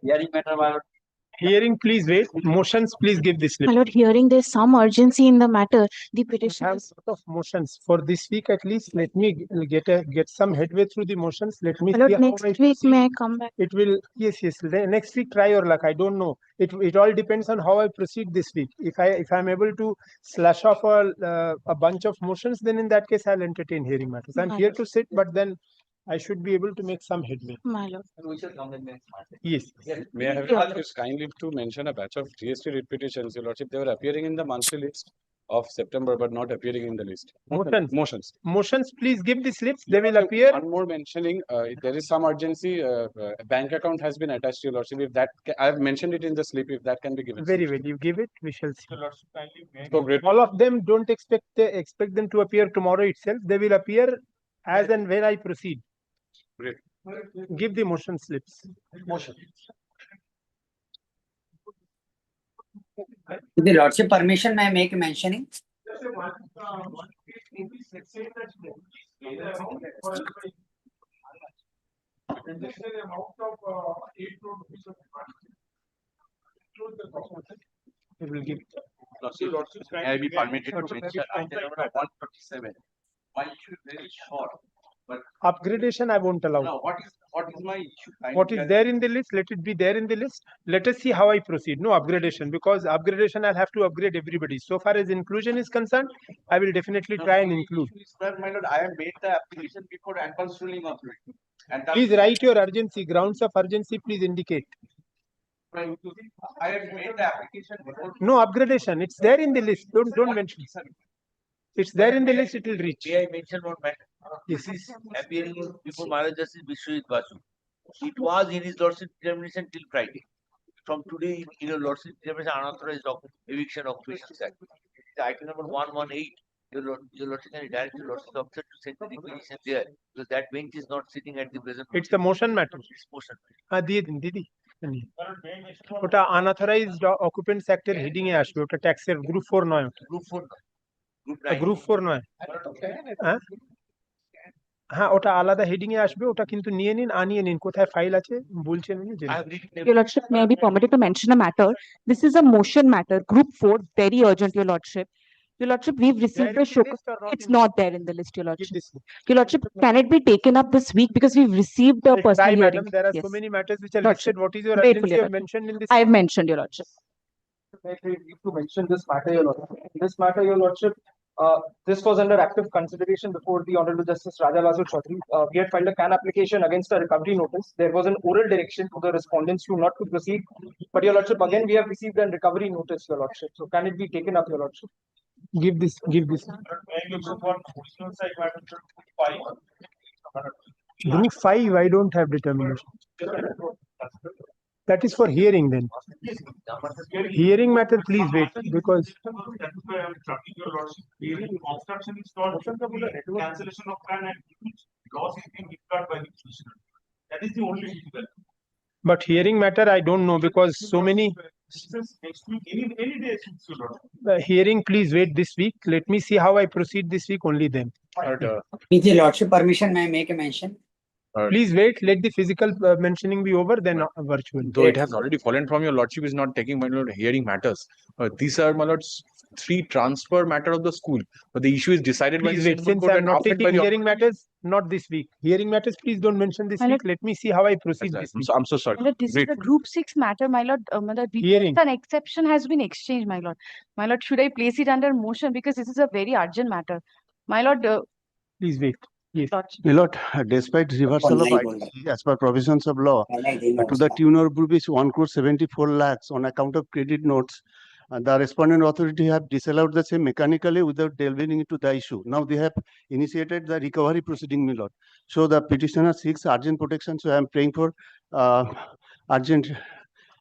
hearing matter, my lord. Hearing, please wait. Motions, please give this slip. My lord, hearing there's some urgency in the matter. The I petition have a is... lot of motions for this week at least. Let me get some headway through the motions. Let me My lord, see how next I week proceed. may I come back? It will, yes. Next week, try your luck. I don't know. It all depends on how I proceed this week. If I'm able to slash off a bunch of motions, then in that case I'll entertain hearing matters. I'm My here lord. to sit, but then I should be able to make some headway. My lord. We shall come in next month. Yes. May I have Yeah. your lordship kindly to mention a batch of GST read petitions, your lordship. They were appearing in the monthly list of September, but not appearing in the list. Motions. Motions, please give the slips. They will appear. One more mentioning, there is some urgency. A bank account has been attached to your lordship. If that, I have mentioned it in the slip. If that can be given. Very well. You give it. We shall see. So great. All of them, don't expect them to appear tomorrow itself. They will appear as and when I proceed. Great. Give the motion slips. Motion. With the lordship permission, may I make a mentioning? We will give. May I be permitted to mention item number 137? My issue is very short. Upgradation, I won't allow. Now, what is my issue? What is there in the list, let it be there in the list. Let us see how I proceed. No upgradation, because upgradation I'll have to upgrade everybody. So far as inclusion is concerned, I will definitely try and include. My lord, I have made the application before advance ruling of it. And Please write your urgency. Grounds of urgency, please indicate. I have made the application before. No upgradation. It's there in the list. Don't mention. It's there in the list. It will reach. May I mention one matter? Yes. This is appearing before Maharaj Justice Vishwajit Basu. It was in his lordship determination till Friday. From today, in your lordship determination, unauthorized eviction occupations act. The item number 118. Your lordship can direct your lordship officer to send the requisition there, because that bench is not sitting at the present. It's the motion matter. It's motion. দিয়ে দিন দিদি ওটা unauthorised occupant sector heading এ আসবে ওটা ট্যাক্সের group 4 নয় Group 4. Group 4 নয় হ্যাঁ ওটা আলাদা হেডিং এ আসবে ওটা কিন্তু নিয়ে নিন আনিয়ে নিন কোথায় ফাইল আছে বলছেন উনি Your lordship, may I be permitted to mention a matter? This is a motion matter, group 4, very urgent, your lordship. Your lordship, we've received a show. It's not there in the list, your lordship. Your lordship, can it be taken up this week because we've received a personal hearing? There are Yes. so many matters which are Lordship. listed. What is your Grateful, urgency your you have mentioned in this? I have mentioned, your lordship. To mention this matter, your lordship. This matter, your lordship, this was under active consideration before the Honorable Justice Raja Lasu Chaudhary. We had filed a CAN application against a recovery notice. There was an oral direction to the respondents to not to proceed. But your lordship, again, we have received a recovery notice, your lordship. So can it be taken up, your lordship? Give this. Group 5, I don't have determination. That is for hearing then. Hearing matter, please wait because Construction is not cancellation of plan and loss is being incurred by the petitioner. That is the only issue there. but hearing matter I don't know because so many Next week, any day, hearing, please wait this week. Let me see how I proceed this week, only then. With the lordship permission, may I make a mention? Please wait, let the physical mentioning be over, then virtual. Though it has already fallen from your lordship is not taking my lord hearing matters. These are my lord's 3 transfer matter of the school. But the issue is decided by Please the wait, Supreme since Court I am and not upheld by taking the hearing matters, not this week. Hearing matters, please don't mention this My week. Let me see how I proceed this week. I'm so sorry. My lord, this is Great. a group 6 matter, my lord. My lord, Hearing. an exception has been exchanged, my lord. My lord, should I place it under motion because this is a very urgent matter? My lord, Please wait. Yes. lordship. My lord, despite reversal of ITC as per provisions of law, to the tune of rupees 1,74 lakhs on account of credit notes, the respondent authority have disallowed the same mechanically without delving into the issue. Now they have initiated the recovery proceeding, my lord. So the petitioner seeks urgent protection. So I am praying for urgent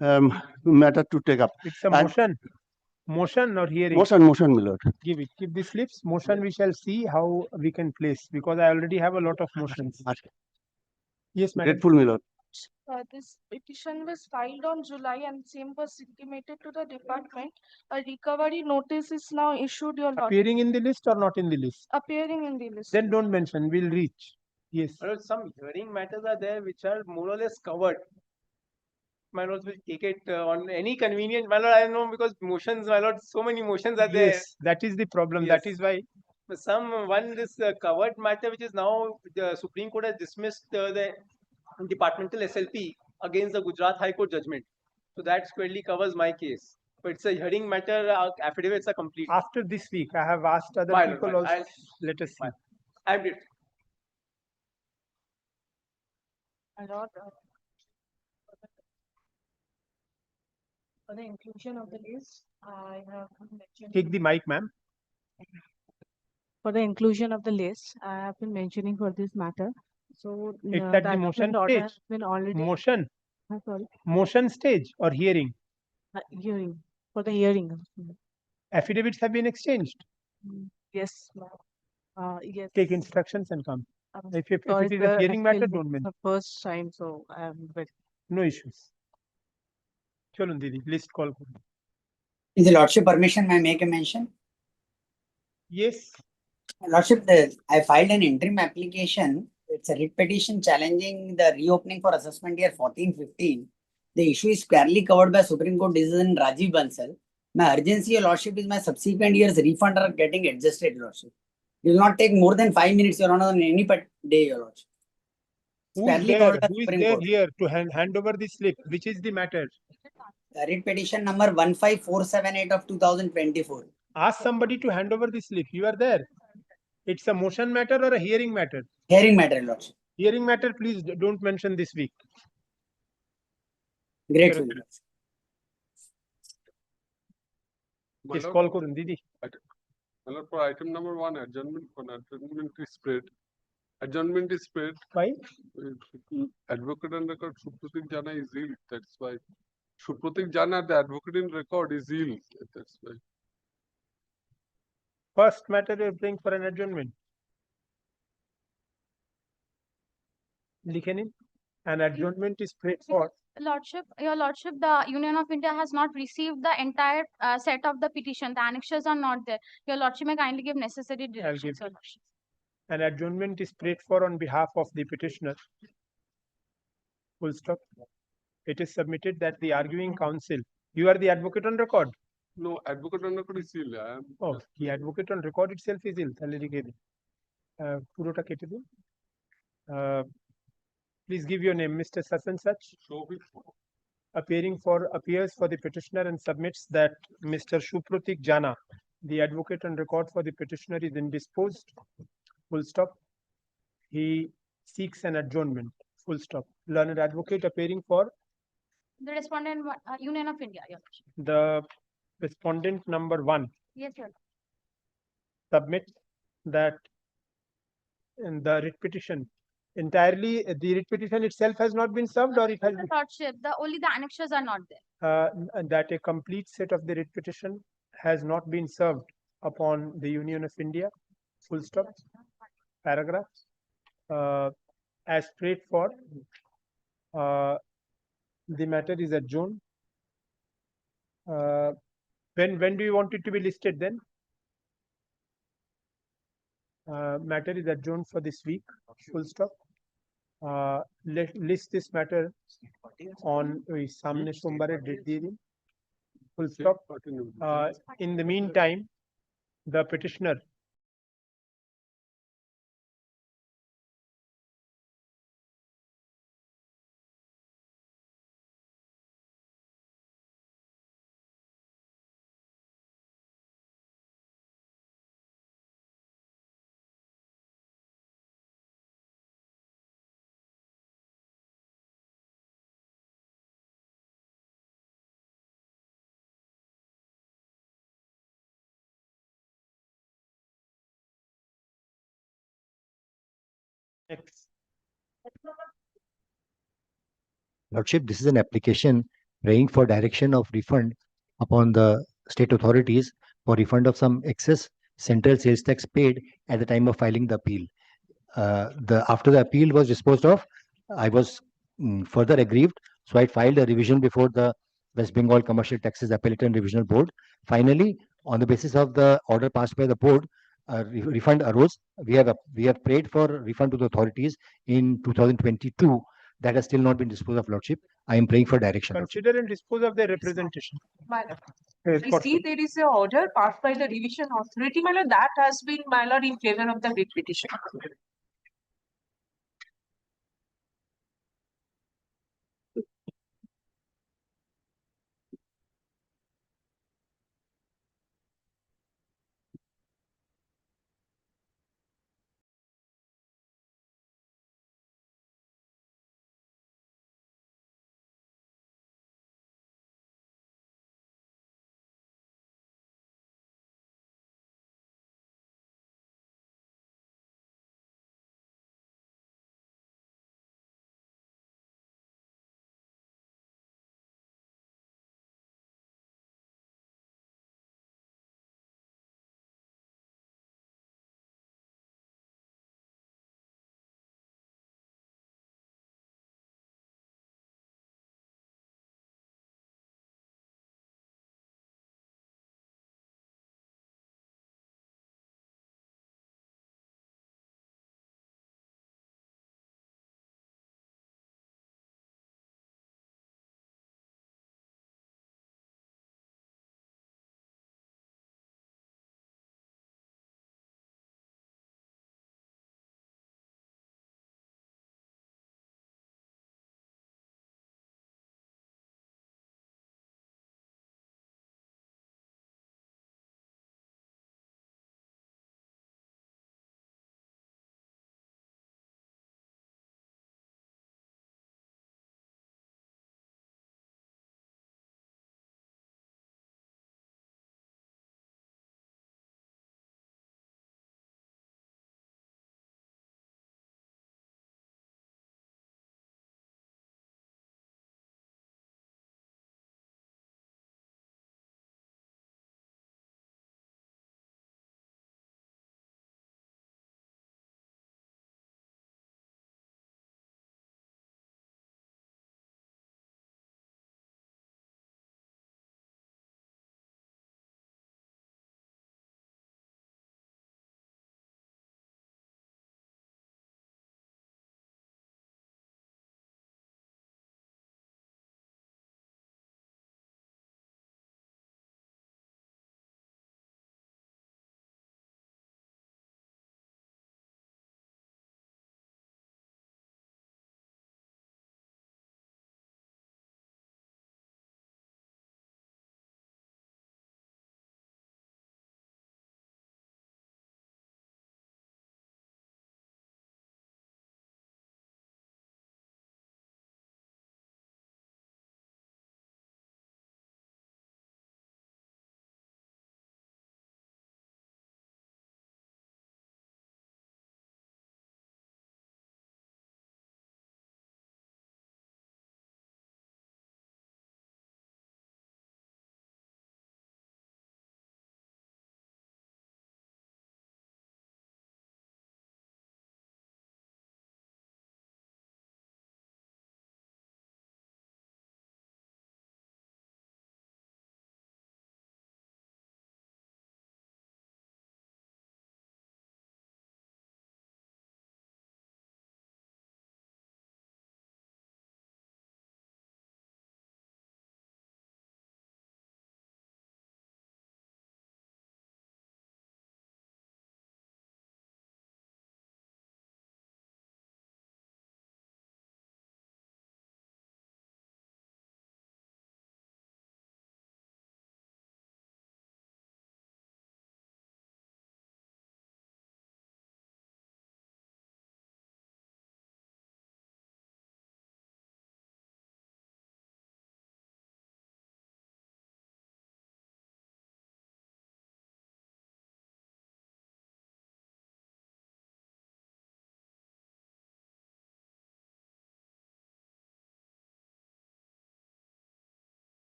matter to take up. It's a motion. Motion or hearing? Motion, my lord. Give it. Give the slips. Motion, we shall see how we can place because I already have a lot of motions. Yes, madam. Grateful, my lord. This petition was filed on July and same was intimated to the department. A recovery notice is now issued, your lord. Appearing in the list or not in the list? Appearing in the list. Then don't mention. We'll reach. Yes. Some hearing matters are there which are more or less covered. my lord, will take it on any convenient, my lord, I know because motions, my lord, so many motions are there. Yes, that is the problem. That Yes. is why this covered matter, which is now the Supreme Court has dismissed the departmental SLP against the Gujarat High Court judgment. So that squarely covers my case. But it's a hearing matter, affidavits are complete. After this week, I have asked other My lord, people my lord, also. Let us see. I did. My lord, for the inclusion of the list, I have mentioned. Take the mic, ma'am. For the inclusion of the list, I have been mentioning for this matter. So It's at the motion adjournment order stage. has been already. Motion, Sorry, motion stage or hearing. hearing, for the hearing. Affidavits have been exchanged. Yes, yes. Take instructions and come. If it Sorry, is a sir, hearing matter, actually, don't mention. the first time, so I am very. No issues. Cholun Didi, list call. With the Lordship permission, may I make a mention? Yes. Lordship, I filed an interim application. It's a writ petition challenging the reopening for assessment year 14-15. The issue is squarely covered by Supreme Court decision Rajiv Bansal. My urgency, Your Lordship, is my subsequent years refund are getting adjusted, Your Lordship. It will not take more than 5 minutes, Your Honor, on any day, Your Lordship. Who is there? Who is there here to hand over the slip? Which is the matter? Writ petition number 15478 of 2024. Ask somebody to hand over the slip. You are there. It's a motion matter or a hearing matter? Hearing matter, Your Lordship. Hearing matter, please don't mention this week. Grateful. Yes, call Kurun, Didi. For item number 1, adjournment is spread. Adjournment is spread. Why? Advocate on record, Supratik Jana is ill. That's why. Supratik Jana, the advocate in record, is ill. That's why. First matter you are bringing for an adjournment. Likhenin, an adjournment is prayed for. Lordship, Your Lordship, the Union of India has not received the entire set of the petition. The annexures are not there. Your Lordship may kindly give necessary directions, Your Lordship. An adjournment is prayed for on behalf of the petitioner. Full stop. It is submitted that the arguing counsel, you are the advocate on record. No, advocate on record is ill. Oh, the advocate on record itself is ill. Please give your name, Mr. Such and Such. Appears for the petitioner and submits that Mr. Supratik Jana, the advocate on record for the petitioner, is indisposed. Full stop. He seeks an adjournment. Full stop. Learned advocate appearing for The respondent, Union of India, Your Lordship. the respondent number 1. Yes, Your Lordship. Submit that in the writ petition entirely, the writ petition itself has not been served, or it has Your Lordship, only the annexures are not there. that a complete set of the writ petition has not been served upon the Union of India. Full stop. Paragraph. As prayed for, the matter is adjourned. When do you want it to be listed then? Matter is adjourned for this week. Full stop. List this matter on Samne Sombare date diye din. Full stop. In the meantime, the petitioner next. Lordship, this is an application praying for direction of refund upon the state authorities for refund of some excess central sales tax paid at the time of filing the appeal. After the appeal was disposed of, I was further aggrieved, so I filed a revision before the West Bengal Commercial Taxes Appellate and Revisional Board. Finally, on the basis of the order passed by the board, refund arose. We have prayed for refund to the authorities in 2022. That has still not been disposed of, Lordship. I am praying for direction. Consider and dispose of the representation. My lord. Yes, I got see it. there is a order passed by the revision authority, my lord, that has been, my lord, in favor of the writ petition.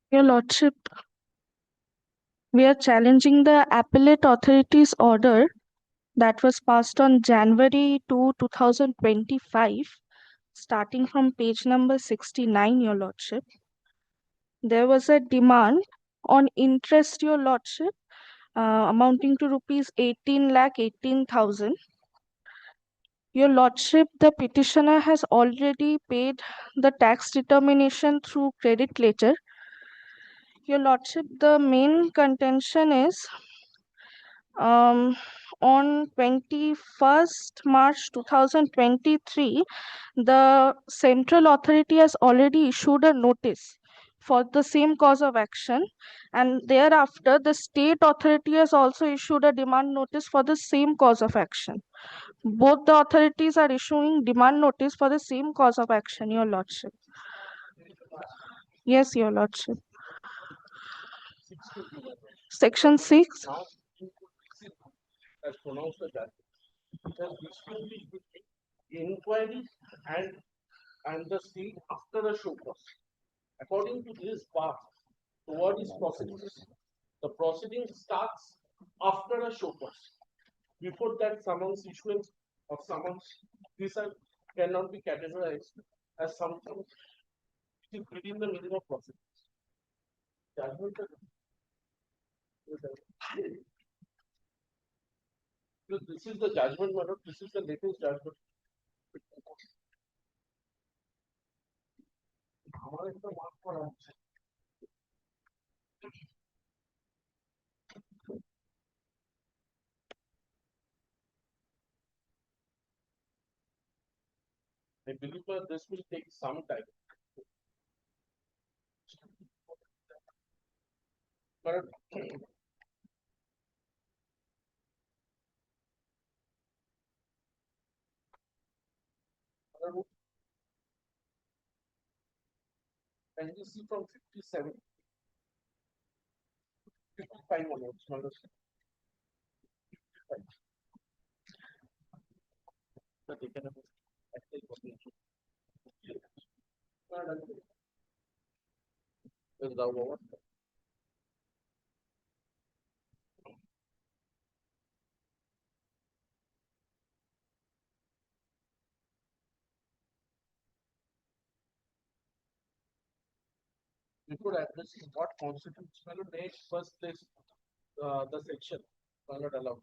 Your Lordship, we are challenging the appellate authority's order that was passed on January 2, 2025, starting from page number 69, Your Lordship. There was a demand on interest, Your Lordship, amounting to rupees 18,18,000. Your Lordship, the petitioner has already paid the tax determination through credit ledger. Your Lordship, the main contention is on 21st March 2023, the central authority has already issued a notice for the same cause of action, and thereafter the state authority has also issued a demand notice for the same cause of action. Both the authorities are issuing demand notice for the same cause of action, Your Lordship. Yes, Your Lordship. Section 6. Has pronounced the judgment. It has dispute between inquiry and the state after the show cause. According to this part, toward his proceedings, the proceeding starts after a show cause. Before that summons issuance of summons, this cannot be categorized as something which is within the meaning of proceedings. Judgment. This is the judgment, my lord. This is the latest judgment. I believe this will take some time. But can you see from 57? 55 onwards, my lord. 55. But they can have is the over. Before addressing what constitutes next first place the section not allowed.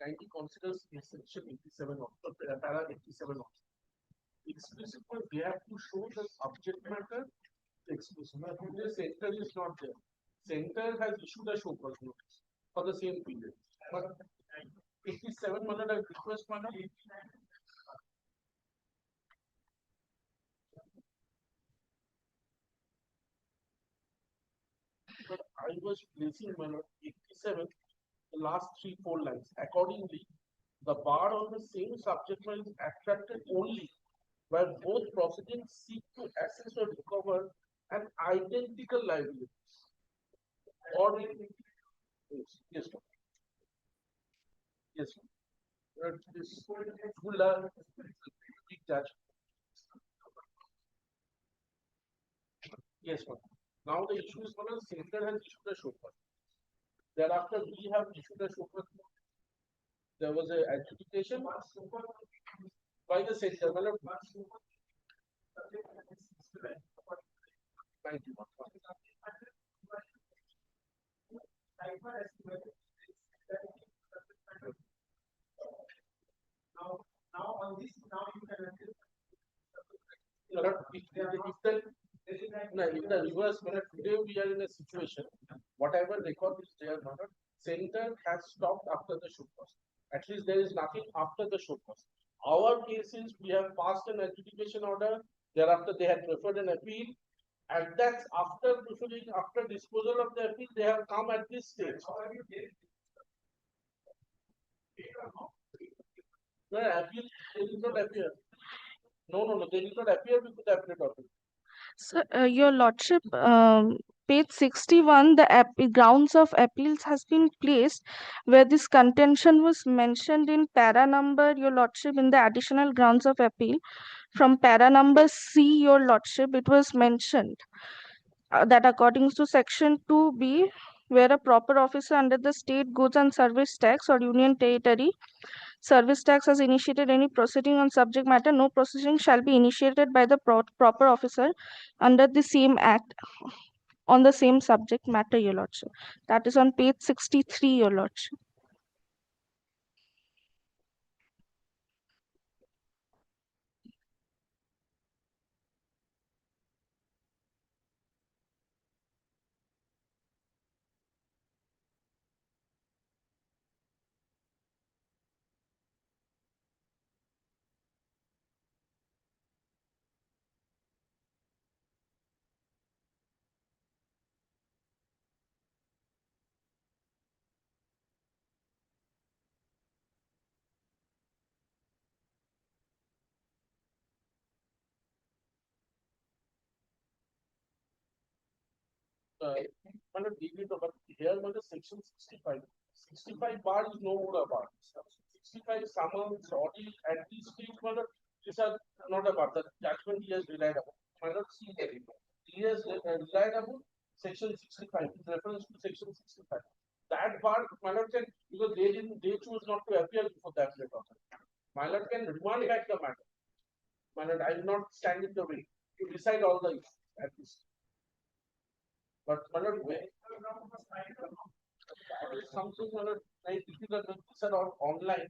kindly considers in section 87 of para 87 of explicitly we have to show the subject matter explicitly. The center is not there. Center has issued a show cause notice for the same period. But 87 manner I request manner. But I was placing manner 87, the last 3-4 lines. Accordingly, the bar on the same subject matter is attracted only where both proceedings seek to assess or recover an identical liability. Or yes, sir. Yes, sir. This big judge. Yes, sir. Now the issue is the center has issued a show cause. Thereafter, we have issued a show cause. There was an adjudication by the center. 91. Now on this, now you can in the reverse, today we are in a situation, whatever record is there, center has stopped after the show cause. At least there is nothing after the show cause. Our case is we have passed an adjudication order, thereafter they had preferred an appeal, and that's after preferring, after disposal of the appeal, they have come at this stage. No, appeal, they did not appear. No, they did not appear before the appellate order. So, Your Lordship, page 61, the grounds of appeals has been placed where this contention was mentioned in para number, Your Lordship, in the additional grounds of appeal. From para number C, Your Lordship, it was mentioned that according to section 2B, where a proper officer under the state goods and service tax or union territory service tax has initiated any proceeding on subject matter, no proceeding shall be initiated by the proper officer under the same act on the same subject matter, Your Lordship. That is on page 63, Your Lordship. Here section 65. 65 bar is no more a bar. 65 summons, audit, at this stage, these are not a bar. The judgment he has relied upon. He has relied upon section 65, with reference to section 65. That bar, my lord can, because they choose not to appear before the appellate order. My lord can remand back the matter. My lord, I will not stand in the way to decide all the issues at this. But my lord, something like difficult these are all online.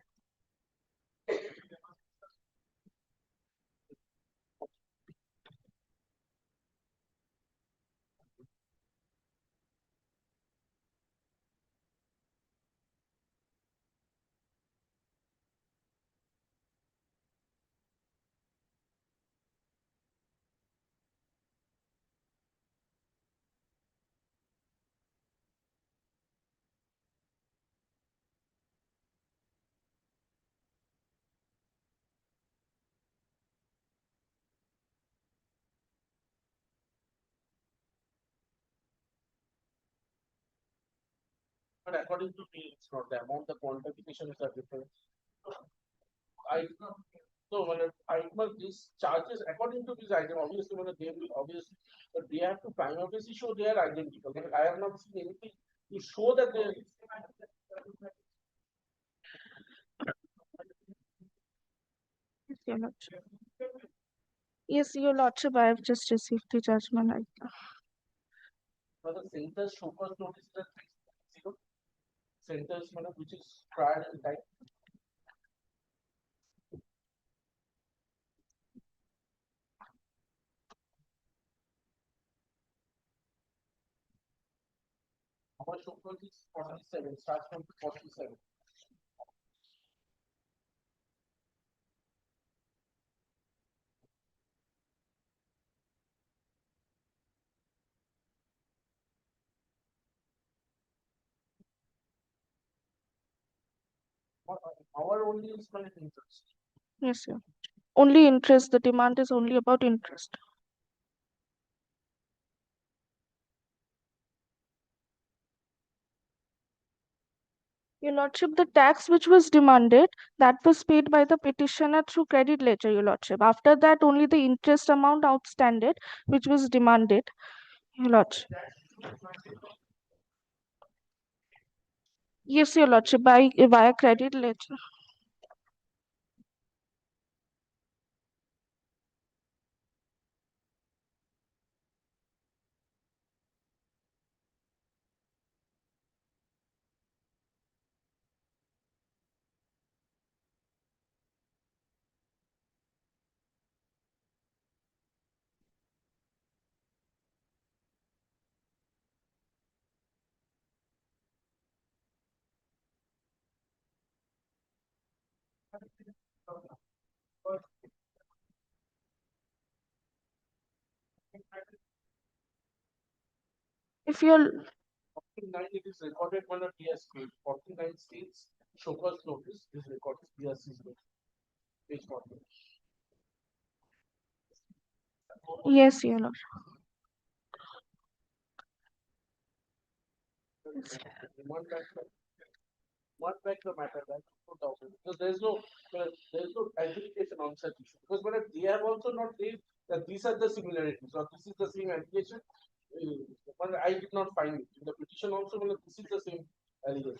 But according to me, it's not the amount, the quantifications are different. These charges, according to this item, obviously, they will obviously, but they have to prime obviously show they are identical. But I have not seen anything to show that they. Your Lordship. Yes, Your Lordship, I have just received the judgment right now. For the center show cause notice that centers, madam, which is prior in time. Our showcase is 47, starts from 47. Our only is my interest. Yes, sir. Only interest. The demand is only about interest. Your Lordship, the tax which was demanded, that was paid by the petitioner through credit ledger, Your Lordship. After that, only the interest amount outstanding, which was demanded, Your Lordship. Yes, Your Lordship, via credit ledger. If you're 49, it is recorded on a DSP. 49 states show cause notice is recorded DSC's page 40. yes, Your Lord. One back the matter that 2000. So there's no adjudication on such issue because but they have also not said that these are the similarities or this is the same allegation. But I did not find it in the petition also. But this is the same allegation.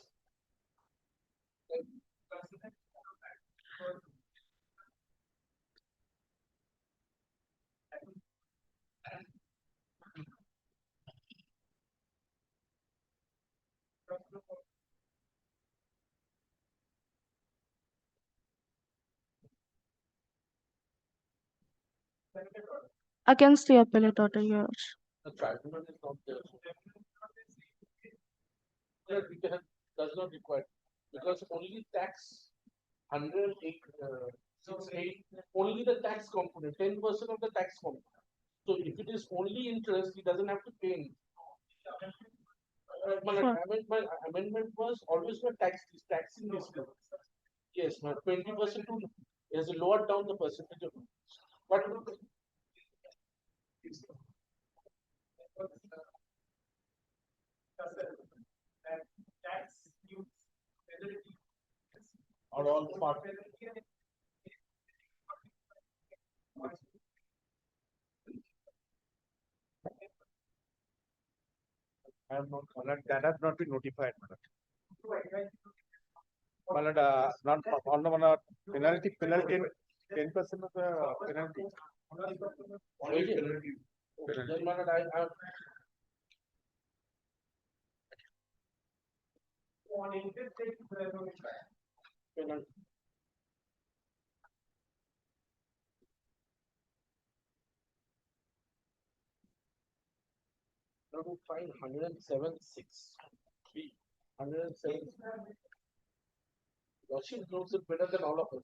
Against the appellate order, Your Lord. The tribunal is not there. Does not require because only tax 108 only the tax component 10% of the tax component. So if it is only interest, he doesn't have to pay anything. My amendment was always for taxing this. Yes, my 20% is lowered down the percentage of but or all part. I have not, that has not been notified, madam. Not on the penalty 10% of the penalty. Then, madam, I have. Penalty. Now to find 107.6. 107. Lordship knows it better than all of us.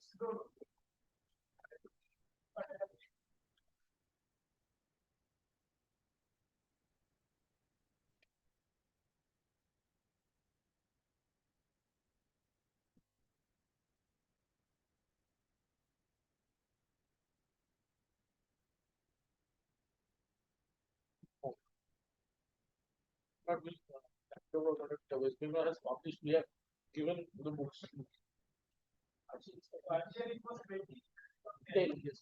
Not we, the West Bengal has published, we have given the books. 10 years.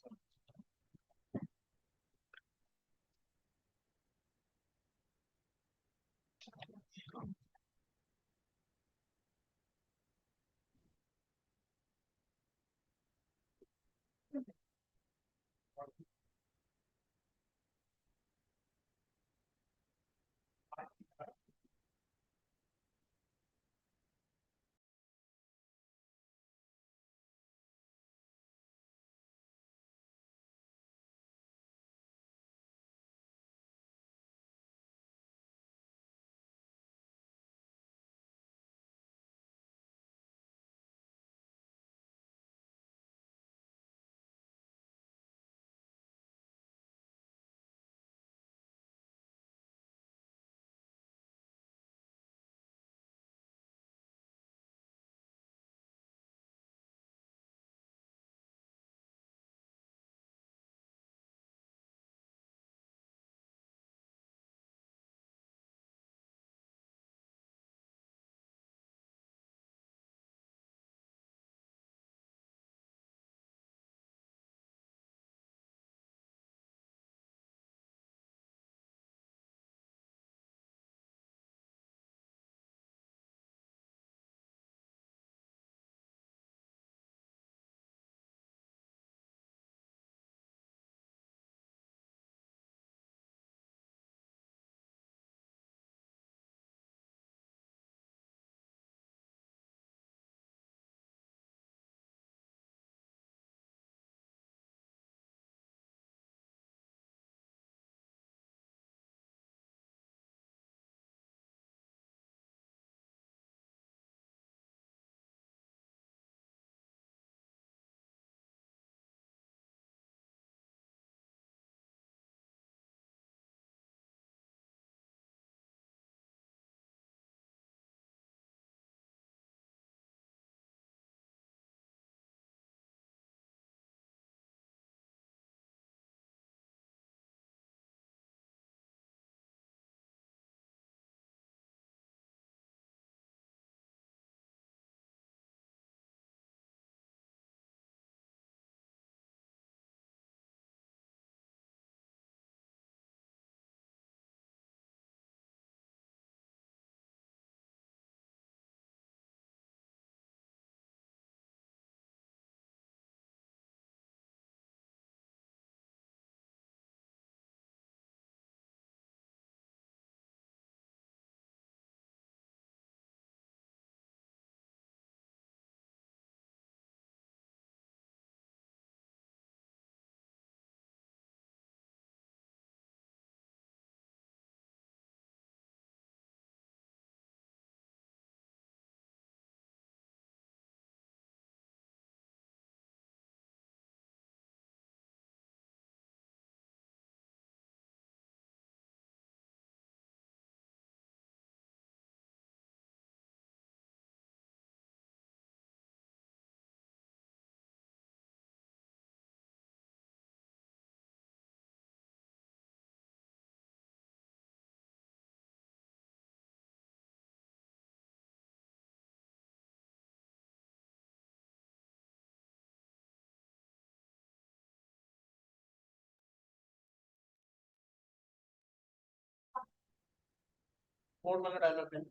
4 minute I am applying.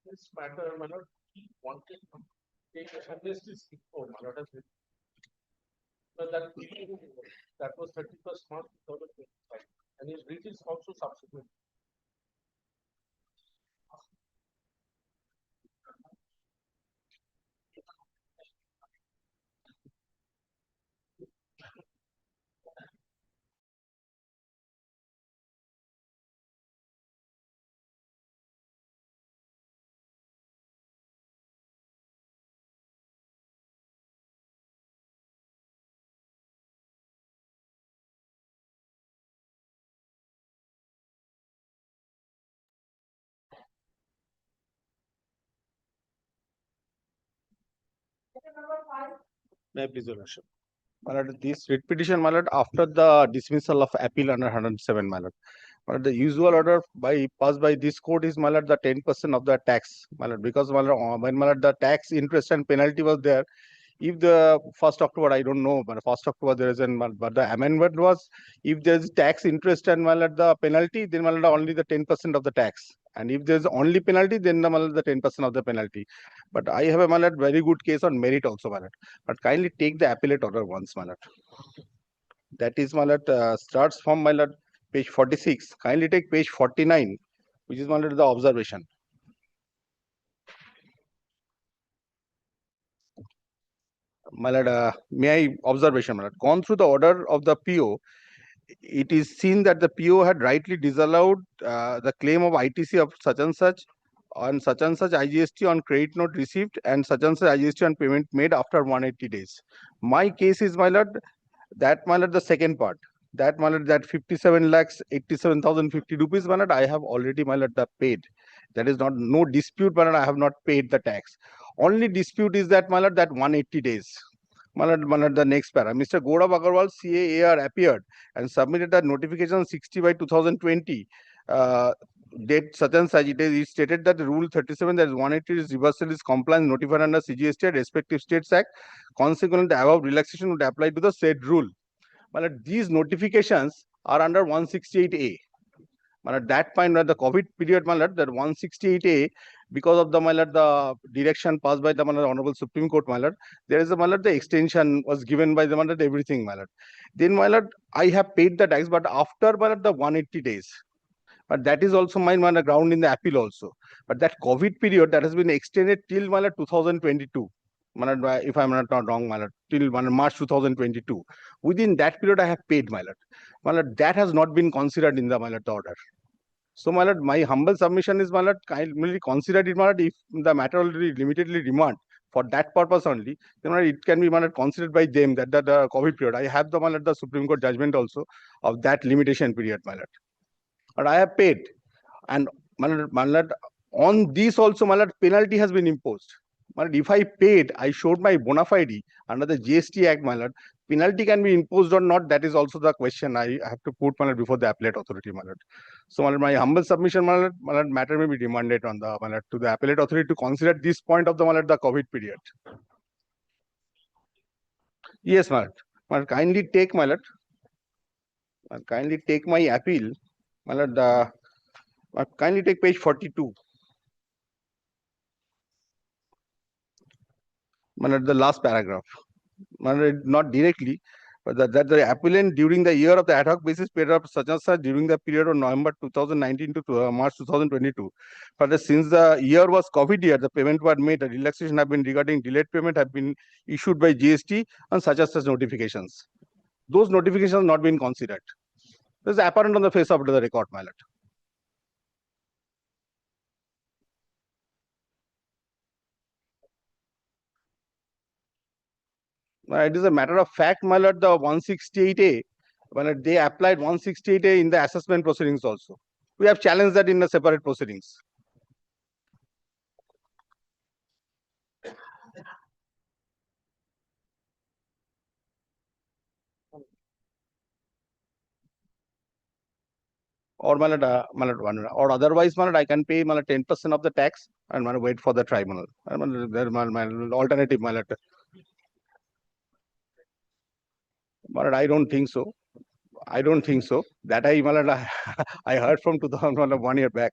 This matter, my lord, he wanted to take amnesty for my lord. But that was 31st March 2025, and his writ is also subsequent. May I please, Your Worship? My lord, this writ petition, my lord, after the dismissal of appeal under 107, my lord. My lord, the usual order passed by this court is, my lord, the 10% of the tax, my lord, because my lord, when my lord, the tax, interest and penalty was there. If the 1st October, I don't know, but 1st October there is but the amendment was, if there is tax, interest and my lord, the penalty, then my lord, only the 10% of the tax. And if there is only penalty, then my lord, the 10% of the penalty. But I have a, my lord, very good case on merit also, my lord. But kindly take the appellate order once, my lord. That is, my lord, starts from, my lord, page 46. Kindly take page 49, which is, my lord, the observation. My lord, may I observation, my lord. Gone through the order of the PO, it is seen that the PO had rightly disallowed the claim of ITC of such and such on such and such IGST on credit note received and such IGST on payment made after 180 days. My case is, my lord, that, my lord, the second part. That, my lord, that 57 lakhs 87,050 rupees, my lord, I have already, my lord, paid. That is not no dispute, my lord, I have not paid the tax. Only dispute is that, my lord, that 180 days. My lord, the next para. Mr. Gaurav Agarwal, CAAR, appeared and submitted a notification 60/2020. Date such and such. It is stated that Rule 37, that is 180 is reversal is compliance notified under CGST respective states act. Consequently, the above relaxation would apply to the said rule. But these notifications are under 168A. At that point, the COVID period, that 168A, because of the the direction passed by the Honorable Supreme Court, there is a the extension was given by the everything. Then, I have paid the tax, but after the 180 days. But that is also my ground in the appeal also. But that COVID period that has been extended till 2022. If I'm not wrong, till March 2022. Within that period, I have paid, that has not been considered in the order. So, my humble submission is, kindly consider it, if the matter already limitedly remand for that purpose only, then it can be considered by them that the COVID period. I have the Supreme Court judgment also of that limitation period, but I have paid, and on this also, penalty has been imposed. If I paid, I showed my bona fide under the GST Act, penalty can be imposed or not. That is also the question I have to put before the appellate authority. So, my humble submission, matter may be remanded on the to the appellate authority to consider this point of the COVID period. Yes, kindly take kindly take my appeal. Kindly take page 42. The last paragraph. Not directly, but that the appellant during the year of the ad hoc basis paid up such and such during the period of November 2019 to March 2022. But since the year was COVID year, the payment was made, the relaxation have been regarding delayed payment have been issued by GST and such as such notifications. Those notifications not been considered. This is apparent on the face of the record, my lord. It is a matter of fact, my lord, the 168A, when they applied 168A in the assessment proceedings also. We have challenged that in the separate proceedings. or or otherwise I can pay 10% of the tax and wait for the tribunal. There alternative I don't think so. I don't think so. That I heard from 1 year back.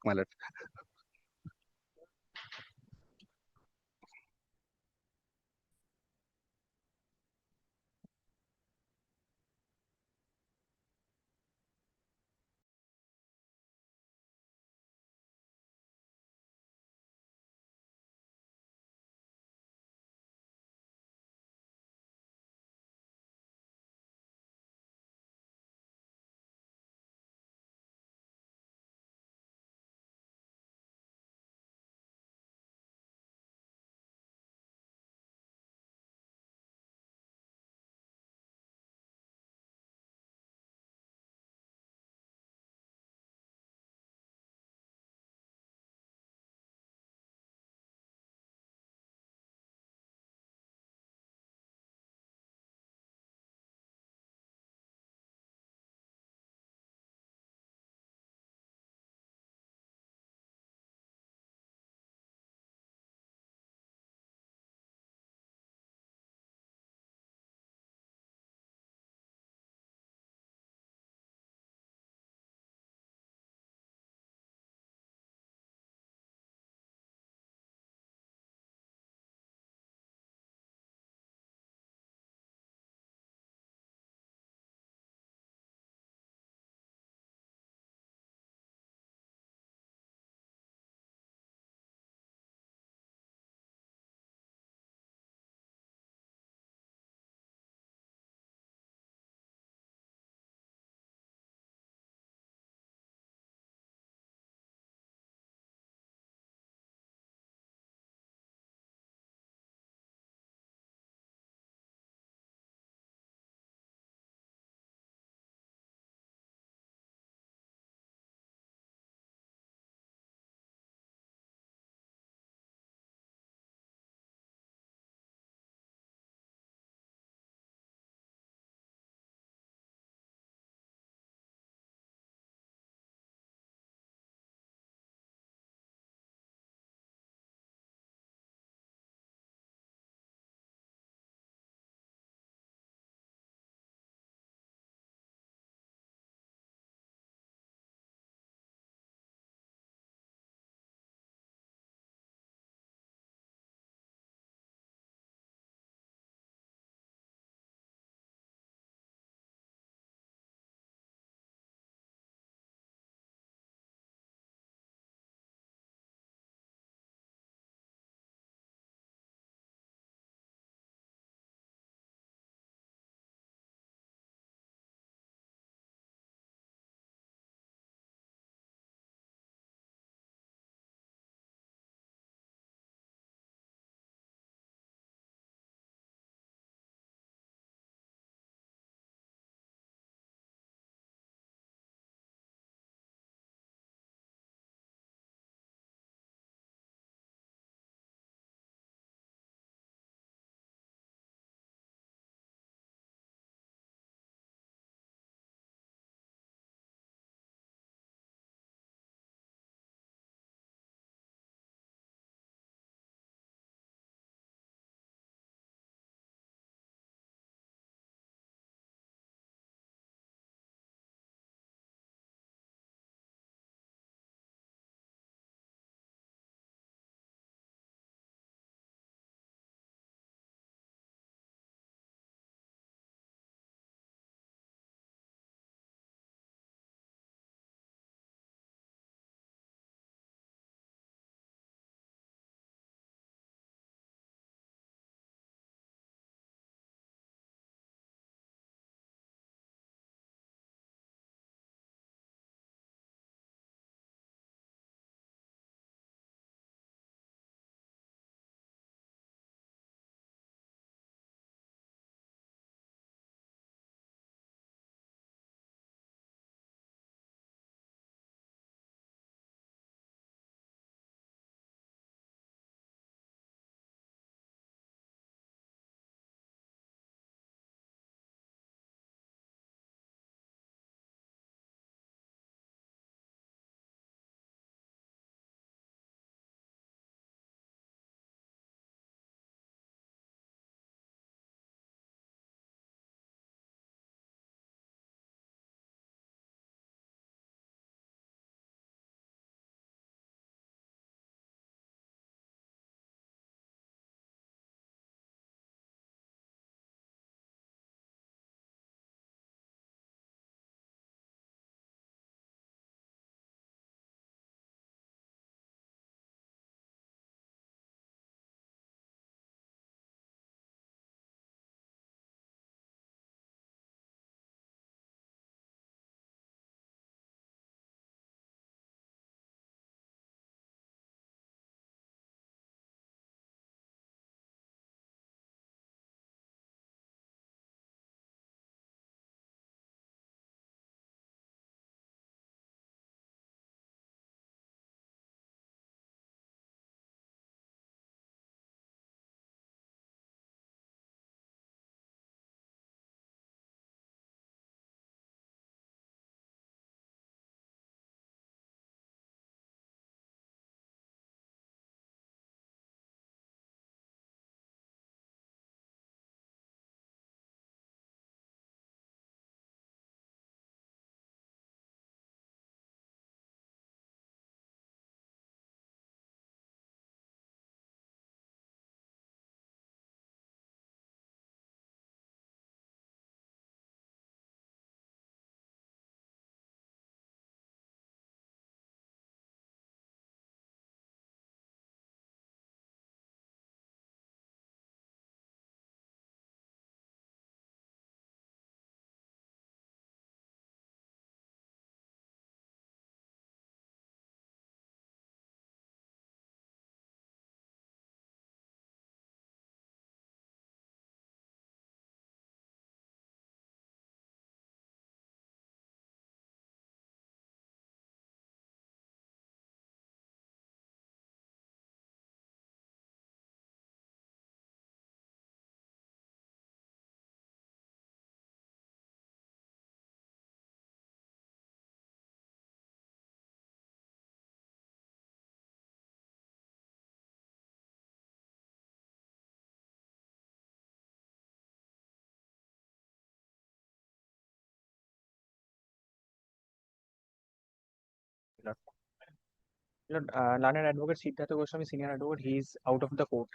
Learned advocate Siddhartha Goswami, senior advocate, he is out of the court.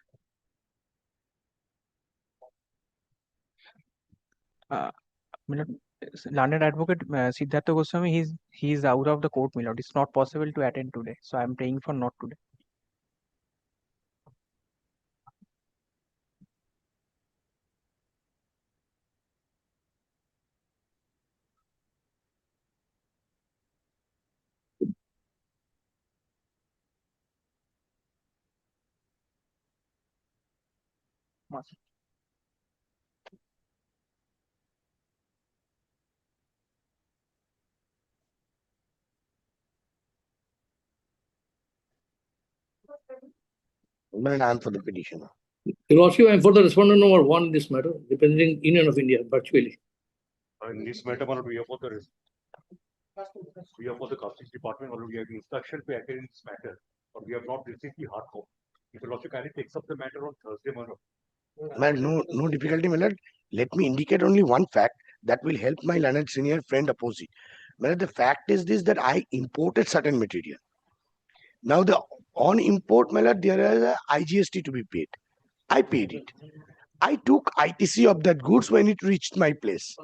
Learned advocate Siddhartha Goswami, he is out of the court, my lord. It's not possible to attend today, so I am praying for not today. Master. Well, I am for the petitioner. Your Lordship, I am for the respondent number 1 in this matter, representing Union of India virtually. In this matter, we are for the Customs Department, or we have instruction to attend in this matter, but we have not received the hard copy. If the Lordship kindly takes up the matter on Thursday morning. Well, no difficulty, my lord. Let me indicate only one fact that will help my learned senior friend opposite. Well, the fact is this, that I imported certain material. Now on import, my lord, there is a IGST to be paid. I paid it. I took ITC of that goods when it reached my place.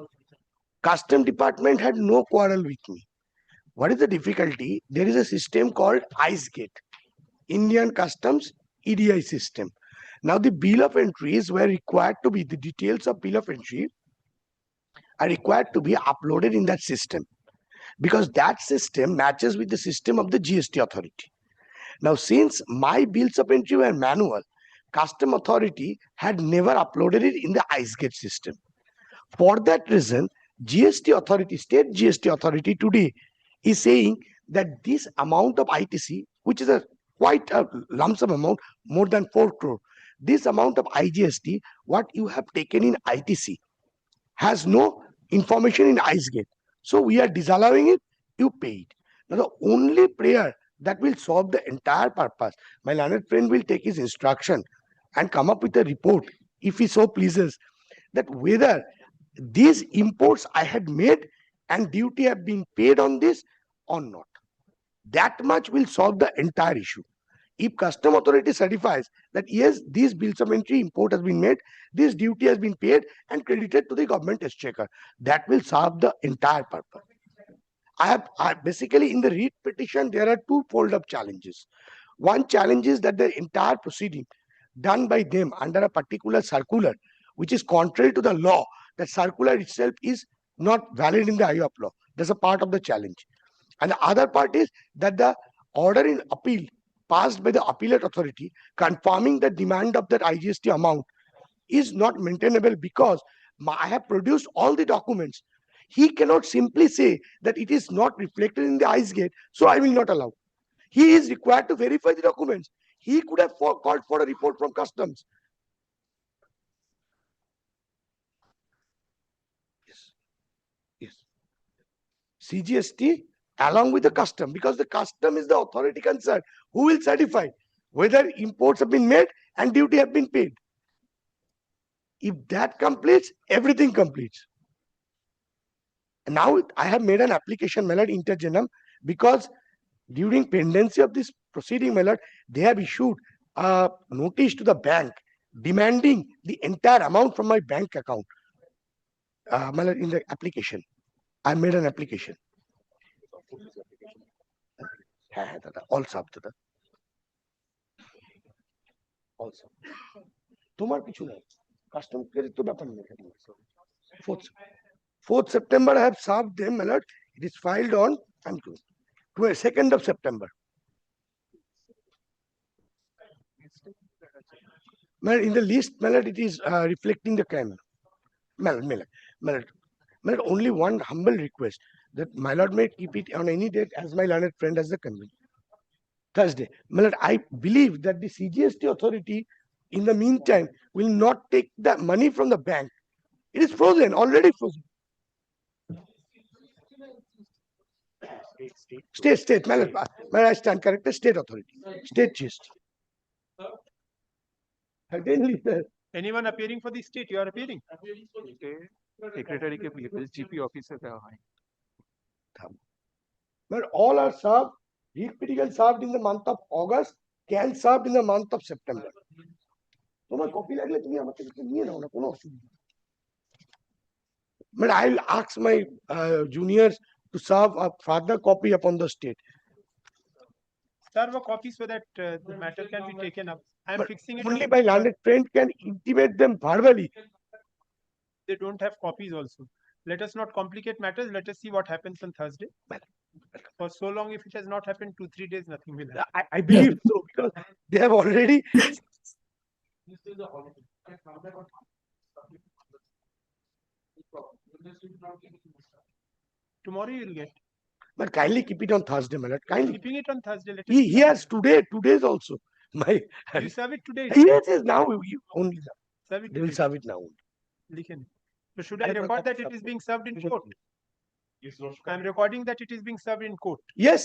Custom department had no quarrel with me. What is the difficulty? There is a system called IceGate, Indian Customs EDI system. Now the bill of entries were required to be, the details of bill of entry are required to be uploaded in that system, because that system matches with the system of the GST authority. Now, since my bills of entry were manual, custom authority had never uploaded it in the IceGate system. For that reason, GST authority, state GST authority today is saying that this amount of ITC, which is quite a lump sum amount, more than 4 crore, this amount of IGST, what you have taken in ITC, has no information in IceGate. So we are disallowing it, you pay it. Now the only prayer that will solve the entire purpose, my learned friend will take his instruction and come up with a report, if he so pleases, that whether these imports I had made and duty have been paid on this or not. That much will solve the entire issue. If custom authority certifies that yes, these bills of entry import has been made, this duty has been paid and credited to the government exchequer, that will solve the entire purpose. I basically, in the writ petition, there are two fold-up challenges. One challenge is that the entire proceeding done by them under a particular circular, which is contrary to the law, that circular itself is not valid in the eye of law. That's a part of the challenge. And the other part is that the order in appeal passed by the appellate authority confirming the demand of that IGST amount is not maintainable, because I have produced all the documents. He cannot simply say that it is not reflected in the IceGate, so I will not allow. He is required to verify the documents. He could have called for a report from customs. Yes. CGST along with the custom, because the custom is the authority concerned who will certify whether imports have been made and duty have been paid. If that completes, everything completes. And now I have made an application, my lord, inter genam, because during pendency of this proceeding, my lord, they have issued a notice to the bank demanding the entire amount from my bank account. My lord, in the application, I made an application. Also up to the also. তোমার কিছু নাই custom care তো ব্যাপার নেই 4th September I have served them, my lord. It is filed on 2nd of September. My lord, in the list, my lord, it is reflecting the crime. My lord, only one humble request, that my lord may keep it on any date as my learned friend has the convention. Thursday. My lord, I believe that the CGST authority in the meantime will not take the money from the bank. It is frozen, already frozen. State, my lord, I stand corrected, state authority, state GST. Anyone appearing for the state? You are appearing? Secretary ke GP officer. But all are served Writ petition served in the month of August can served in the month of September. তোমার copy লাগলে তুমি আমার থেকে নিয়ে নাও না, কোনো অসুবিধা। But I'll ask my juniors to serve a further copy upon the state. Serve a copy so that the matter can be taken up. I am But fixing it. only my learned friend can intimate them verbally. They don't have copies also. Let us not complicate matters. Let us see what happens on Thursday. For so long, if it has not happened, 2-3 days, nothing will happen. I believe so, because they have already. Tomorrow you will get. But kindly keep it on Thursday, my lord. Kindly. Keeping it on Thursday. Let us He has today, 2 days also. You serve it today. Yes, now you only. Serve it They will today. serve it now. Liken. So should I record that it is being served in court? I am recording that it is being served in court. Yes.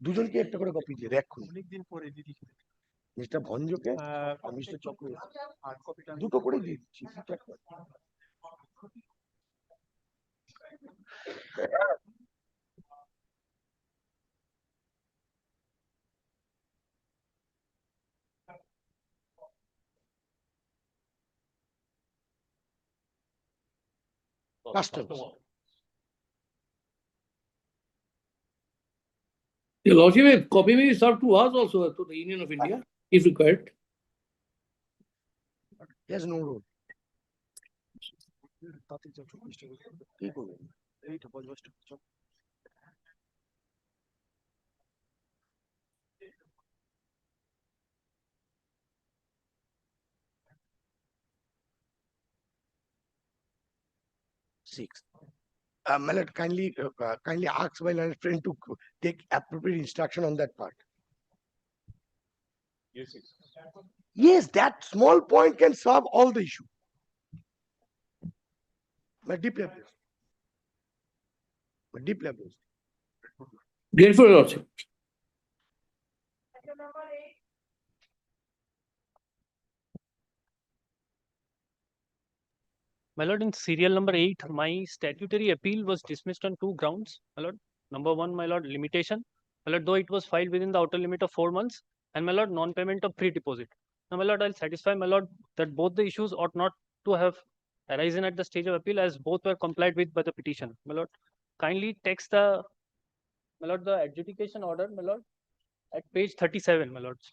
দুজনকে একটা করে copy দিয়ে দেখ অনেকদিন পরে দিদি mister ভঞ্জকে আর mister Chakraborty দুটো করে দিয়ে দিচ্ছি। Customs. Your Lordship, a copy may be served to us also, to the Union of India, if required. He has no role. কি করবেন এইটা 50 টাকা। Six. My lord, kindly ask my learned friend to take appropriate instruction on that part. Yes, yes. Yes, that small point can solve all the issue. My deeply appreciate. My deeply appreciate. Grateful, Your Lordship. My lord, in serial number 8, my statutory appeal was dismissed on 2 grounds. My lord, number 1, my lord, limitation. My lord, though it was filed within the outer limit of 4 months, and my lord, non-payment of pre-deposit. Now, my lord, I'll satisfy my lord that both the issues ought not to have arisen at the stage of appeal, as both were complied with by the petition. My lord, kindly text the, my lord, the adjudication order, my lord, at page 37, my lords.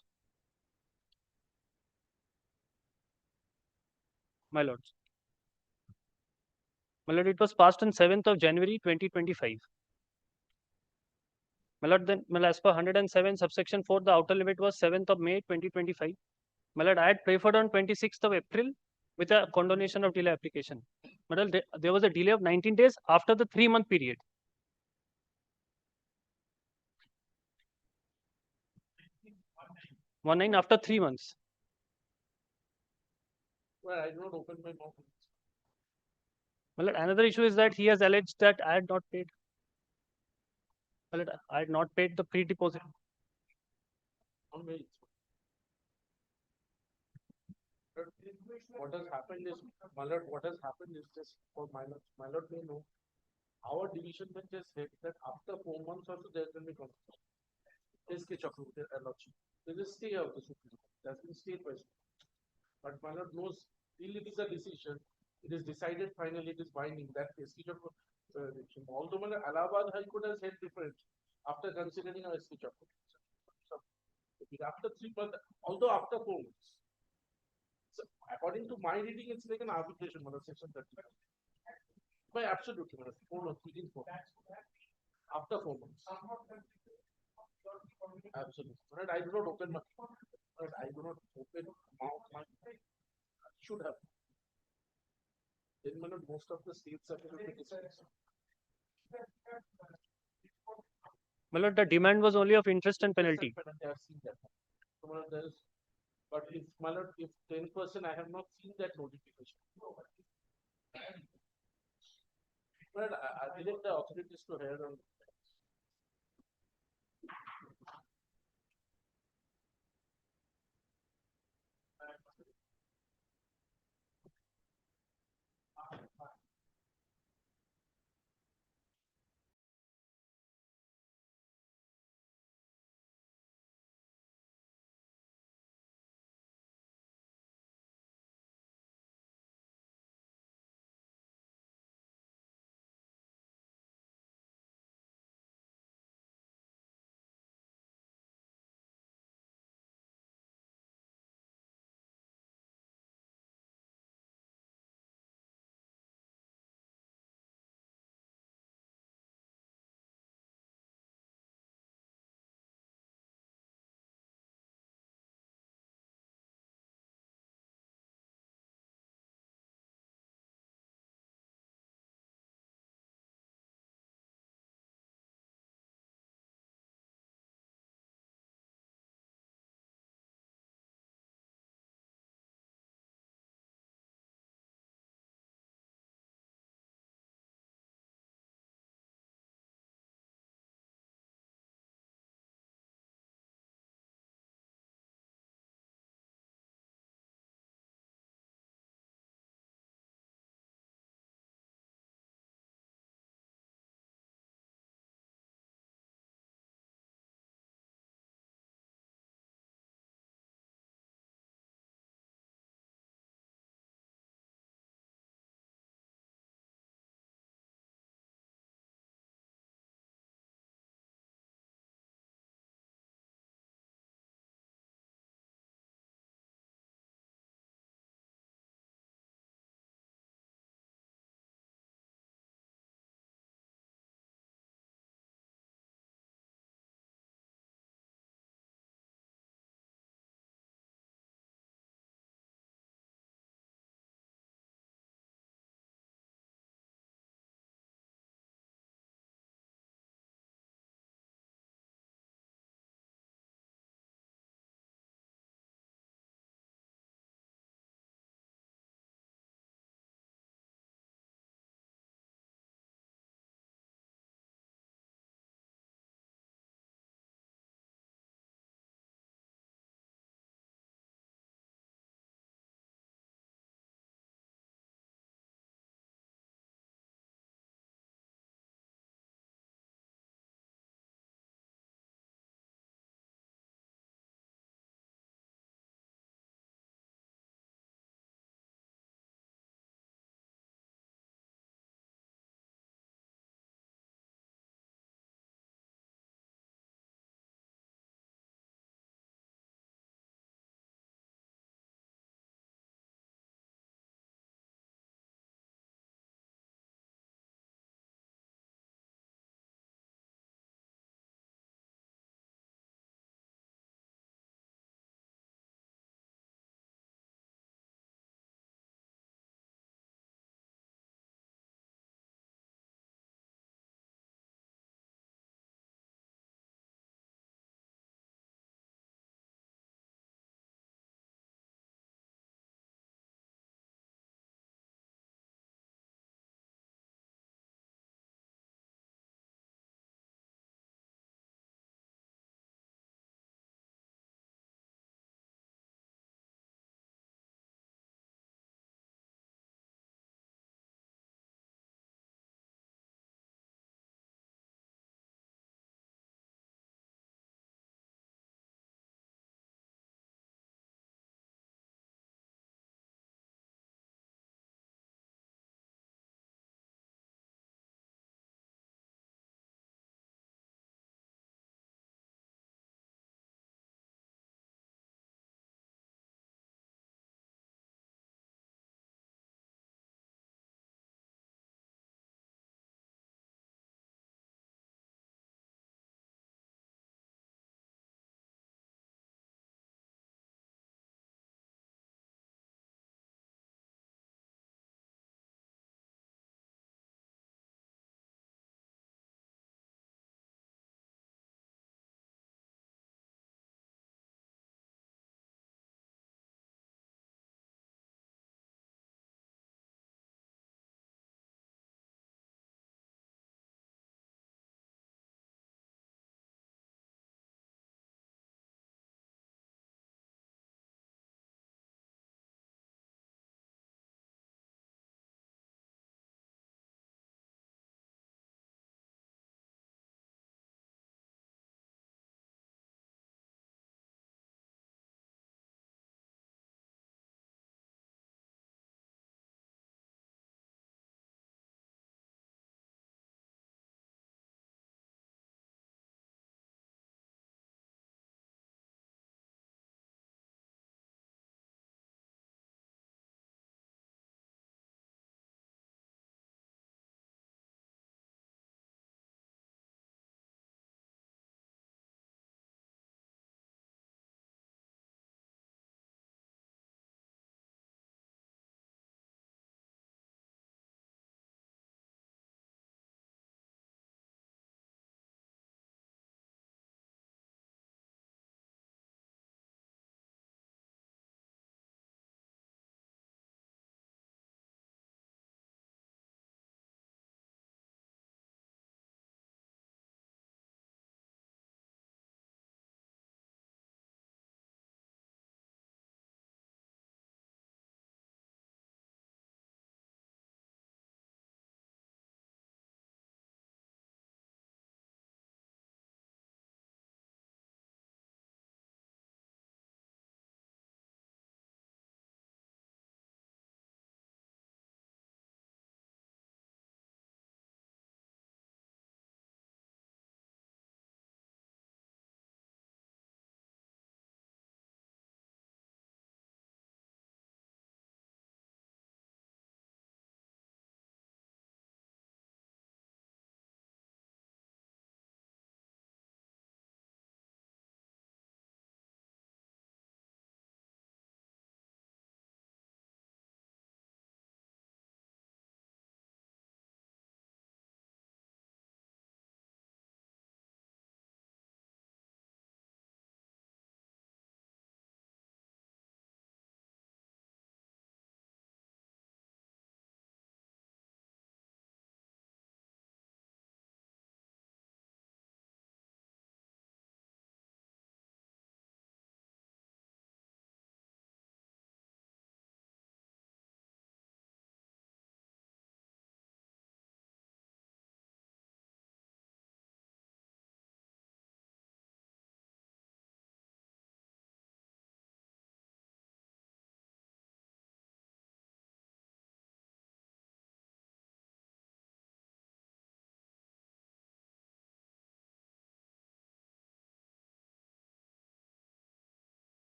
My lords. My lord, it was passed on 7th of January 2025. My lord, then, my lord, as per 107 subsection 4, the outer limit was 7th of May 2025. My lord, I had preferred on 26th of April with a condonation of delay application. My lord, there was a delay of 19 days after the 3-month period. One nine after 3 months. Well, I do not open my mouth. Well, another issue is that he has alleged that I had not paid. Well, I had not paid the pre-deposit. What has happened is, my lord, what has happened is this, for my lord may know, our division bench has said that after 4 months also there will be consequence. SK Chakravarti lordship. There is a stay of the Supreme Court. There has been stayed by Supreme Court. But my lord knows, till it is a decision, it is decided finally, it is binding that SK Chakravarti. Although my lord, Allahabad High Court has said different after considering our SK Chakravarti. After 3 months, although after 4 months. So according to my reading, it's like an arbitration, section 30. By absolutely, 4 months, within 4 months. After 4 months. Absolutely. But I do not open my mouth. Should have. Then most of the states are going to dismiss. My lord, the demand was only of interest and penalty. I have seen that. So, my lord, there is, but if my lord, if 10%, I have not seen that notification. But I direct the authorities to hear on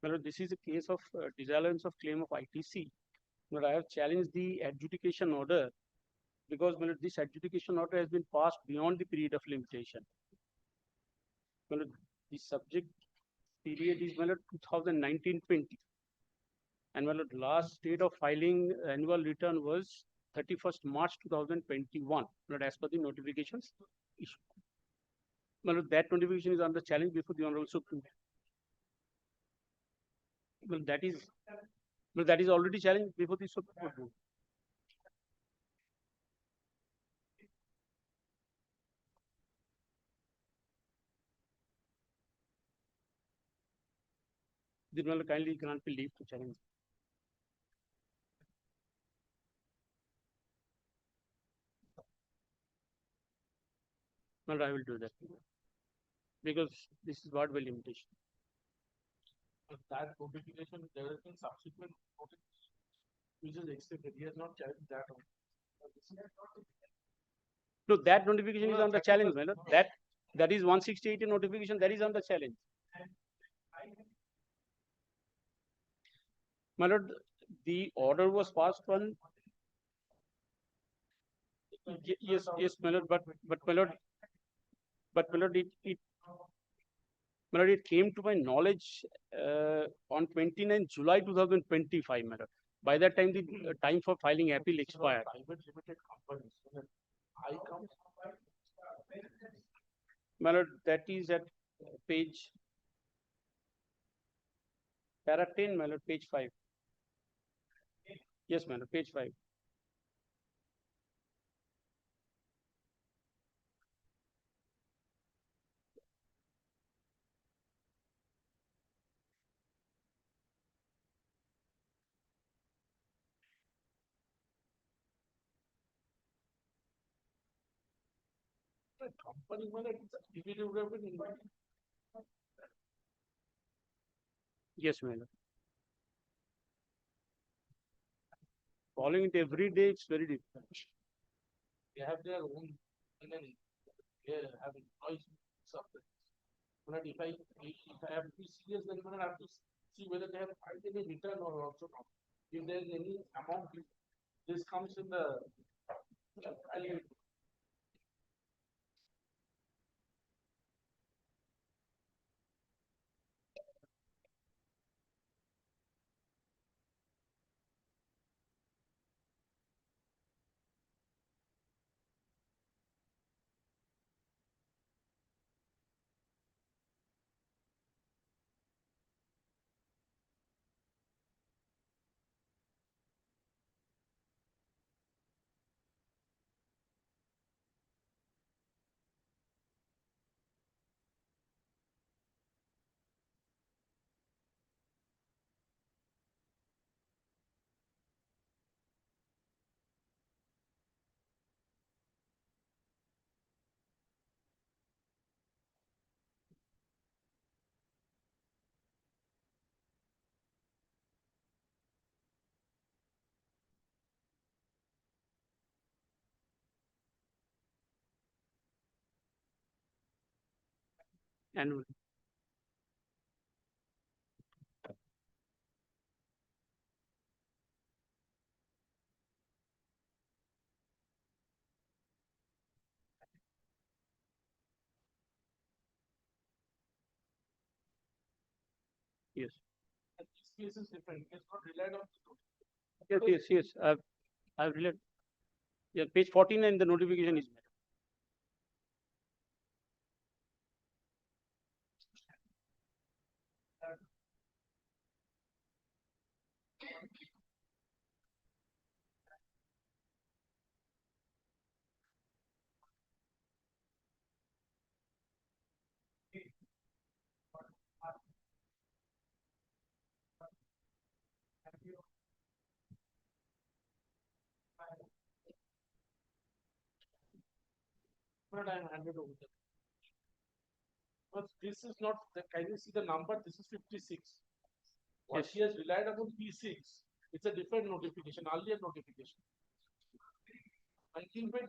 Well, this is a case of disallowance of claim of ITC. But I have challenged the adjudication order because this adjudication order has been passed beyond the period of limitation. Well, the subject period is 2019-20. And last date of filing annual return was 31st March 2021, not as per the notifications issued. Well, that notification is under challenge before the Honorable Supreme. Well, that is already challenged before the Supreme Court. The Honorable kindly grant me leave to challenge. Well, I will do that because this is what by limitation. That notification, there has been subsequent notice which is extended. He has not challenged that. No, that notification is under challenge, my lord. That is 168 notification, that is under challenge. My lord, the order was passed on. Yes, my lord, but my lord, it came to my knowledge on 29 July 2025, my lord. By that time, the time for filing appeal expired. Private limited companies. I come. My lord, that is at page para 10, my lord, page 5. Yes, my lord, page 5. Company, if it would have been invited. Yes, my lord. Following it every day, it's very difficult. They have their own, they have employees. But if I have to be serious, then I have to see whether they have filed any return or also not. If there is any amount, this comes in the filing. Annual. Yes. And this case is different. It's not relied on. Yes. I've related. Yeah, page 49, the notification is made. But I am handed over there. But this is not, can you see the number? This is 56. What Yes. she has relied upon P6. It's a different notification, earlier notification. Until when?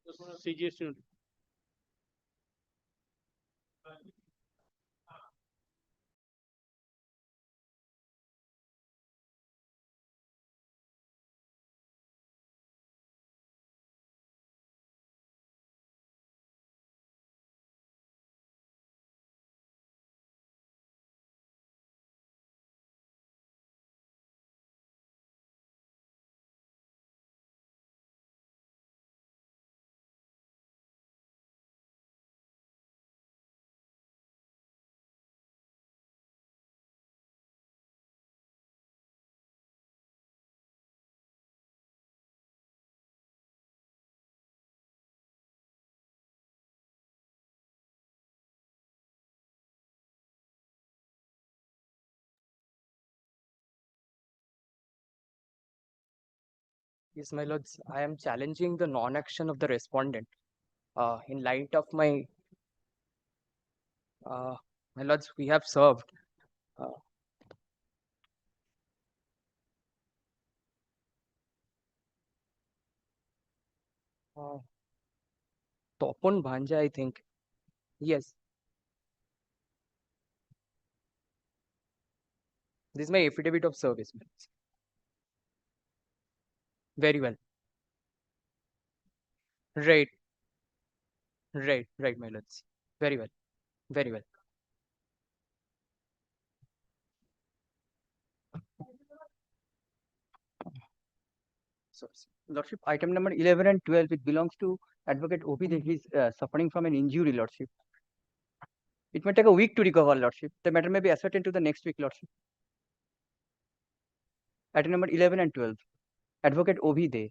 CGST notice. Yes, my lords, I am challenging the non-action of the respondent. In light of my lords, we have served. Topon Bhanja, I think. Yes. This is my affidavit of service. my lords. Very well. Right, right, my lords. Very well, very well. So, Lordship, item number 11 and 12, it belongs to Advocate OP that he is suffering from an injury, Lordship. It may take a week to recover, Lordship. The matter may be ascertained to the next week, Lordship. Item number 11 and 12, Advocate OB Day.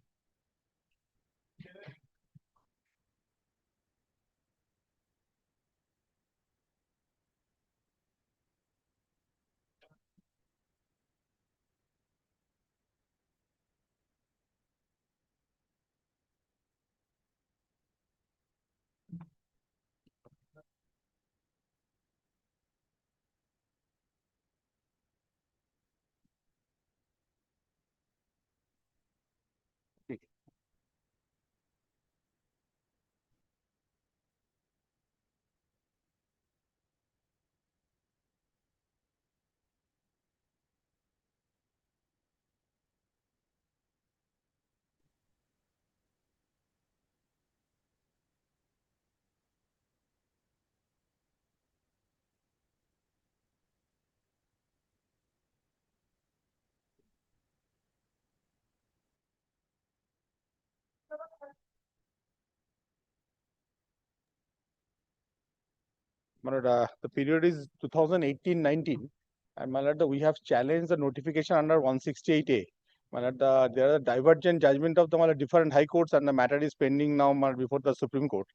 My lord, the period is 2018-19, and my lord, we have challenged the notification under 168A. My lord, there are divergent judgment of the my lord, different high courts, and the matter is pending now my lord, before the Supreme Court.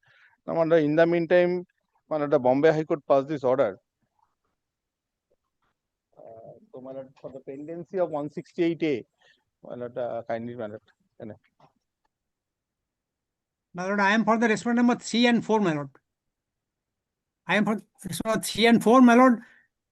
Now, my lord, in the meantime, my lord, the Bombay High Court passed this order. So, my lord, for the pendency of 168A, my lord, kindly, my lord. My lord, I am for the respondent number 3 and 4, my lord. I am for respondent 3 and 4, my lord.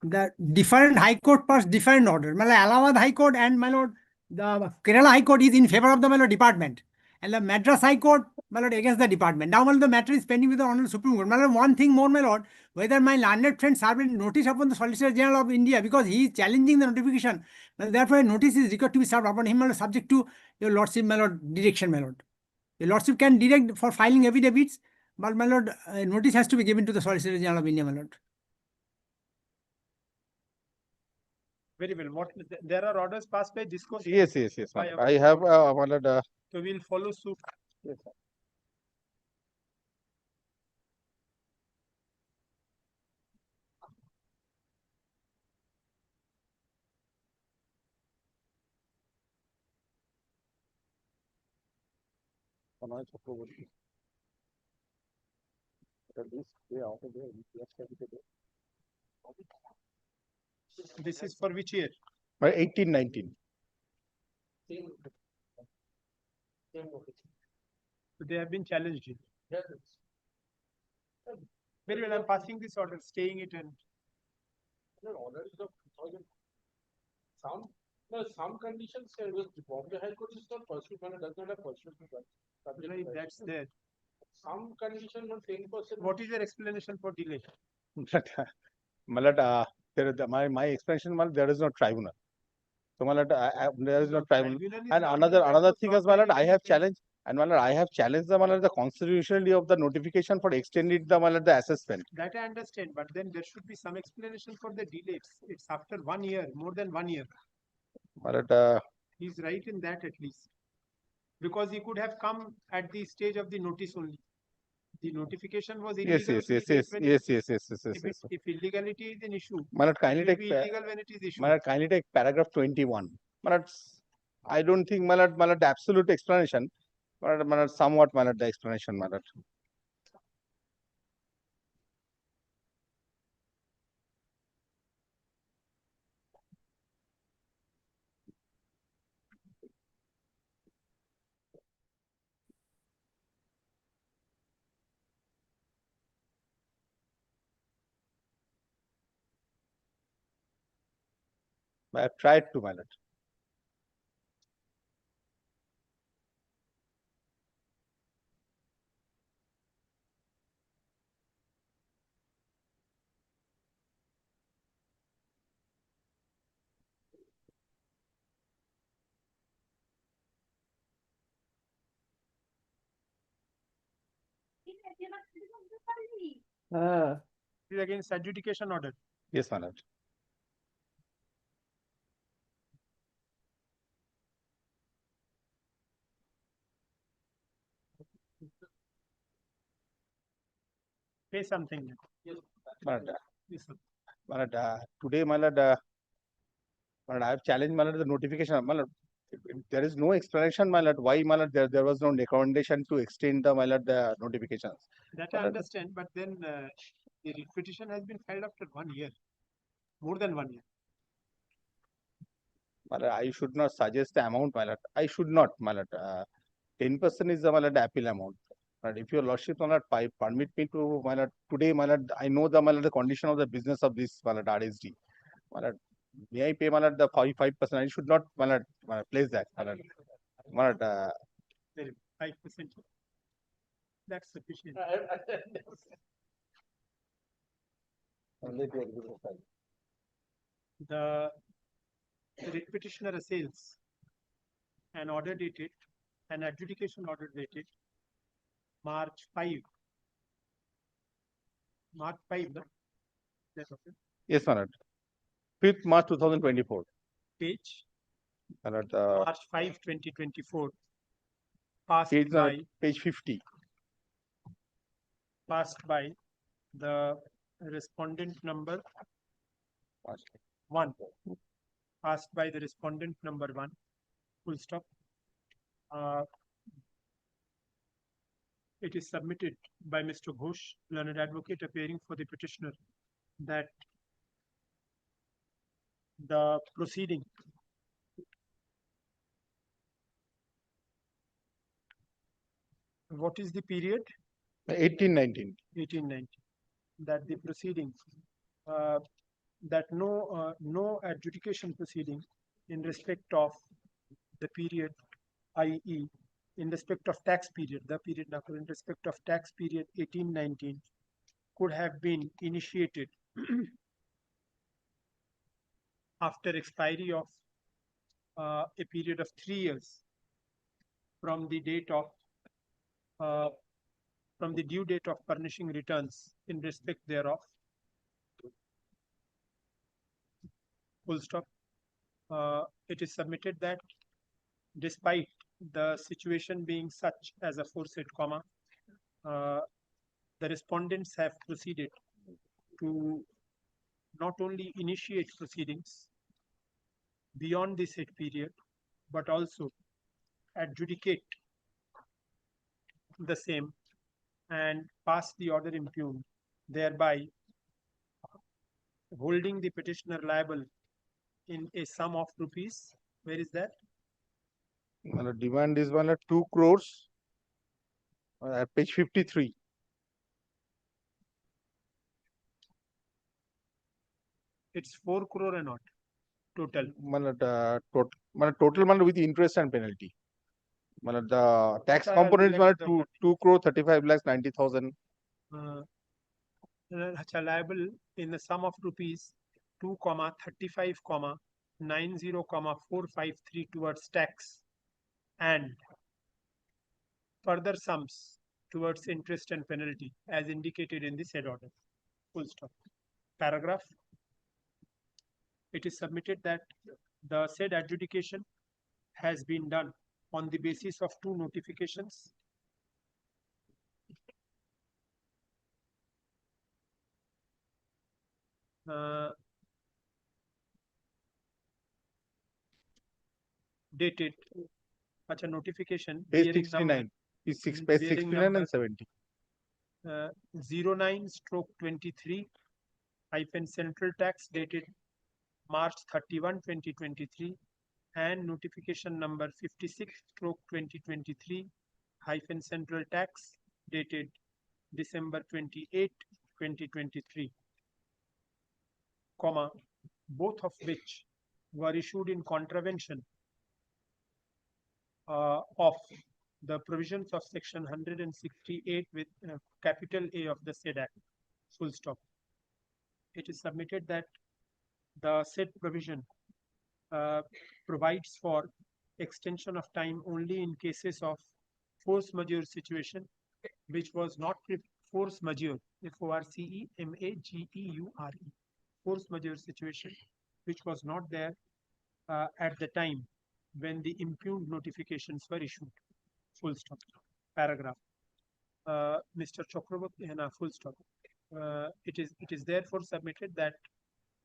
The different high court passed different order. My lord, Allahabad High Court and my lord, the Kerala High Court is in favor of the my lord department. And the Madras High Court, my lord, against the department. Now, my lord, the matter is pending with the Honorable Supreme Court. My lord, one thing more, my lord, whether my learned friend served notice upon the Solicitor General of India because he is challenging the notification. Well, therefore, a notice is required to be served upon him, my lord, subject to your lordship, my lord, direction, my lord. The lordship can direct for filing affidavits, but my lord, notice has to be given to the Solicitor General of India, my lord. Very well. What there are orders passed by this court? Yes, my lord. I have, my lord. So we'll follow suit. Yes, sir. This is for which year? By 18-19. So they have been challenged. Very well. I'm passing this order, staying it and. Order is of 2000. Some conditions say Bombay High Court is not pursued, but it does not have pursued. That's there. some condition on 10%. What is your explanation for delay? Malad, my explanation, malad, there is no tribunal. So, malad, there is no tribunal. And another thing is, malad, I have challenged, and malad, I have challenged the malad, the constitutionality of the notification for extending the malad, the assessment. That I understand, but then there should be some explanation for the delay. It's after 1 year, more than 1 year. Malad, He's right in that at least. Because he could have come at the stage of the notice only. The notification was illegal. Yes. If illegality is an issue, Malad, kindly it will take, be illegal when it is issued. malad, kindly take paragraph 21. Malad, I don't think, malad, the absolute explanation, malad, somewhat, malad, the explanation, malad. I have tried to, malad. It is against adjudication order. Yes, malad. Say something. Yes. Malad, Yes, sir. malad, today, malad, malad, I have challenged, malad, the notification, malad. There is no explanation, malad, why, malad, there was no recommendation to extend the, malad, the notifications. That I understand, but then the writ petition has been filed after 1 year, more than 1 year. Malad, I should not suggest the amount, malad. I should not, malad. 10% is the, malad, appeal amount. But if your lordship, malad, permit me to, malad, today, malad, I know the, malad, the condition of the business of this, malad, RSD. Malad, may I pay, malad, the 5%? I should not, malad, place that, malad. Malad, 5%. That's sufficient. The writ petitioner assails an order dated, an adjudication order dated March 5. March 5, no? That's okay. Yes, malad. 5th March 2024. Page Malad, March 5, 2024. Passed page, by page 50. passed by the respondent number 1. Passed by the respondent number 1. Full stop. It is submitted by Mr. Ghosh, learned advocate appearing for the petitioner, that the proceeding what is the period? 1819. 1890. That the proceeding that no adjudication proceeding in respect of the period, i.e. in respect of tax period, the period now in respect of tax period 1819 could have been initiated after expiry of a period of 3 years from the date of from the due date of furnishing returns in respect thereof. Full stop. It is submitted that despite the situation being such as aforesaid, comma, the respondents have proceeded to not only initiate proceedings beyond the said period, but also adjudicate the same and pass the order impugned, thereby holding the petitioner liable in a sum of rupees. Where is that? Malad, demand is, malad, 2 crores. Page 53. It's 4 crore and not total. Malad, total, malad, with interest and penalty. The tax component is मतलब 2 crore 35 lakhs 90,000. Liable in the sum of rupees 2,35,90,453 towards tax and further sums towards interest and penalty as indicated in the said order. Full stop. Paragraph. It is submitted that the said adjudication has been done on the basis of two notifications dated notification Page bearing 69. Page bearing 69 number, and 70. 09/23 hyphen central tax dated March 31, 2023 and notification number 56/2023 hyphen central tax dated December 28, 2023, comma, both of which were issued in contravention of the provisions of section 168 with capital A of the said act. Full stop. It is submitted that the said provision provides for extension of time only in cases of force majeure situation, which was not force majeure, FORCEMAGEURE, force majeure situation, which was not there at the time when the impugned notifications were issued. Full stop. Paragraph. Mr. Chakraborty, full stop. It is therefore submitted that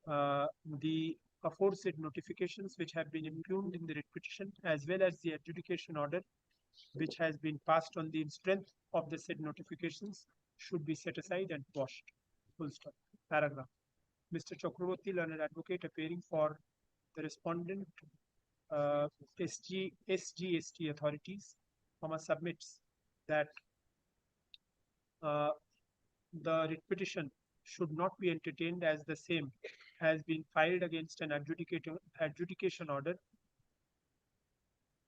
the aforesaid notifications which have been impugned in the writ petition as well as the adjudication order which has been passed on the strength of the said notifications should be set aside and quashed. Full stop. Paragraph. Mr. Chakraborty, learned advocate appearing for the respondent SGST authorities, submits that the writ petition should not be entertained as the same has been filed against an adjudication order,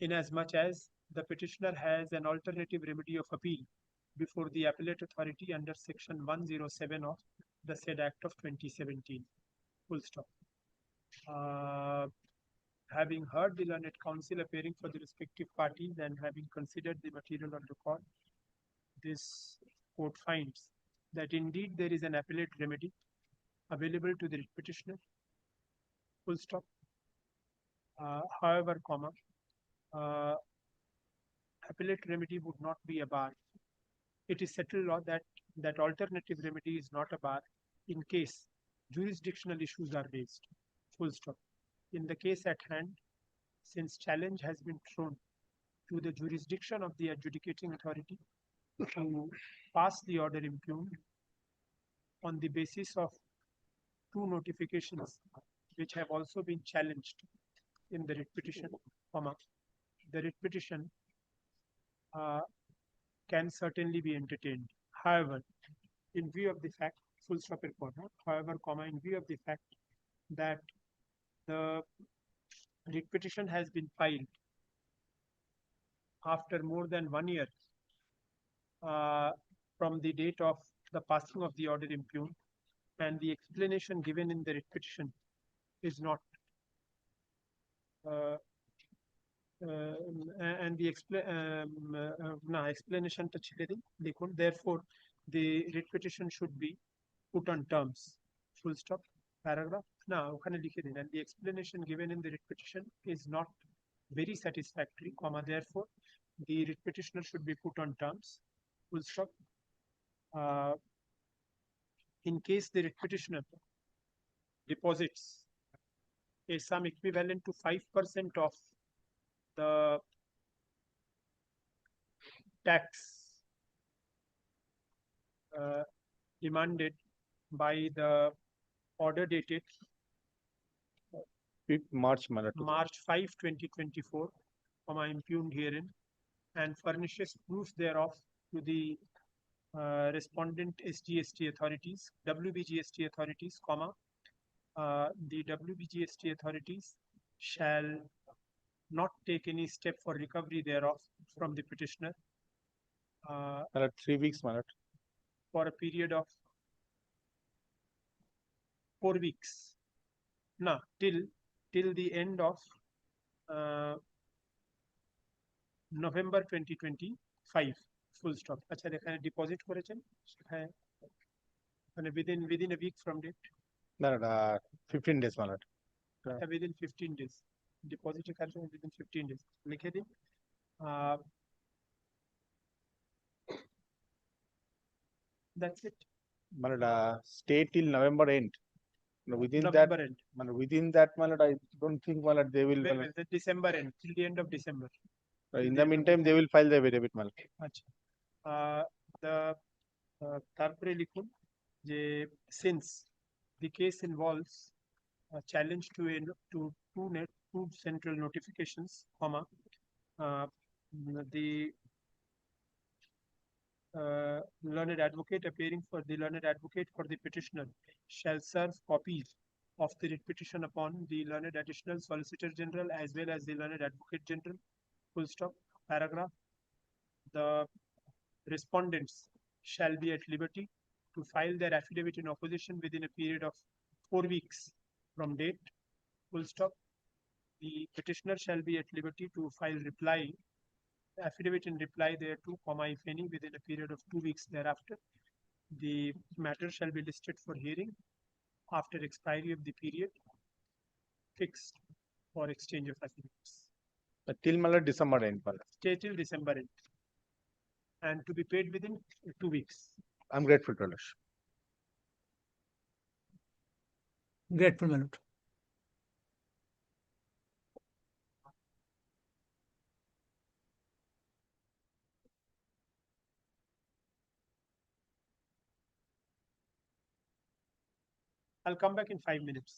inasmuch as the petitioner has an alternative remedy of appeal before the appellate authority under section 107 of the said act of 2017. Full stop. Having heard the learned counsel appearing for the respective parties and having considered the material on record, this court finds that indeed there is an appellate remedy available to the writ petitioner. Full stop. However, comma, appellate remedy would not be a bar. It is settled law that alternative remedy is not a bar in case jurisdictional issues are raised. Full stop. In the case at hand, since challenge has been thrown to the jurisdiction of the adjudicating authority to pass the order impugned on the basis of two notifications which have also been challenged in the writ petition, the writ petition can certainly be entertained. However, in view of the fact, full stop report, however, in view of the fact that the writ petition has been filed after more than 1 year from the date of the passing of the order impugned, and the explanation given in the writ petition is not and the explanation to therefore the writ petition should be put on terms. Full stop. Paragraph. Now, and the explanation given in the writ petition is not very satisfactory, therefore the writ petitioner should be put on terms. Full stop. In case the writ petitioner deposits a sum equivalent to 5% of the tax demanded by the order dated March 5, 2024, impugned herein, and furnishes proof thereof to the respondent SGST authorities, WBGST authorities, the WBGST authorities shall not take any step for recovery thereof from the petitioner My lord, 3 weeks, my lord. for a period of 4 weeks. No, till the end of November 2025. Full stop. আচ্ছা এখানে deposit করেছেন হ্যাঁ মানে within a week from date. My lord, 15 days, my lord. Within 15 days. Deposit within 15 days. লিখে দিন that's it. My lord, stay till November end. Within November that, end. my lord, within that, my lord, I don't think, my lord, they will. Wait, the December end till the end of December. In the meantime, they will file the affidavit, my lord. আচ্ছা the তারপরে লিখুন যে since the case involves a challenge to two central notifications, comma the learned advocate appearing for the learned advocate for the petitioner shall serve copies of the writ petition upon the learned additional solicitor general as well as the learned advocate general. Full stop. Paragraph. The respondents shall be at liberty to file their affidavit in opposition within a period of 4 weeks from date. Full stop. The petitioner shall be at liberty to file affidavit in reply thereto, comma, if any, within a period of 2 weeks thereafter. The matter shall be listed for hearing after expiry of the period fixed for exchange of affidavits. Till, my lord, December end, my lord. Stay till December end. And to be paid within 2 weeks. I'm grateful, your lordship. Grateful, my lord. I'll come back in 5 minutes.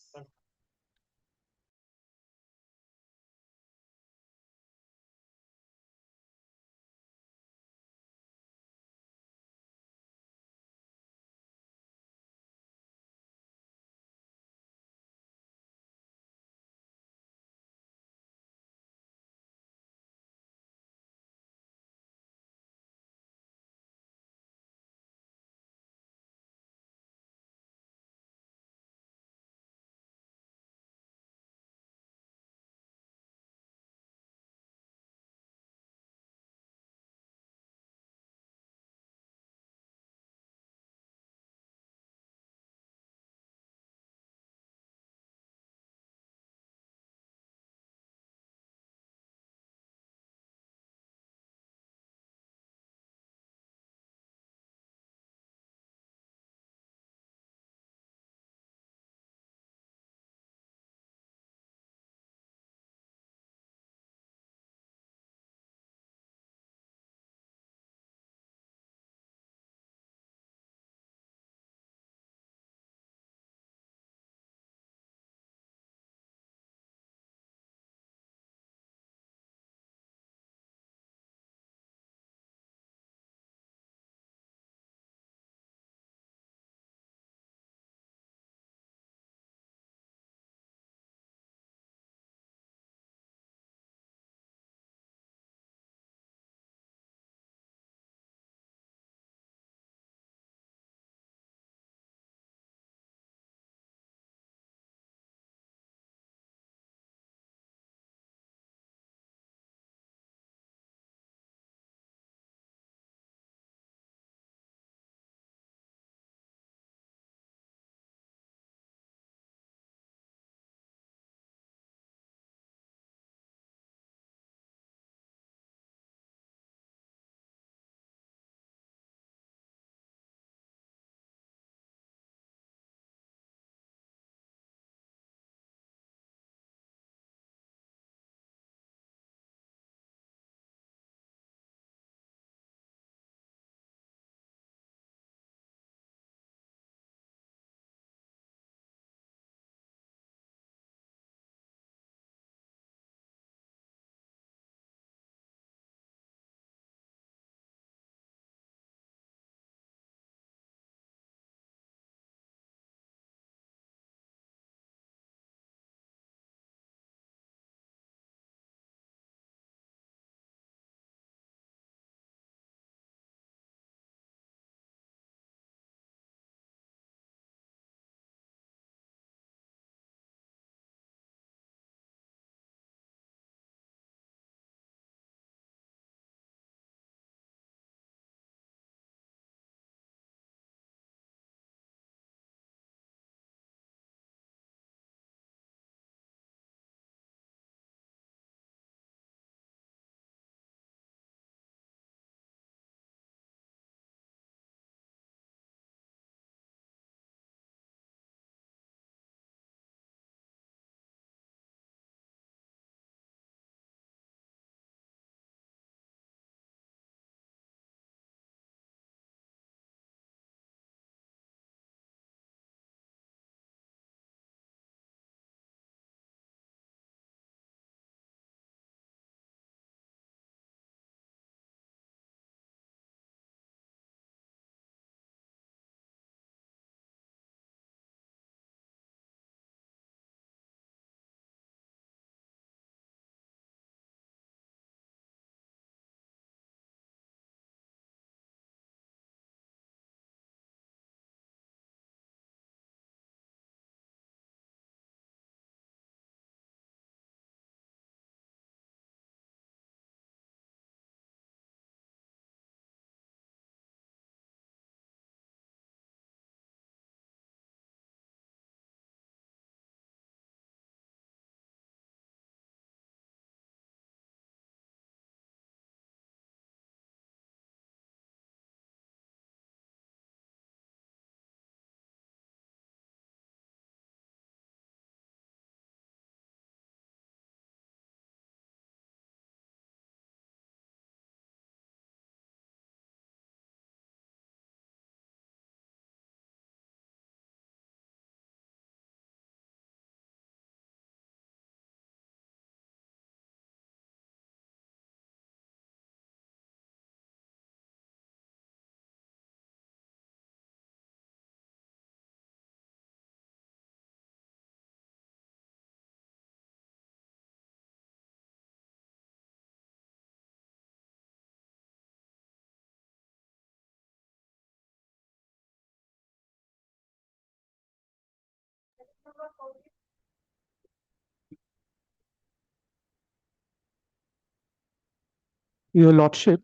Your Lordship,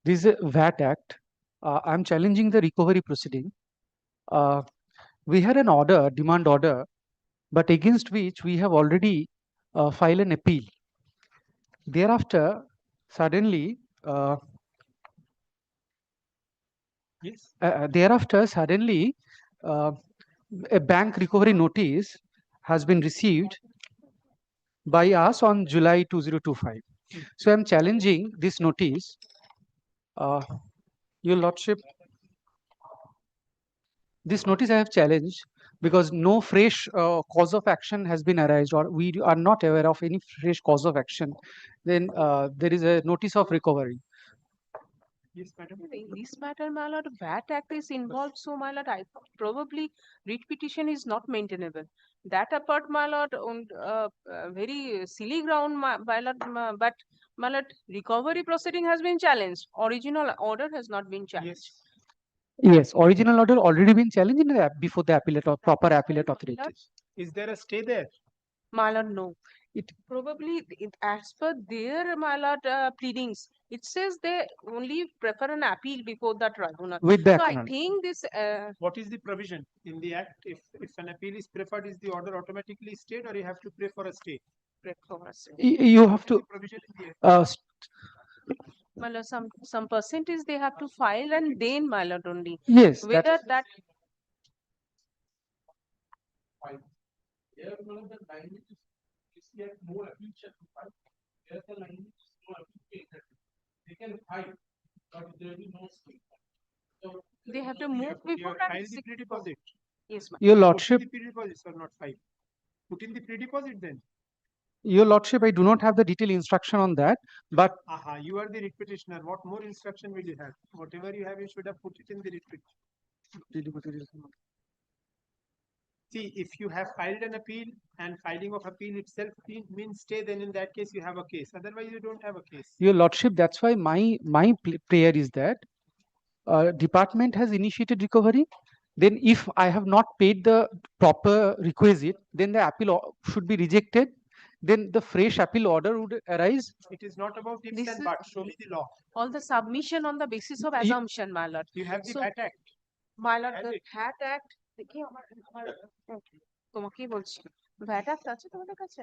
this is a VAT Act. I'm challenging the recovery proceeding. We had an order, demand order, but against which we have already filed an appeal. Thereafter, suddenly, Yes. a bank recovery notice has been received by us on July 2025. So I'm challenging this notice. Your Lordship, this notice I have challenged because no fresh cause of action has been arised, or we are not aware of any fresh cause of action. Then there is a notice of recovery. Yes, madam. In this matter, my lord, VAT Act is involved, so my lord, I probably writ petition is not maintainable. That apart, my lord, on very silly ground, my lord, but my lord, recovery proceeding has been challenged. Original order has not been challenged. Yes, original order already been challenged in the, before the appellate or proper appellate authority. Is there a stay there? My lord, no. It probably, as per their, my lord, pleadings, it says they only prefer an appeal before the tribunal. With the So I acknowledge- think this. What is the provision in the act? If an appeal is preferred, is the order automatically stayed, or you have to pray for a stay? Pray for a stay. You have to. Provision in the act? My lord, some percentage they have to file and then my lord only. Yes, Whether that. Here, one of the language is yet no appeal shall be filed. Here the language is no appeal. They can file, but there will be no stay. So They have to move before that. File the pre-deposit. Yes, ma'am. Your Lordship, Put in the pre-deposits or not file. Put in the pre-deposit then. Your Lordship, I do not have the detailed instruction on that, but Aha, you are the writ petitioner. What more instruction will you have? Whatever you have, you should have put it in the writ petition. See, if you have filed an appeal and filing of appeal itself means stay, then in that case you have a case. Otherwise, you don't have a case. Your Lordship, that's why my prayer is that department has initiated recovery. Then if I have not paid the proper requisite, then the appeal should be rejected. Then the fresh appeal order would arise. It is not about ifs This and is- buts. Show me the law. All the submission on the basis of assumption, my lord. You have the So, VAT Act. my lord, Have the it. VAT Act, দেখি আমার তোমাকেই বলছি VAT Act আছে তোমাদের কাছে?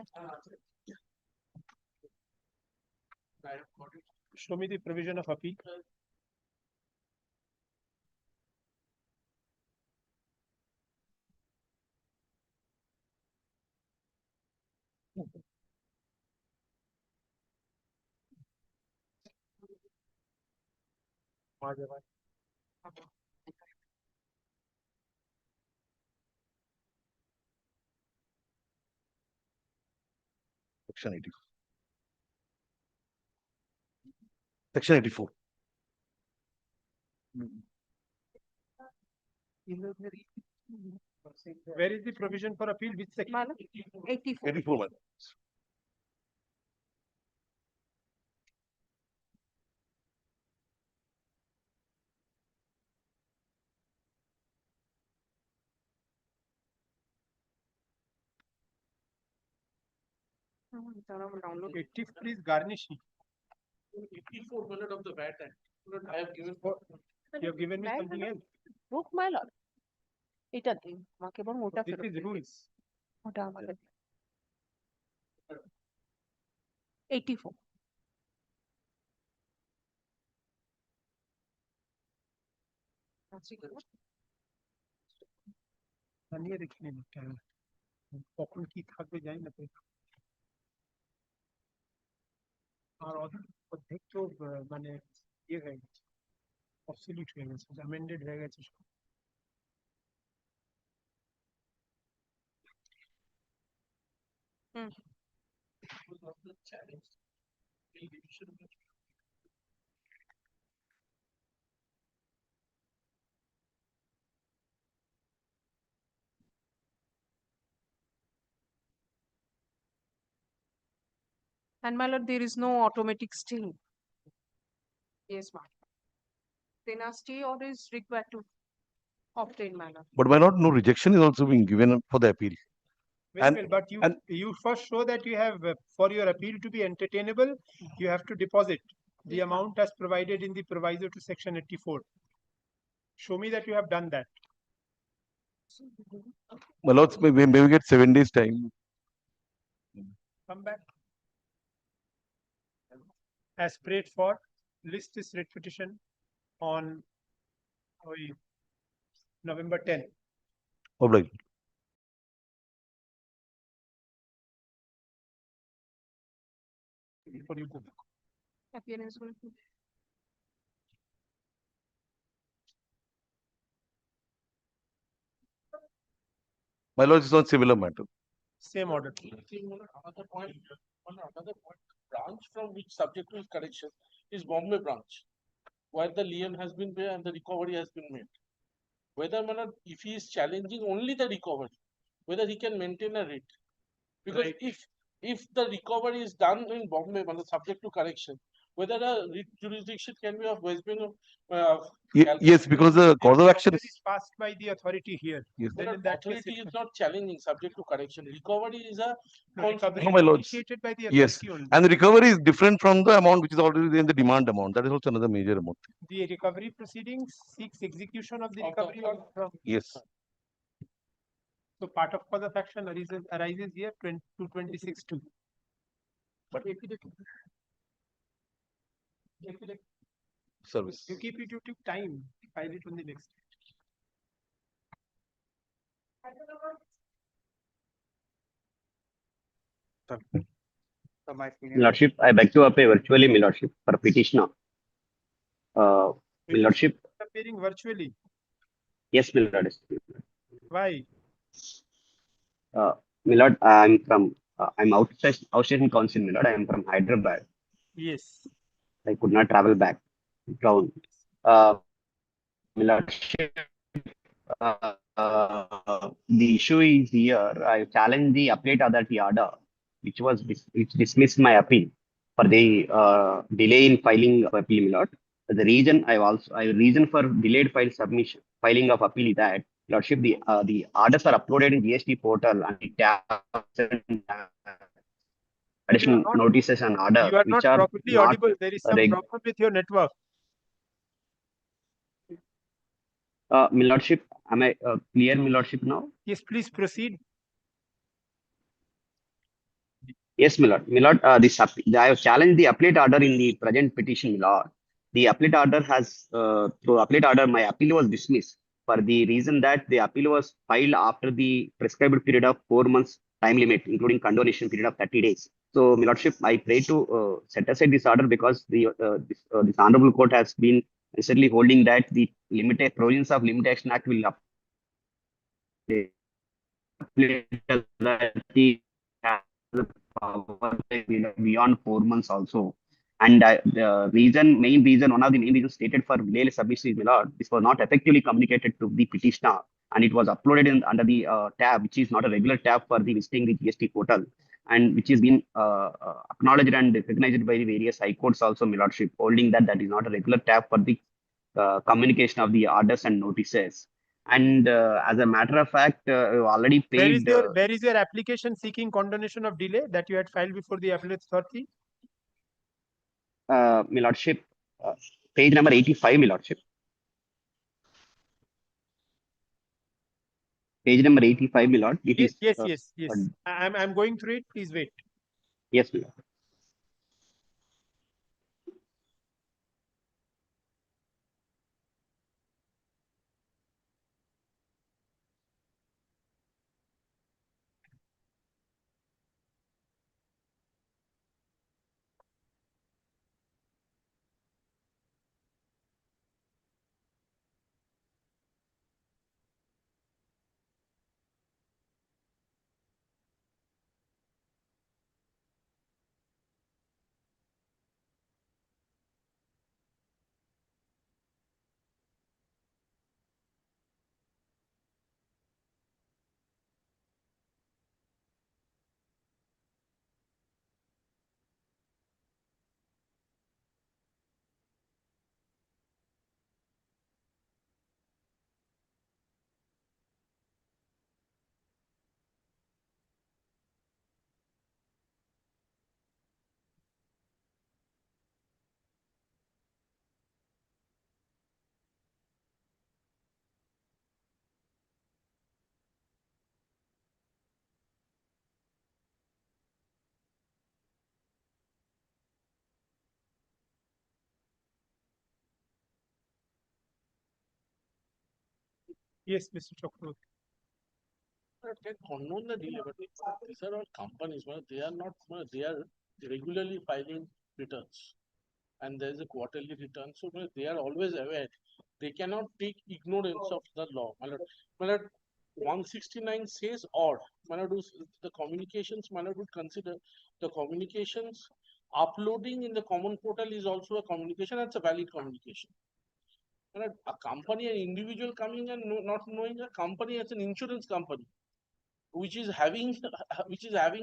Show me the provision of appeal. Section 84. Section 84. Where is the provision for appeal? Which section? 84. 84, madam. Download. 84 is garnishing. 84 minute of the VAT Act. I have given You have given me something else. Book, my lord. এটা দিন আমাকে বরং ওটা This ফেরত is দিন। rules. ওটা আমাকে 84 বানিয়ে রেখে নিন একটা। কখন কি থাকবে জানি না তো। আর অর্ধেক তো মানে ইয়ে হয়ে গেছে, অবসলিউট হয়ে গেছে, অ্যামেন্ডেড হয়ে গেছে সব। And my lord, there is no automatic stay. Yes, ma'am. Then a stay order is required to obtained, my lord. But my lord, no rejection is also being given for the appeal. Very well, but you first show that you have, for your appeal to be entertainable, you have to deposit the amount as provided in the proviso to section 84. Show me that you have done that. My lords, may we get 7 days time? Come back. As prayed for, list this writ petition on November 10. Obliged. Before you go. Appearance will be. My lords, it's on similar matter. Same order. Another point, branch from which subject to correction is Bombay branch, where the lien has been paid and the recovery has been made. Whether if he is challenging only the recovery, whether he can maintain a rate, because if the recovery is done in Bombay, subject to correction, whether a jurisdiction can be of West Bengal. Yes, because the cause of action is passed by the authority here. Yes. Then in that Authority case, is not challenging subject to correction. Recovery is a recovery No, my lords. initiated by the Yes, authority only. and the recovery is different from the amount which is already in the demand amount. That is also another major amount. The recovery proceedings seeks execution of the recovery order from. Yes. So part of cause of action arises here 226(2). But if Service. you keep it, you take time. File it on the next. Lordship, I beg to appear virtually, my lordship, for petitioner. My lordship, Appearing virtually. yes, my lord. Why? My lord, I'm outstation council, my lord. I am from Hyderabad. Yes. I could not travel back down. My lordship, the issue is here. I challenge the appellate authority order, which dismissed my appeal for the delay in filing of appeal, my lord. The reason reason for delayed filing of appeal is that, lordship, the orders are uploaded in GST portal and it has additional notices and orders You are which not are properly not audible. There is some problem with your network. my lordship, am I clear, my lordship, now? Yes, please proceed. Yes, my lord. My lord, I have challenged the appellate order in the present petition, my lord. The appellate order has, through appellate order, my appeal was dismissed for the reason that the appeal was filed after the prescribed period of 4 months time limit, including condonation period of 30 days. So, my lordship, I pray to set aside this order because this honorable court has been recently holding that the limited provisions of Limitation Act will apply. Beyond 4 months also. And the main reason, one of the main reasons stated for delay submission is, my lord, this was not effectively communicated to the petitioner and it was uploaded under the tab, which is not a regular tab for the visiting the GST portal and which has been acknowledged and recognized by the various high courts also, my lordship, holding that is not a regular tab for the communication of the orders and notices. And as a matter of fact, you already paid. Where is your application seeking condonation of delay that you had filed before the appellate authority? My lordship, page number 85, my lordship. Page number 85, my lord. Yes. I'm going through it. Please wait. Yes, my lord. Yes, Mr. Chakravarti. Can condone the delay, but these are all companies, they are not, they are regularly filing returns. And there is a quarterly return, so they are always aware. They cannot take ignorance of the law. 169 says odd. The communications, would consider the communications uploading in the common portal is also a communication. That's a valid communication. A company, an individual coming and not knowing a company as an insurance company, which is having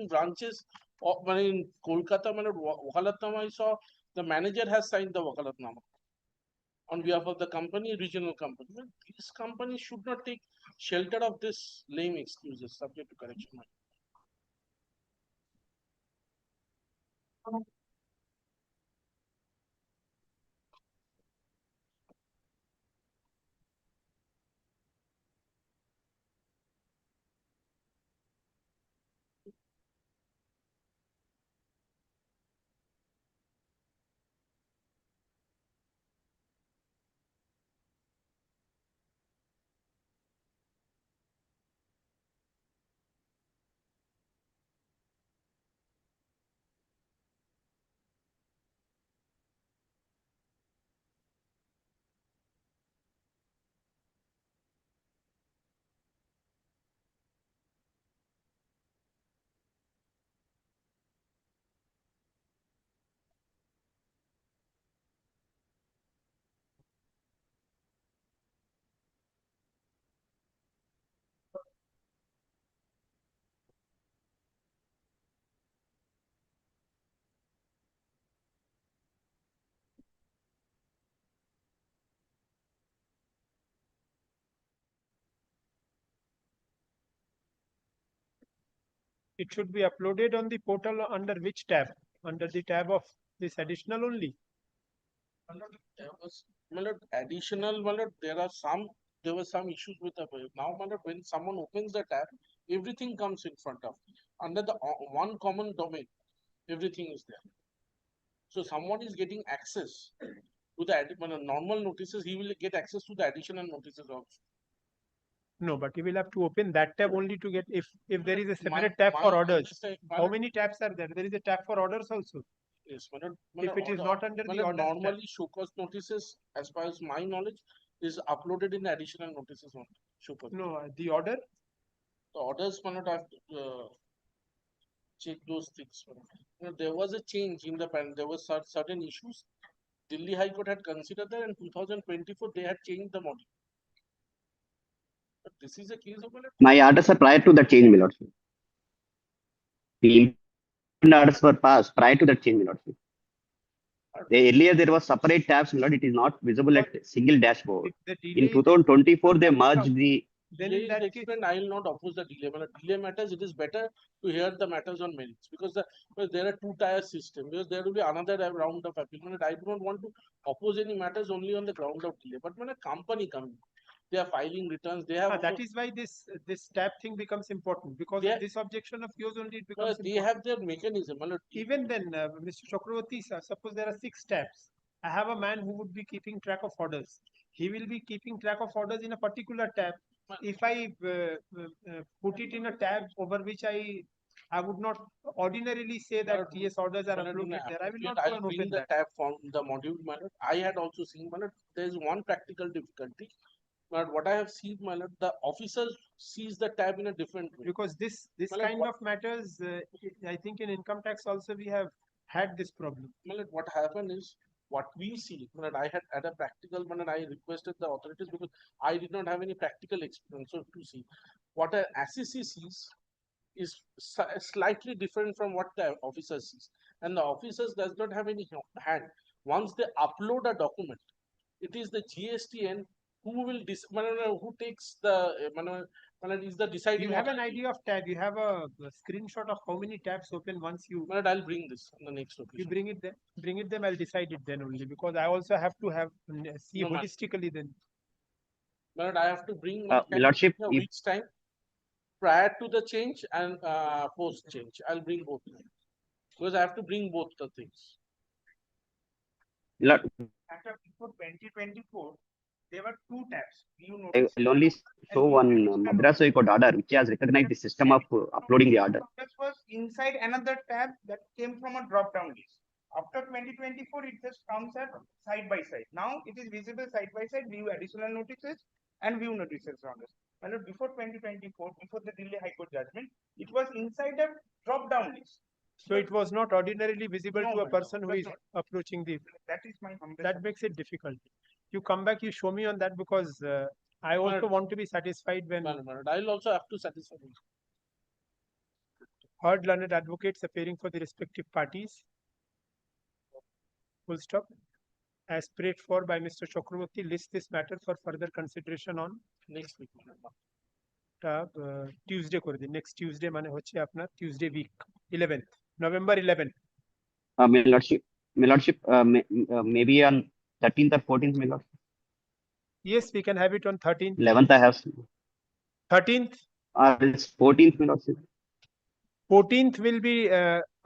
branches in Kolkata, Wakalatnama, I saw the manager has signed the Wakalatnama on behalf of the company, regional company. These companies should not take shelter of this lame excuses subject to correction. It should be uploaded on the portal under which tab? Under the tab of this additional only. There was additional, there were some issues with the now when someone opens the tab, everything comes in front of under the one common domain, everything is there. So someone is getting access to the normal notices, he will get access to the additional notices also. No, but you will have to open that tab only to get if there is a separate tab for orders. How many tabs are there? There is a tab for orders also. Yes, if it is not under the orders tab. normally show cause notices, as far as my knowledge, is uploaded in the additional notices only. Show cause. No, the order. The orders cannot have check those things. There was a change in the pan. There was certain issues. Delhi High Court had considered that in 2024 they had changed the model. But this is a case of My orders are prior to the change, my lordship. The orders were passed prior to the change, my lordship. Earlier there was separate tabs, my lord. It is not visible at single dashboard. In 2024 they merged the. Then in that case, I will not oppose the delay. Delay matters. It is better to hear the matters on merits because there are two-tier system. Because there will be another round of appeal. I do not want to oppose any matters only on the ground of delay. But when a company comes, they are filing returns. They have. That is why this tab thing becomes important because of this objection of yours only it becomes. They have their mechanism. Even then, Mr. Chakravarti, suppose there are 6 tabs. I have a man who would be keeping track of orders. He will be keeping track of orders in a particular tab. If I put it in a tab over which I would not ordinarily say that yes, orders are uploaded there. I will not go and open the that. tab from the module. I had also seen. There is one practical difficulty. But what I have seen, the officer sees the tab in a different way. Because this kind of matters, I think in income tax also we have had this problem. What happened is, what we see, I had a practical, I requested the authorities because I did not have any practical experience so to see. What an assessee sees is slightly different from what the officer sees. And the officers does not have any hand. Once they upload a document, it is the GSTN who will who takes the is the deciding. You have an idea of tab. You have a screenshot of how many tabs open once you. I'll bring this on the next occasion. You bring it then. Bring it then. I'll decide it then only because I also have to have see holistically then. I have to bring lordship, which time prior to the change and post change. I'll bring both because I have to bring both the things. Before 2024, There were two tabs. View I notice. will only show one Madras High Court order which has recognized the system of uploading the order. This was inside another tab that came from a drop-down list. After 2024, it just comes at side by side. Now it is visible side by side, view additional notices and view notices on this. And before 2024, before the Delhi High Court judgment, it was inside a drop-down list. So it was not ordinarily visible No, to a no, person who that's is not. approaching the. That is my humble That makes it difficult. You come back, you show me on that because I also want to be satisfied when. I'll also have to satisfy you. Heard learned advocates appearing for the respective parties. Full stop. As prayed for by Mr. Chakraborty, list this matter for further consideration on next week. Tuesday করে দিন next Tuesday মানে হচ্ছে আপনার Tuesday week 11th November 11. My lordship, maybe on 13th or 14th, my lord. Yes, we can have it on 13th. 11th I have. 13th. It's 14th, my lordship. 14th will be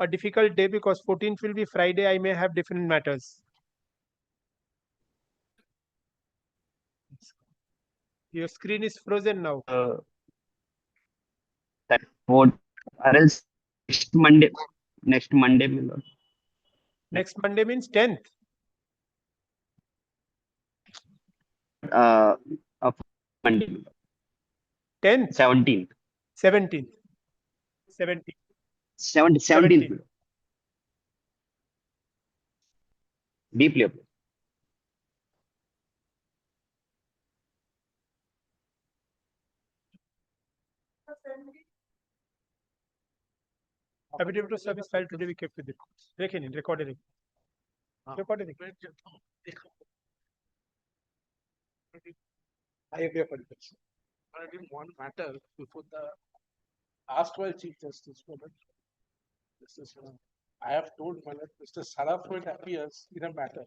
a difficult day because 14th will be Friday. I may have different matters. Your screen is frozen now. That would, or else next Monday, my lord. Next Monday means 10th. Monday. 10th. 17th. 17th. 17th. 17th. Deeply applied. Affidavit of service filed today we kept with the courts. Recorded. I agree for this. I did one matter before the asked by Chief Justice for that. This is I have told Mr. Sarafwet appears in a matter.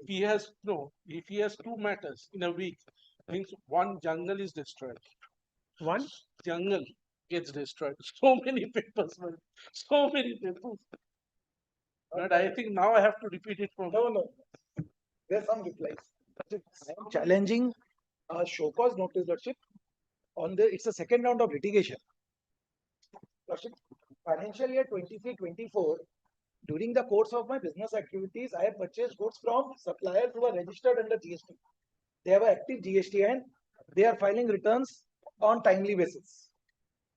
If he has two matters in a week, means one jungle is destroyed. One jungle gets destroyed. So many papers, man. So many papers. But I think now I have to repeat it from. No. There's some replies. I am challenging show cause notice, Lordship. It's a second round of litigation. Lordship, financial year 23-24, during the course of my business activities, I have purchased goods from suppliers who are registered under GST. They have an active GST and they are filing returns on timely basis.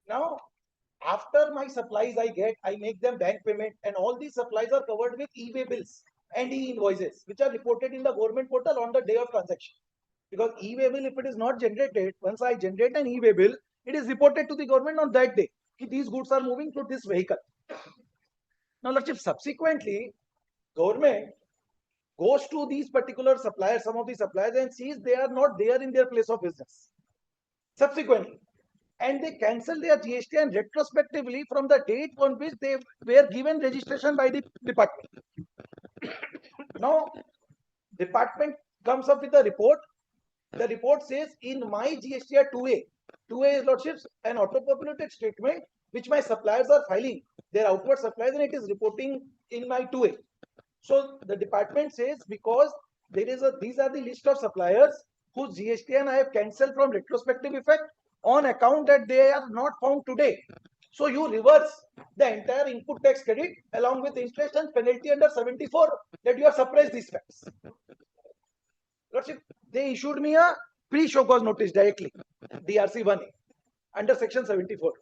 Now, after my supplies I make them bank payment, and all these supplies are covered with e-way bills and e-invoices, which are reported in the government portal on the day of transaction. Because e-way bill, if it is not generated, once I generate an e-way bill, it is reported to the government on that day. These goods are moving through this vehicle. Now, Lordship, subsequently, government goes to these particular suppliers, some of the suppliers, and sees they are not there in their place of business. Subsequently, and they cancel their GST and retrospectively from the date on which they were given registration by the department. Now, department comes up with a report. The report says in my GSTR 2A is, Lordships, an auto-populated statement which my suppliers are filing, their outward suppliers, and it is reporting in my 2A. So the department says because these are the list of suppliers whose GSTN I have cancelled from retrospective effect on account that they are not found today. So you reverse the entire input tax credit along with interest and penalty under 74 that you have suppressed these facts. Lordship, they issued me a pre-show cause notice directly, DRC 1A, under section 74.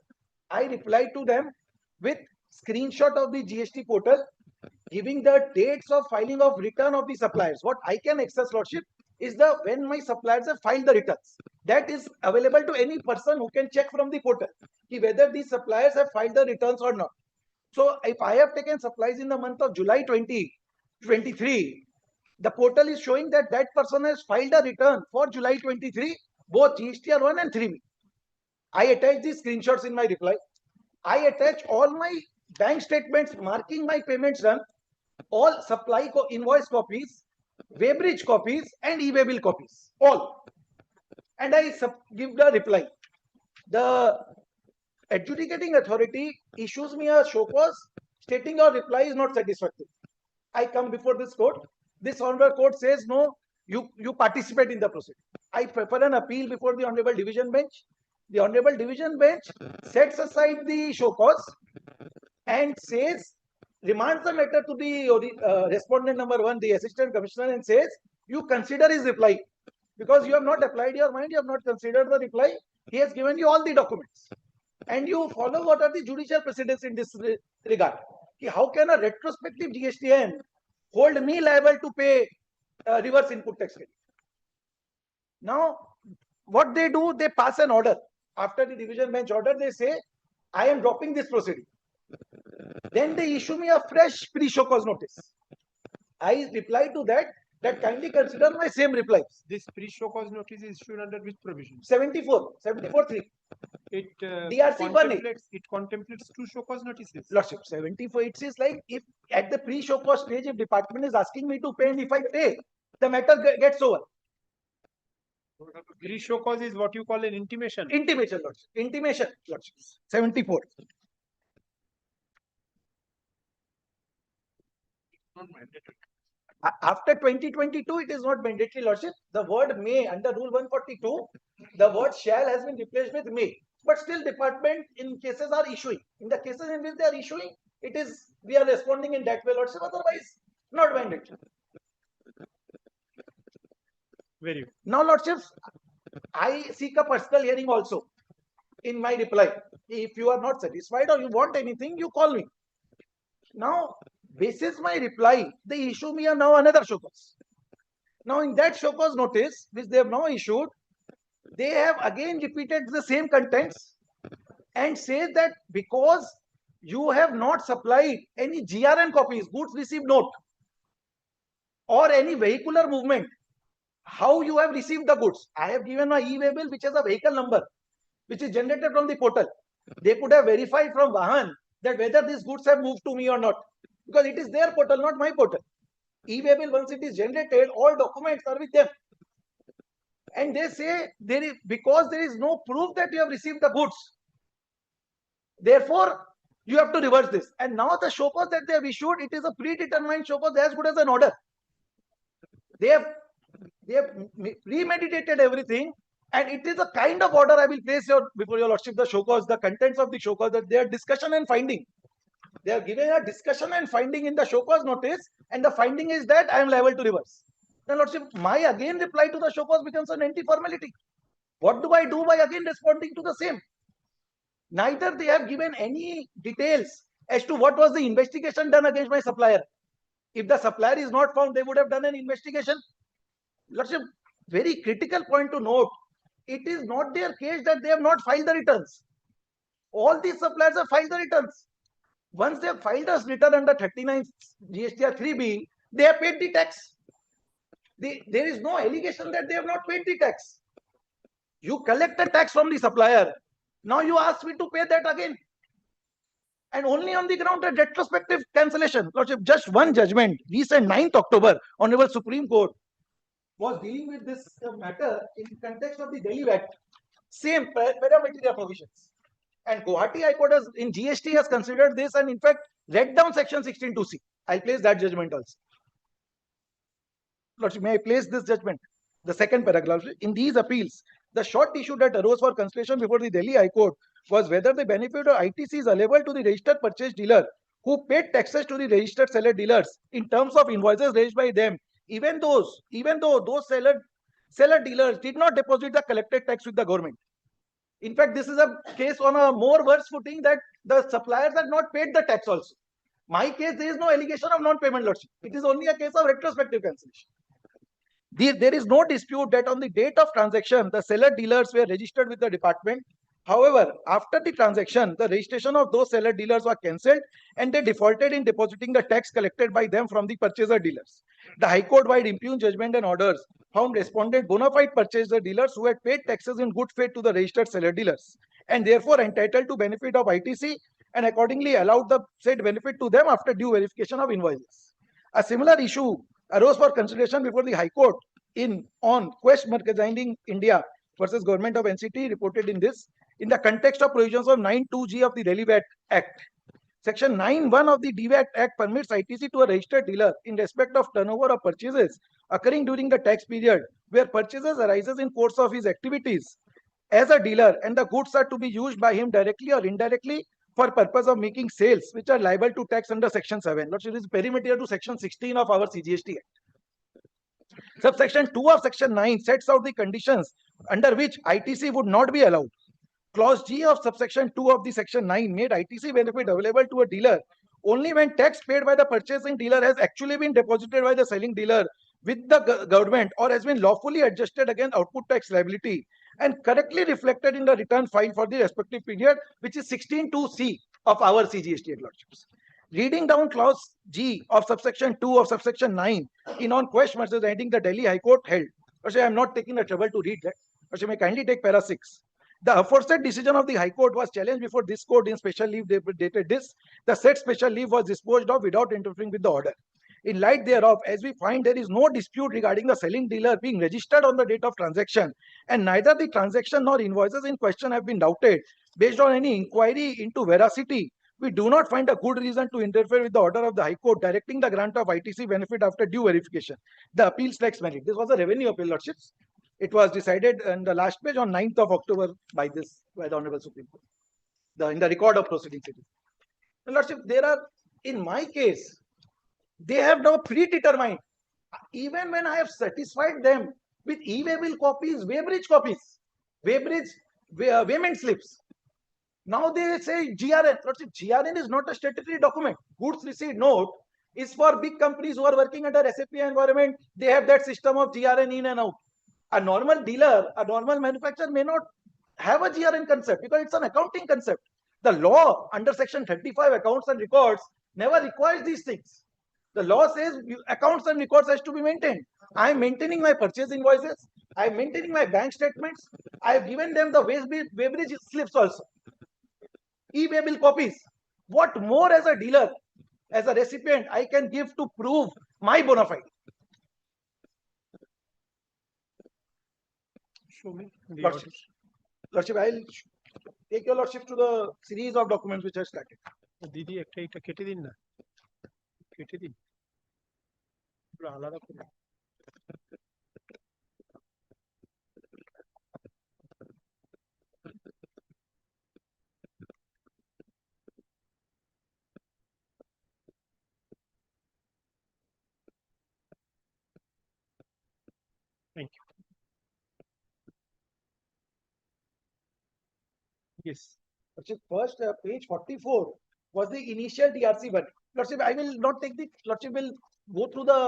I replied to them with screenshot of the GST portal giving the dates of filing of return of the suppliers. What I can access, Lordship, is when my suppliers have filed the returns. That is available to any person who can check from the portal whether these suppliers have filed the returns or not. So if I have taken supplies in the month of July 2023, the portal is showing that that person has filed a return for July 23, both GSTR 1 and 3. I attach these screenshots in my reply. I attach all my bank statements marking my payments done, all supply invoice copies, weighbridge copies, and e-way bill copies, all. And I give the reply. The adjudicating authority issues me a show cause stating your reply is not satisfactory. I come before this court. This honorable court says, no, you participate in the proceeding. I prefer an appeal before the Honorable Division Bench. The Honorable Division Bench sets aside the show cause and says, remands the matter to the respondent number 1, the Assistant Commissioner, and says, you consider his reply. Because you have not applied your mind, you have not considered the reply. He has given you all the documents. And you follow what are the judicial precedents in this regard. How can a retrospective GSTN hold me liable to pay reverse input tax credit? Now, what they do, they pass an order. After the division bench order, they say, I am dropping this proceeding. Then they issue me a fresh pre-show cause notice. I reply to that kindly consider my same replies. This pre-show cause notice is issued under which provision? 74.3. It DRC it contemplates 2 show cause notices. Lordship, 74, it says like, if at the pre-show cause stage, if department is asking me to pay and if I pay, the matter gets over. Pre-show cause is what you call an intimation. Intimation, Lordship. Intimation, Lordship. 74. Not mandatory. After 2022, it is not mandatory, Lordship. The word may under Rule 142, the word shall has been replaced with may. But still, department in cases are issuing. In the cases in which they are issuing, it is we are responding in that way, Lordship. Otherwise, not mandatory. Very good. Now, Lordships, I seek a personal hearing also in my reply. If you are not satisfied or you want anything, you call me. Now, basis my reply, they issue me now another show cause. Now, in that show cause notice, which they have now issued, they have again repeated the same contents and say that because you have not supplied any GRN copies, goods received note, or any vehicular movement, how you have received the goods. I have given my e-waybill which has a vehicle number, which is generated from the portal. They could have verified from Vahan that whether these goods have moved to me or not. Because it is their portal, not my portal. E-waybill, once it is generated, all documents are with them. And they say because there is no proof that you have received the goods, therefore you have to reverse this. And now the show cause that they have issued, it is a predetermined show cause as good as an order. They have premeditated everything, and it is a kind of order I will place before your Lordship, the show cause, the contents of the show cause, that they are discussion and finding. They are giving a discussion and finding in the show cause notice, and the finding is that I am liable to reverse. Then, Lordship, my again reply to the show cause becomes an anti-formality. What do I do by again responding to the same? Neither they have given any details as to what was the investigation done against my supplier. If the supplier is not found, they would have done an investigation. Lordship, very critical point to note. It is not their case that they have not filed the returns. All these suppliers have filed the returns. Once they have filed a return under 39 GSTR 3B, they have paid the tax. There is no allegation that they have not paid the tax. You collect the tax from the supplier. Now you ask me to pay that again. And only on the ground of retrospective cancellation. Lordship, just one judgment, recent 9th October, Honorable Supreme Court was dealing with this matter in context of the Delhi Act. Same parametric provisions. And Guwahati High Court has, in GST has considered this and in fact read down section 16(2)(c). I'll place that judgment also. Lordship, may I place this judgment? The second paragraph. In these appeals, the short issue that arose for consideration before the Delhi High Court was whether the benefit of ITC is allowable to the registered purchase dealer who paid taxes to the registered seller dealers in terms of invoices raised by them, even though those seller dealers did not deposit the collected tax with the government. In fact, this is a case on a more worse footing that the suppliers had not paid the tax also. My case, there is no allegation of non-payment, Lordship. It is only a case of retrospective cancellation. There is no dispute that on the date of transaction, the seller dealers were registered with the department. However, after the transaction, the registration of those seller dealers was cancelled and they defaulted in depositing the tax collected by them from the purchaser dealers. The High Court, by impugned judgment and orders, found respondent bona fide purchaser dealers who had paid taxes in good faith to the registered seller dealers and therefore entitled to benefit of ITC and accordingly allowed the said benefit to them after due verification of invoices. A similar issue arose for consideration before the High Court on Quest Merchandising India versus Government of NCT reported in the context of provisions of 9(2)(g) of the Delhi Act. Section 9(1) of the DVAT Act permits ITC to a registered dealer in respect of turnover of purchases occurring during the tax period where purchases arises in course of his activities as a dealer and the goods are to be used by him directly or indirectly for purpose of making sales which are liable to tax under Section 7. Lordship, this is perimeter to Section 16 of our CGST Act. Subsection 2 of Section 9 sets out the conditions under which ITC would not be allowed. Clause G of subsection 2 of the Section 9 made ITC benefit available to a dealer only when tax paid by the purchasing dealer has actually been deposited by the selling dealer with the government or has been lawfully adjusted against output tax liability and correctly reflected in the return filed for the respective period, which is 16(2)(c) of our CGST Lordships. Reading down clause G of subsection 2 of subsection 9 in on Quest versus Reading, the Delhi High Court held. I am not taking the trouble to read that. I may kindly take para 6. The aforesaid decision of the High Court was challenged before this court in special leave dated this. The said special leave was disposed of without interfering with the order. In light thereof, as we find there is no dispute regarding the selling dealer being registered on the date of transaction, and neither the transaction nor invoices in question have been doubted, based on any inquiry into veracity, we do not find a good reason to interfere with the order of the High Court directing the grant of ITC benefit after due verification. The appeal lacks merit. This was a revenue appeal, Lordships. It was decided in the last page on 9th of October by the Honorable Supreme Court. In the record of proceedings. Lordship, there are, in my case, they have now predetermined. Even when I have satisfied them with e-waybill copies, weighbridge copies, weighment slips. Now they say GRN. Lordship, GRN is not a statutory document. Goods receipt note is for big companies who are working under SAP environment. They have that system of GRN in and out. A normal dealer, a normal manufacturer may not have a GRN concept because it's an accounting concept. The law under Section 35 accounts and records never requires these things. The law says accounts and records has to be maintained. I am maintaining my purchase invoices. I am maintaining my bank statements. I have given them the weighbridge slips also. E-waybill copies. What more as a dealer, as a recipient, I can give to prove my bona fide? Show me the Lordship, Lordship, I will take your Lordship to the series of documents which I started. দিদি একটা এটা কেটে দিন না কেটে দিন পুরো আলাদা করে Thank you. Yes. Lordship, first page 44 was the initial DRC1. Lordship, I will not take the, Lordship will go through the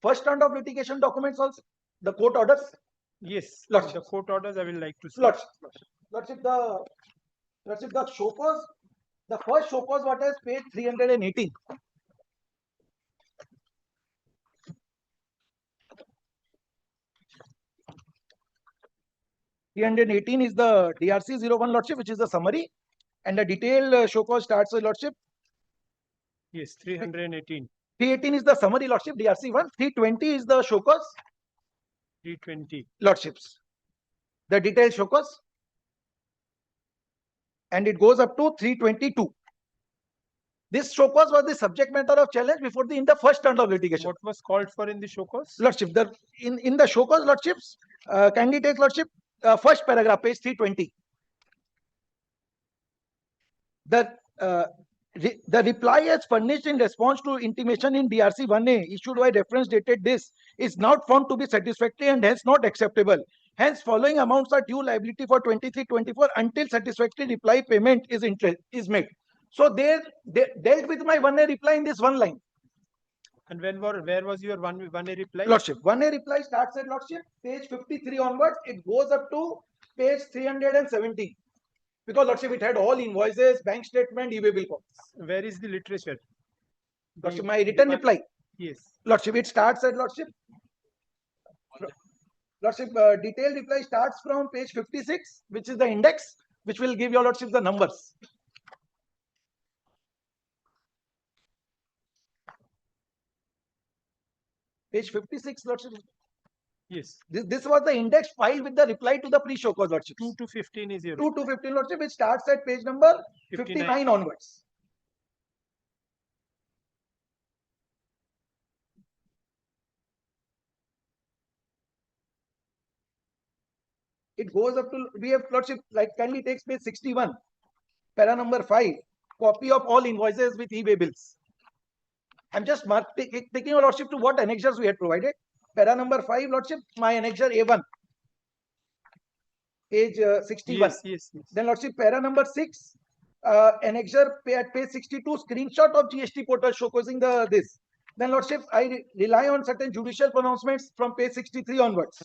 first round of litigation documents also, the court orders. Yes, Lordship. the court orders I will like to see. Lordship, the show cause, the first show cause what is page 318. (318) is the DRC01 Lordship, which is the summary, and the detailed show cause starts with Lordship. Yes, 318. 318 is the summary Lordship, DRC1. 320 is the show cause. 320. Lordships. The detailed show cause. And it goes up to 322. This show cause was the subject matter of challenge before in the first round of litigation. What was called for in the show cause? Lordship, in the show cause, Lordships, kindly take Lordship, first paragraph, page 320. The reply as furnished in response to intimation in DRC 1A issued by reference dated this is not found to be satisfactory and hence not acceptable. Hence, following amounts are due liability for 23-24 until satisfactory reply payment is made. So they dealt with my 1A reply in this one line. And where was your 1A reply? Lordship, 1A reply starts at Lordship, page 53 onwards. It goes up to page 370. Because Lordship, it had all invoices, bank statement, e-waybill copies. Where is the literature? Lordship, my written reply. Yes. Lordship, it starts at Lordship. Lordship, detailed reply starts from page 56, which is the index, which will give your Lordship the numbers. Page 56, Lordship. Yes. This was the index filed with the reply to the pre-show cause, Lordship. 2 to 15 is your 2 to 15, Lordship, which starts at page number 59 onwards. It goes up to, we have Lordship, like kindly takes page 61, para number 5, copy of all invoices with e-way bills. I'm just taking your Lordship to what annexures we had provided. Para number 5, Lordship, my annexure A1, page 61. Yes. Then Lordship, para number 6, annexure at page 62, screenshot of GST portal showcasing this. Then Lordship, I rely on certain judicial pronouncements from page 63 onwards.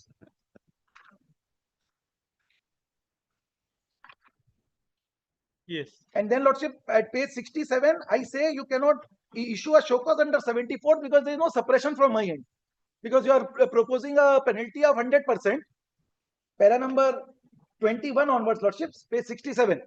Yes. And then Lordship, at page 67, I say you cannot issue a show cause under 74 because there is no suppression from my end. Because you are proposing a penalty of 100%. Para number 21 onwards, Lordships, page 67.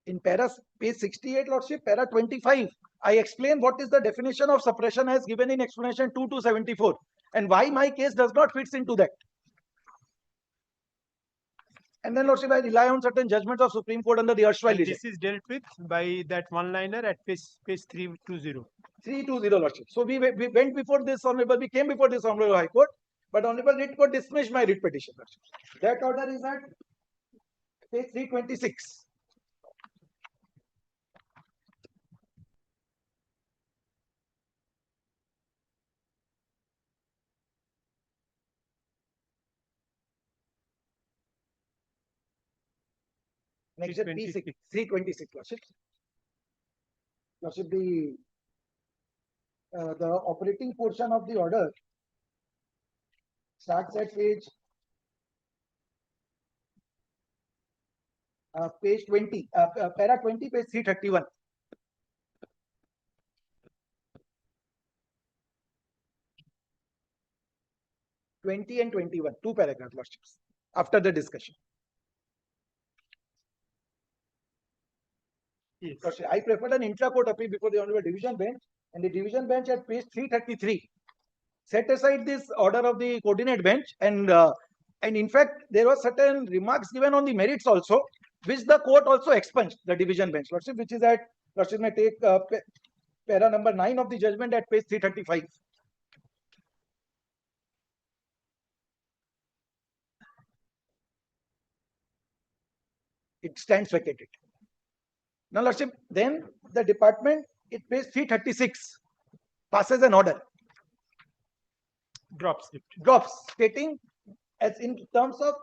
In page 68, Lordship, para 25, I explain what is the definition of suppression as given in explanation 2 to 74 and why my case does not fit into that. And then Lordship, I rely on certain judgments of Supreme Court under the erstwhile. This is dealt with by that one-liner at page 320. 320, Lordship. So we went before this Honorable, we came before this Honorable High Court, but Honorable Writ Court dismissed my writ petition, Lordship. That order is at page 326. Next at P6, 326, Lordship. Lordship, the operating portion of the order starts at page 20, para 20, page 331. And 21, 2 paragraphs, Lordships, after the discussion. Yes. Lordship, I preferred an intra-court appeal before the Honorable Division Bench, and the Division Bench at page 333 set aside this order of the coordinate bench, and in fact there were certain remarks given on the merits also, which the court also expunged, the Division Bench, Lordship, which is at, Lordship may take para number 9 of the judgment at page 335. It stands vacated. Now, Lordship, then the department, it page 336, passes an order. Drops, stating as in terms of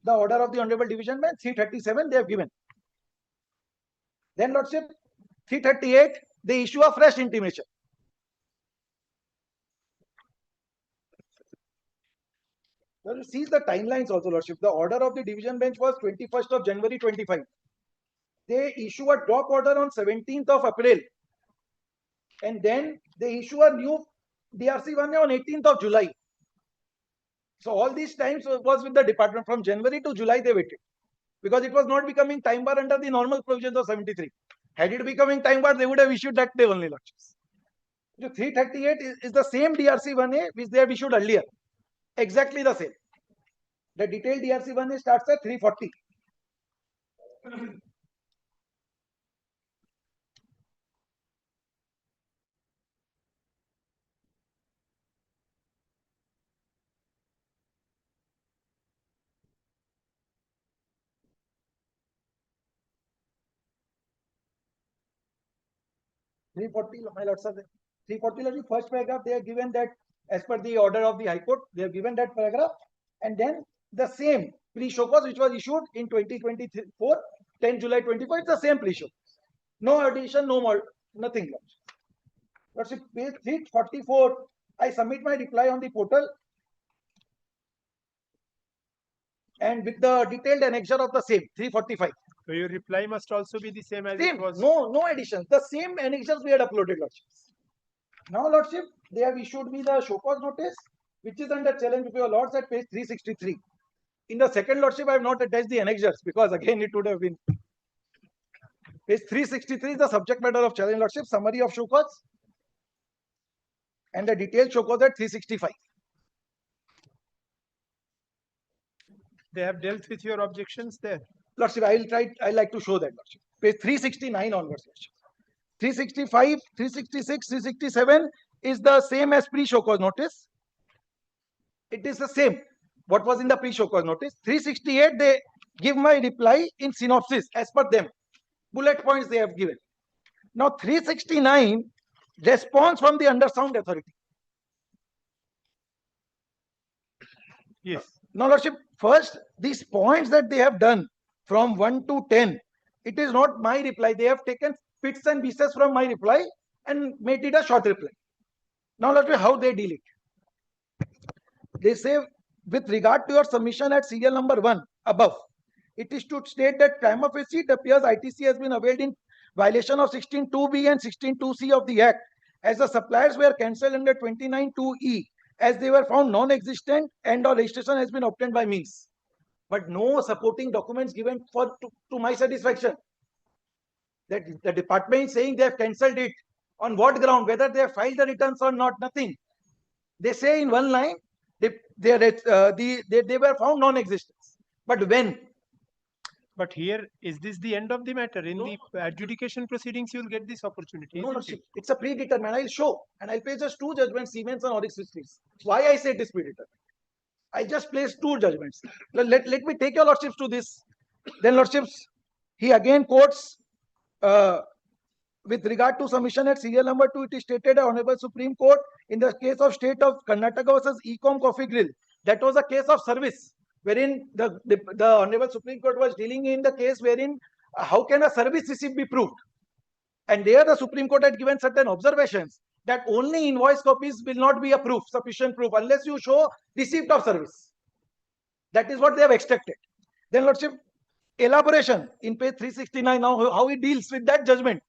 the order of the Honorable Division Bench, 337 they have given. Then, Lordship, 338, they issue a fresh intimation. Now, you see the timelines also, Lordship. The order of the Division Bench was 21st of January 25. They issue a drop order on 17th of April. And then they issue a new DRC1 on 18th of July. So all these times was with the department. From January to July they waited. Because it was not becoming time bar under the normal provisions of 73. Had it becoming time bar, they would have issued that day only, Lordships. So 338 is the same DRC1A which they have issued earlier. Exactly the same. The detailed DRC1A starts at 340. My lords, 340, first paragraph, they are given that as per the order of the High Court, they have given that paragraph, and then the same pre-show cause which was issued in 2024, 10 July 24, it's the same pre-show. No addition, no more, nothing. Lordship, page 344, I submit my reply on the portal, and with the detailed annexure of the same, 345. So your reply must also be the same as it was. No additions. The same annexures we had uploaded, Lordships. Now, Lordship, they have issued me the show cause notice, which is under challenge of your Lords at page 363. In the second Lordship, I have not attached the annexures because again it would have been. Page 363 is the subject matter of challenge, Lordship, summary of show cause, and the detailed show cause at 365. They have dealt with your objections there. Lordship, I like to show that, Lordship. Page 369 onwards, Lordship. 365, 366, 367 is the same as pre-show cause notice. It is the same. What was in the pre-show cause notice? 368, they give my reply in synopsis as per them. Bullet points they have given. Now 369, response from the undersigned authority. Yes. Now, Lordship, first, these points that they have done from 1 to 10, it is not my reply. They have taken bits and pieces from my reply and made it a short reply. Now, Lordship, how they deal it? They say, with regard to your submission at serial number 1 above, it is to state that prima facie it appears ITC has been availed in violation of 16(2)(b) and 16(2)(c) of the Act, as the suppliers were cancelled under 29(2)(e), as they were found non-existent and or registration has been obtained by means. But no supporting documents given to my satisfaction. That the department is saying they have cancelled it. On what ground? Whether they have filed the returns or not, nothing. They say in one line, they were found non-existent. But when? But here, is this the end of the matter? In the adjudication proceedings, you will get this opportunity. No, it's a predetermined. I'll show. And I'll place just 2 judgments, Siemens and Oryx Fisheries. Why I say it is predetermined? I just placed 2 judgments. Let me take your lordships to this. Then, lordships, he again quotes, with regard to submission at serial number 2, it is stated, Honorable Supreme Court, in the case of State of Karnataka versus Ecom Coffee Grill, that was a case of service, wherein the Honorable Supreme Court was dealing in the case wherein how can a service receipt be proved? And there the Supreme Court had given certain observations that only invoice copies will not be a proof, sufficient proof, unless you show receipt of service. That is what they have extracted. Then, Lordship, elaboration in page 369, now how it deals with that judgment.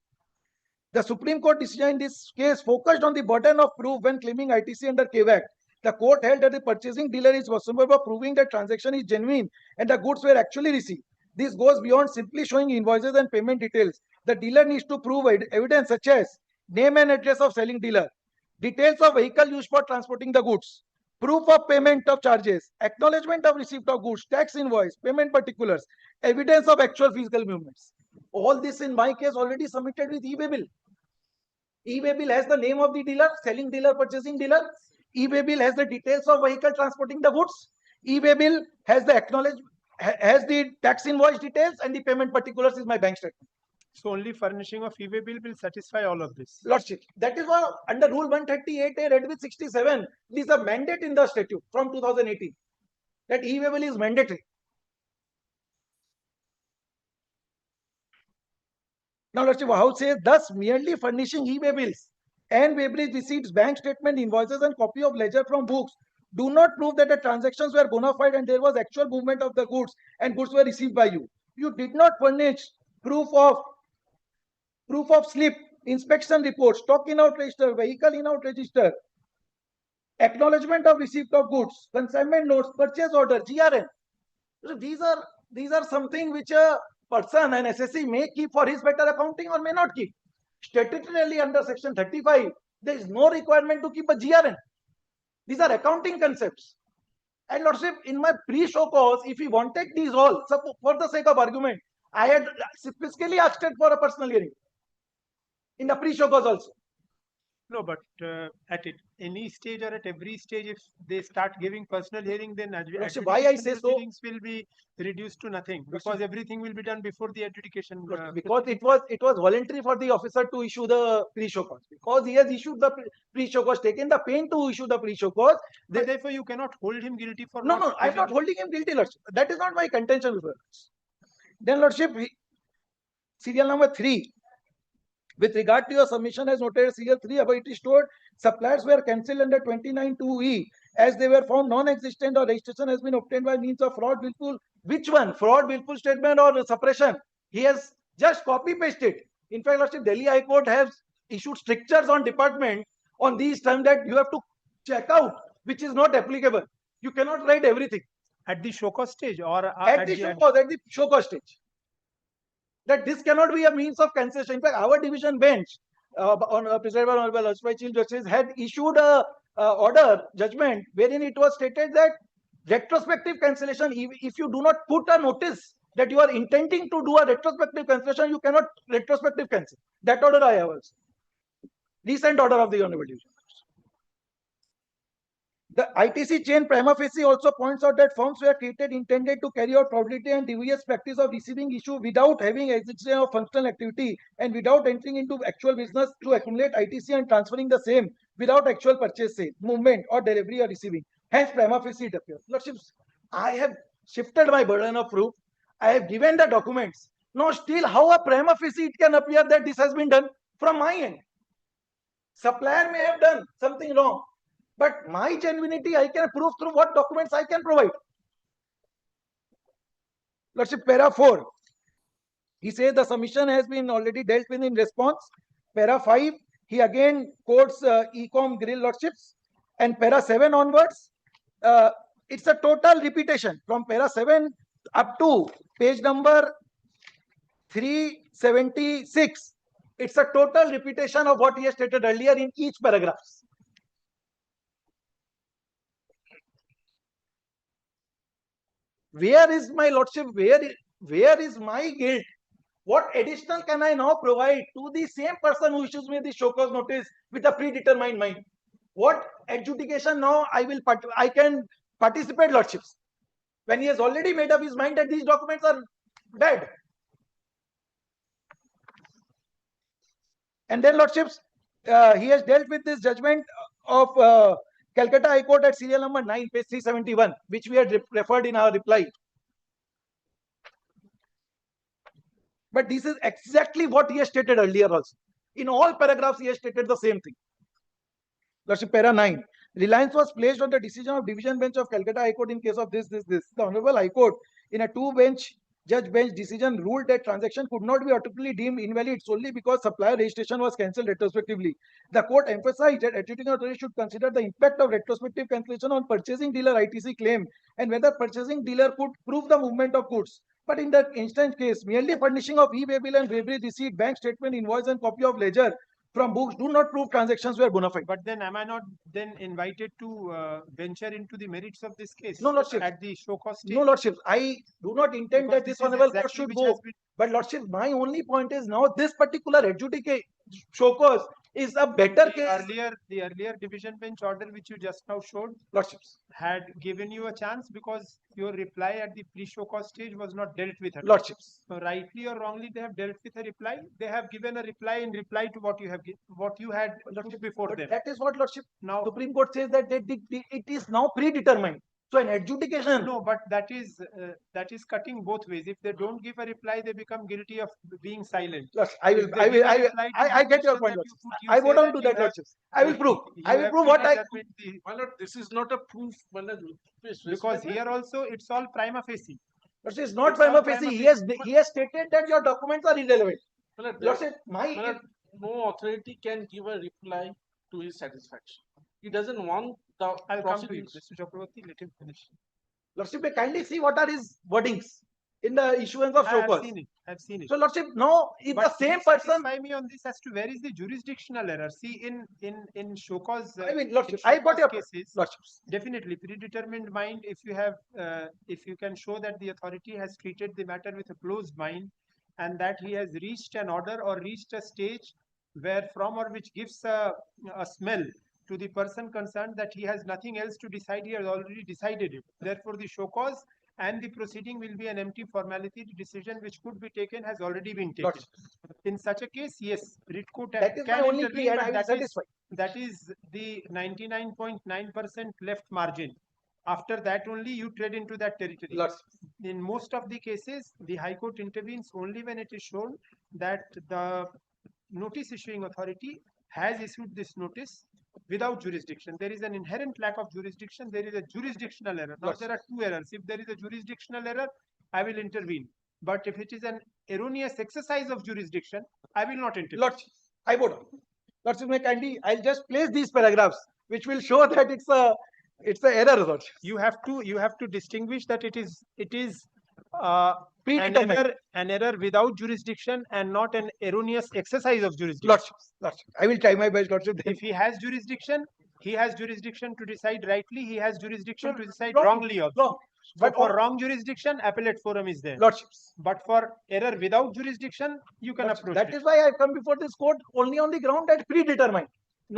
The Supreme Court decision in this case focused on the burden of proof when claiming ITC under KVAC. The court held that the purchasing dealer is responsible for proving that transaction is genuine and the goods were actually received. This goes beyond simply showing invoices and payment details. The dealer needs to prove evidence such as name and address of selling dealer, details of vehicle used for transporting the goods, proof of payment of charges, acknowledgement of receipt of goods, tax invoice, payment particulars, evidence of actual physical movements. All this in my case already submitted with e-way bill. E-way bill has the name of the dealer, selling dealer, purchasing dealer. E-way bill has the details of vehicle transporting the goods. E-way bill has the has the tax invoice details, and the payment particulars is my bank statement. So only furnishing of e-way bill will satisfy all of this. Lordship, that is why under Rule 138A read with 67, it is a mandate in the statute from 2018 that e-way bill is mandatory. Now, Lordship, how says, thus merely furnishing e-way bills and Weighbridge receipts, bank statement, invoices, and copy of ledger from books do not prove that the transactions were bona fide and there was actual movement of the goods and goods were received by you. You did not furnish proof of slip, inspection report, stock in out register, vehicle in out register, acknowledgement of receipt of goods, consignment notes, purchase order, GRN. So these are something which a person, an SSC, may keep for his better accounting or may not keep. Statutorily under section 35, there is no requirement to keep a GRN. These are accounting concepts. And Lordship, in my pre-show cause, if he wanted these all, for the sake of argument, I had specifically asked for a personal hearing in the pre-show cause also. No, but at any stage or at every stage, if they start giving personal hearing, then why I say so? Proceedings will be reduced to nothing because everything will be done before the adjudication. Because it was voluntary for the officer to issue the pre-show cause. Because he has issued the pre-show cause, taken the pain to issue the pre-show cause. Therefore, you cannot hold him guilty for. No, I'm not holding him guilty, Lordship. That is not my contention with Lordship. Then, Lordship, serial number 3. With regard to your submission as noted serial 3, above it is stored, suppliers were cancelled under 29(2)(e) as they were found non-existent or registration has been obtained by means of fraud, willful. Which one? Fraud, willful statement or suppression? He has just copy-pasted. In fact, Lordship, Delhi High Court has issued strictures on department on these terms that you have to check out which is not applicable. You cannot write everything. At the show cause stage or at the show cause stage. That this cannot be a means of cancellation. In fact, our division bench on presided by Honorable Chief Justice had issued a order judgment wherein it was stated that retrospective cancellation, if you do not put a notice that you are intending to do a retrospective cancellation, you cannot retrospective cancel. That order I have also. Recent order of the Honorable Division. The ITC chain prima facie also points out that firms were created intended to carry out fraudulent and devious practice of receiving issue without having execution of functional activity and without entering into actual business to accumulate ITC and transferring the same without actual purchase, sale, movement or delivery or receiving. Hence, prima facie it appears. Lordships, I have shifted my burden of proof. I have given the documents. Now, still, how a prima facie it can appear that this has been done from my end? Supplier may have done something wrong, but my genuinity I can prove through what documents I can provide. Lordship, para 4. He says the submission has been already dealt with in response. Para 5, he again quotes Ecom Grill Lordships. And para 7 onwards, it's a total repetition from para 7 up to page number 376. It's a total repetition of what he has stated earlier in each paragraph. Where is my lordship? Where is my guilt? What additional can I now provide to the same person who issues me the show cause notice with a predetermined mind? What adjudication now I can participate, lordships, when he has already made up his mind that these documents are dead? And then, lordships, he has dealt with this judgment of Calcutta High Court at serial number 9, page 371, which we had referred in our reply. But this is exactly what he has stated earlier also. In all paragraphs, he has stated the same thing. Lordship, para 9. Reliance was placed on the decision of Division Bench of Calcutta High Court in case of this. The Honorable High Court, in a judge bench decision, ruled that transaction could not be automatically deemed invalid solely because supplier registration was cancelled retrospectively. The court emphasized that adjudicating authority should consider the impact of retrospective cancellation on purchasing dealer ITC claim and whether purchasing dealer could prove the movement of goods. But in the instant case, merely furnishing of e-waybill and waybill receipt, bank statement, invoice, and copy of ledger from books do not prove transactions were bona fide. But then am I not then invited to venture into the merits of this case? No, lordship. At the show cause stage? No, lordship. I do not intend that this honorable court should go. But lordship, my only point is now this particular adjudicate show cause is a better case. The earlier division bench order which you just now showed, lordships, had given you a chance because your reply at the pre-show cause stage was not dealt with. Lordships. So rightly or wrongly, they have dealt with a reply. They have given a reply in reply to what you have what you had before them. That is what lordship. Now Supreme Court says that it is now predetermined. So an adjudication. No, but that is cutting both ways. If they don't give a reply, they become guilty of being silent. I get your point. I vote on to that, lordships. I will prove. I will prove what I. My lord, this is not a proof. My lord, because here also it's all prima facie. But it's not prima facie. He has stated that your documents are irrelevant. Lordship, no authority can give a reply to his satisfaction. He doesn't want the I'll proceedings. come to you, Mr. Chakraborty. Let him finish. Lordship, kindly see what are his wordings in the issuance of show cause. I've seen it. So, lordship, no, if the same person. Satisfy me on this as to where is the jurisdictional error. See, in show cause. I mean, lordship, I got your cases. Lordships. Definitely, predetermined mind. If you have, if you can show that the authority has treated the matter with a closed mind, and that he has reached an order or reached a stage where from or which gives a smell to the person concerned that he has nothing else to decide, he has already decided it. Therefore, the show cause and the proceeding will be an empty formality. The decision which could be taken has already been taken. In such a case, yes, writ court that is can my only intervene, plea and but I will satisfy. that is the 99.9% left margin. After that only you tread into that territory. In most of the cases, the High Court intervenes only when it is shown that the notice issuing authority has issued this notice without jurisdiction. There is an inherent lack of jurisdiction. There is a jurisdictional error. Now, there are two errors. If there is a jurisdictional error, I will intervene. But if it is an erroneous exercise of jurisdiction, I will not intervene. Lordship, I vote. Lordship, may kindly, I'll just place these paragraphs, which will show that it's a error. Lordship. You have to distinguish that it is an error without jurisdiction and not an erroneous exercise of jurisdiction. Lordship, I will try my best, lordship. If he has jurisdiction, He has jurisdiction to decide rightly. He has jurisdiction to decide wrong- wrongly also. wrong. But But for all- wrong jurisdiction, appellate forum is there. Lordships. But for error without jurisdiction, you can approach That it. is why I come before this court only on the ground that predetermined,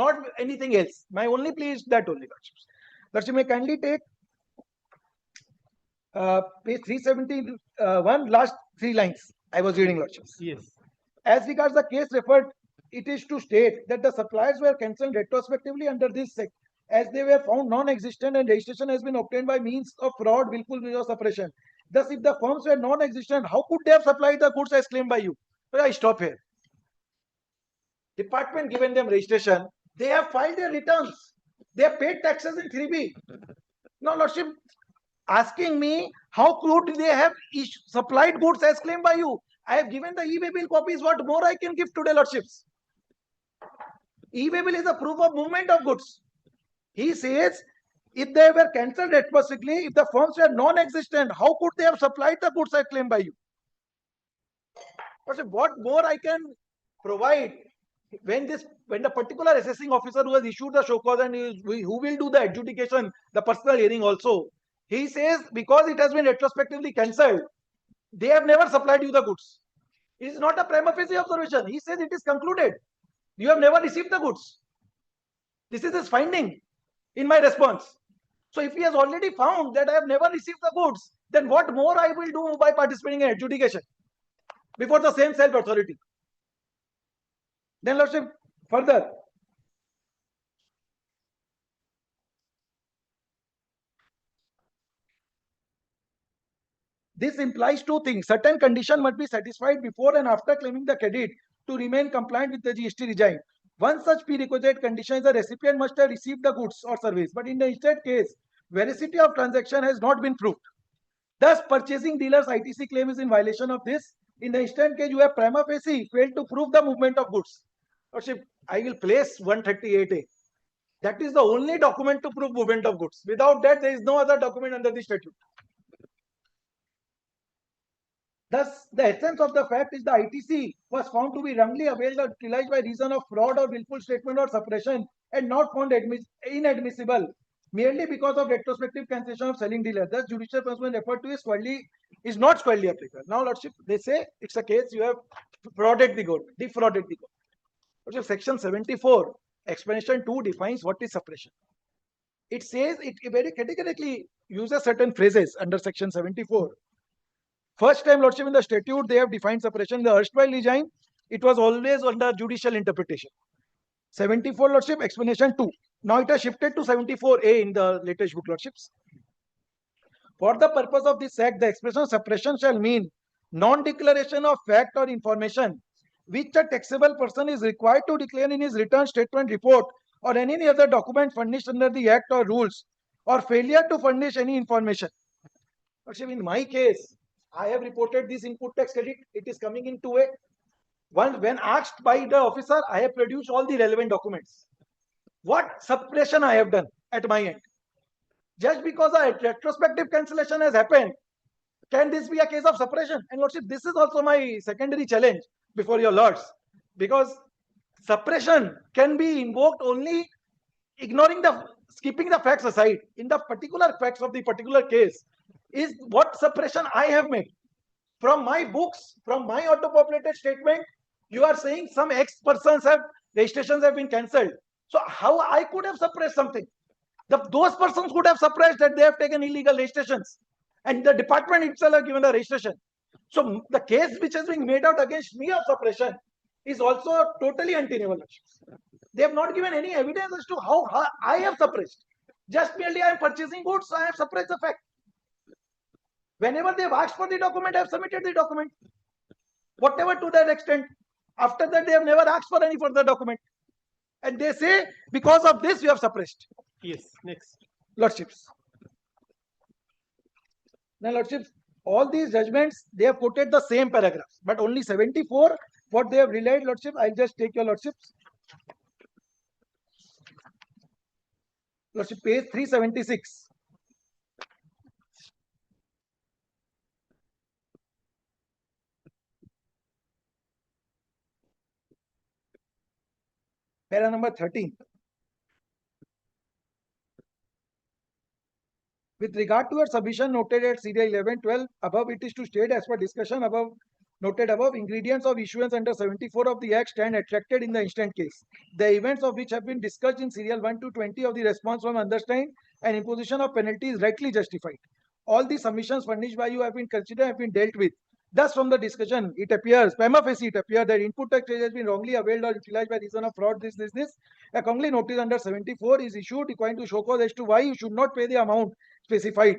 not anything else. My only plea is that only, Lordships. Lordship, may kindly take page 371, last 3 lines. I was reading, Lordships. Yes. As regards the case referred, it is to state that the suppliers were cancelled retrospectively under this sect, as they were found non-existent and registration has been obtained by means of fraud, willful or suppression. Thus, if the firms were non-existent, how could they have supplied the goods as claimed by you? Well, I stop here. Department given them registration, they have filed their returns, they have paid taxes in 3B. Now, Lordship, asking me how could they have supplied goods as claimed by you? I have given the e-way bill copies. What more I can give today, Lordships? E-way bill is a proof of movement of goods. He says, if they were cancelled retrospectively, if the firms were non-existent, how could they have supplied the goods as claimed by you? Lordship, what more I can provide when the particular assessing officer who has issued the show cause and who will do the adjudication, the personal hearing also, he says because it has been retrospectively cancelled, they have never supplied you the goods. It is not a prima facie observation. He says it is concluded. You have never received the goods. This is his finding in my response. So if he has already found that I have never received the goods, then what more I will do by participating in adjudication before the same self authority? Then, Lordship, further, this implies 2 things. Certain condition must be satisfied before and after claiming the credit to remain compliant with the GST regime. One such prerequisite condition is the recipient must have received the goods or service. But in the instead case, veracity of transaction has not been proved. Thus, purchasing dealer's ITC claim is in violation of this. In the instant case, you have prima facie failed to prove the movement of goods. Lordship, I will place 138A. That is the only document to prove movement of goods. Without that, there is no other document under the statute. Thus, the essence of the fact is the ITC was found to be wrongly availed or utilized by reason of fraud or willful statement or suppression and not found inadmissible merely because of retrospective cancellation of selling dealer. Thus, judicial punishment referred to is not squarely applicable. Now, Lordship, they say it's a case you have defrauded the government. Lordship, section 74, explanation 2 defines what is suppression. It says it very categorically uses certain phrases under section 74. First time, Lordship, in the statute, they have defined suppression. In the erstwhile regime, it was always under judicial interpretation. 74, Lordship, explanation 2. Now it has shifted to 74A in the latest book, Lordships. For the purpose of this act, the expression suppression shall mean non-declaration of fact or information which a taxable person is required to declare in his return statement report or any other document furnished under the act or rules, or failure to furnish any information. Lordship, in my case, I have reported this input tax credit. It is coming in 2A. When asked by the officer, I have produced all the relevant documents. What suppression I have done at my end? Just because a retrospective cancellation has happened, can this be a case of suppression? And Lordship, this is also my secondary challenge before your lords, because suppression can be invoked only skipping the facts aside. In the particular facts of the particular case, is what suppression I have made. From my books, from my auto-populated statement, you are saying some X persons registrations have been cancelled. So how I could have suppressed something? Those persons could have suppressed that they have taken illegal registrations, and the department itself have given the registration. So the case which has been made out against me of suppression is also totally untenable. They have not given any evidence as to how I have suppressed. Just merely I am purchasing goods, so I have suppressed the fact. Whenever they have asked for the document, I have submitted the document. Whatever to that extent. After that, they have never asked for any further document. And they say, because of this, you have suppressed. Yes, next. Lordships. Now, Lordships, all these judgments, they have quoted the same paragraphs, but only 74, what they have relied, Lordship, I'll just take your Lordships. Lordship, page 376. Para number 13. With regard to your submission noted at serial 1112, above it is to state as per discussion above noted above, ingredients of issuance under 74 of the Act stand attracted in the instant case. The events of which have been discussed in serial 1 to 20 of the response from undersigned and imposition of penalty is rightly justified. All the submissions furnished by you have been considered, have been dealt with. Thus, from the discussion, it appears, prima facie, it appears that input tax rate has been wrongly availed or utilized by reason of fraud, this. Accordingly, notice under 74 is issued requiring to show cause as to why you should not pay the amount specified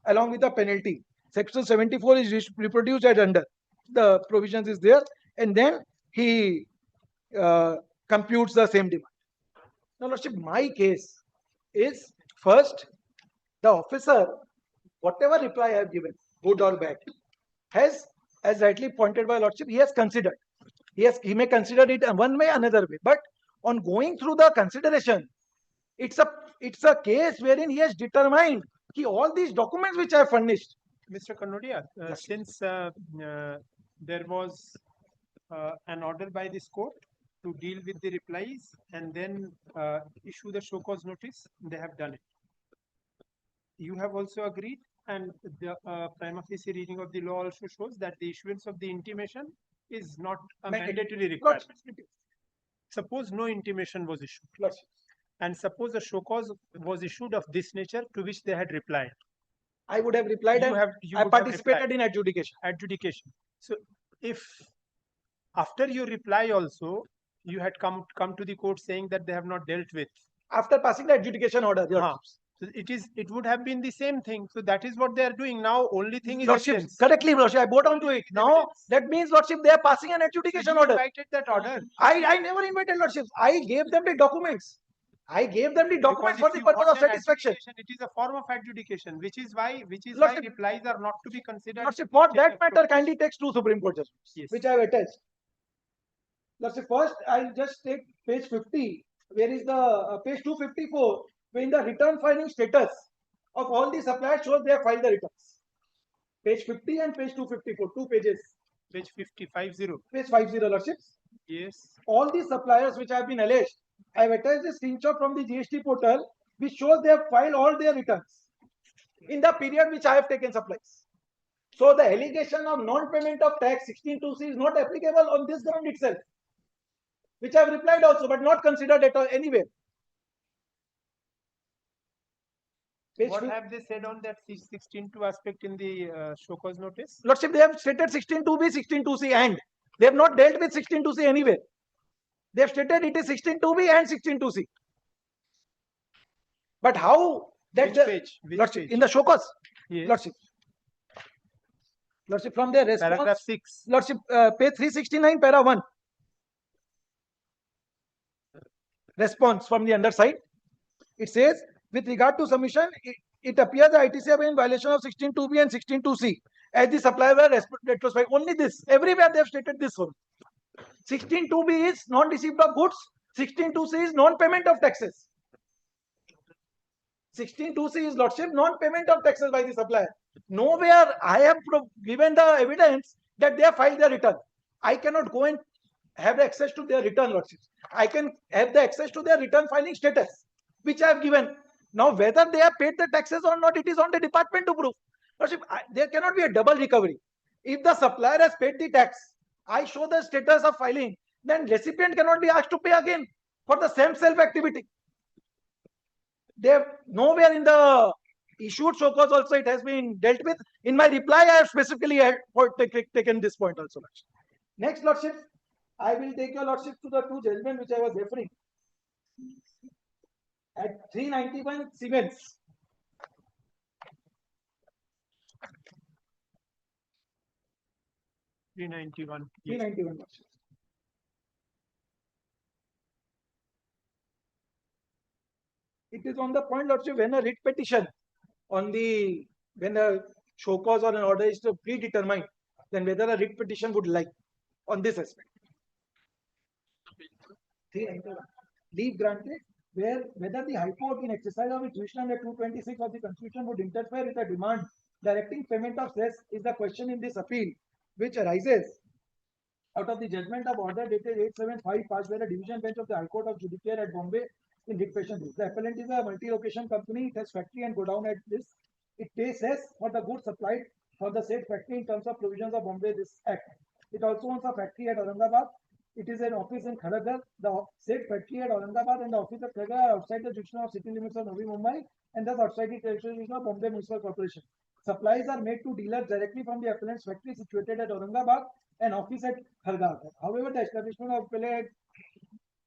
along with the penalty. Section 74 is reproduced as under. The provisions is there, and then he computes the same demand. Now, Lordship, my case is first, the officer, whatever reply I have given, good or bad, has, as rightly pointed by Lordship, he has considered. He may consider it one way, another way. But on going through the consideration, it's a case wherein he has determined that all these documents which I have furnished. Mr. Kanodia, since there was an order by this court to deal with the replies and then issue the show cause notice, they have done it. You have also agreed, and the prima facie reading of the law also shows that the issuance of the intimation is not a mandatory requirement. Suppose no intimation was issued, and suppose a show cause was issued of this nature to which they had replied. I would have replied, I participated in adjudication. So, if after your reply also you had come to the court saying that they have not dealt with, after passing the adjudication order, so it would have been the same thing. So that is what they are doing now. Only thing is Lordship, evidence. correctly, Lordship, I brought on to it. Now that means, Lordship, they are passing an adjudication order. Invited that order. I never invited, Lordship. I gave them the documents. I gave them the documents for the purpose of satisfaction. It is a form of adjudication, which is why replies are not to be considered. Lordship, for that matter, kindly takes 2 Supreme Court judgments, which I have attached. Lordship, first I'll just take page 50. Where is the page 254? When the return filing status of all the suppliers shows they have filed the returns. Page 50 and page 254, 2 pages. Page 50. Page 50, Lordships. Yes. All the suppliers which have been alleged, I have attached a screenshot from the GST portal which shows they have filed all their returns in the period which I have taken supplies. So the allegation of non-payment of tax 16(2)(c) is not applicable on this ground itself, which I have replied also, but not considered at all anywhere. What have they said on that 16(2) aspect in the show cause notice? Lordship, they have stated 16(2)(b), 16(2)(c), and they have not dealt with 16(2)(c) anywhere. They have stated it is 16(2)(b) and 16(2)(c). But how that page? Lordship, in the show cause? Yes. Lordship, from their response. Paragraph 6. Lordship, page 369, para 1. Response from the underside. It says, with regard to submission, it appears the ITC have been in violation of 16(2)(b) and 16(2)(c) as the supplier were retrospect. Only this. Everywhere they have stated this one. 16(2)(b) is non-receipt of goods. 16(2)(c) is non-payment of taxes. 16(2)(c) is, Lordship, non-payment of taxes by the supplier. Nowhere I have given the evidence that they have filed their return. I cannot go and have the access to their return, Lordship. I can have the access to their return filing status, which I have given. Now, whether they have paid the taxes or not, it is on the department to prove. Lordship, there cannot be a double recovery. If the supplier has paid the tax, I show the status of filing, then recipient cannot be asked to pay again for the same self-activity. They have nowhere in the issued show cause also it has been dealt with. In my reply, I have specifically taken this point also. Next, Lordship, I will take your Lordship to the 2 judgments which I was referring. At 391 Siemens. (391). 391. It is on the point, Lordship, when a writ petition on the, when a show cause or an order is to predetermined, then whether a writ petition would like on this aspect. 391. Leave granted, where whether the High Court in exercise of its jurisdiction under 226 of the Constitution would interfere with a demand directing payment of cess is the question in this appeal, which arises out of the judgment of order dated 8/7/5 passed by the division bench of the High Court of Judiciary at Bombay in writ petition. The appellant is a multi-location company. It has factory and godown at this It pays cess for the goods supplied for the said factory in terms of provisions of Bombay this Act. It also owns a factory at Aurangabad. It is an office in Kharaghar. The said factory at Aurangabad and the office at Kharaghar are outside the jurisdiction of city limits of Navi Mumbai and thus outside the jurisdiction of Bombay Municipal Corporation. Supplies are made to dealers directly from the appellant's factory situated at Aurangabad and office at Kharaghar. However, the establishment of appellant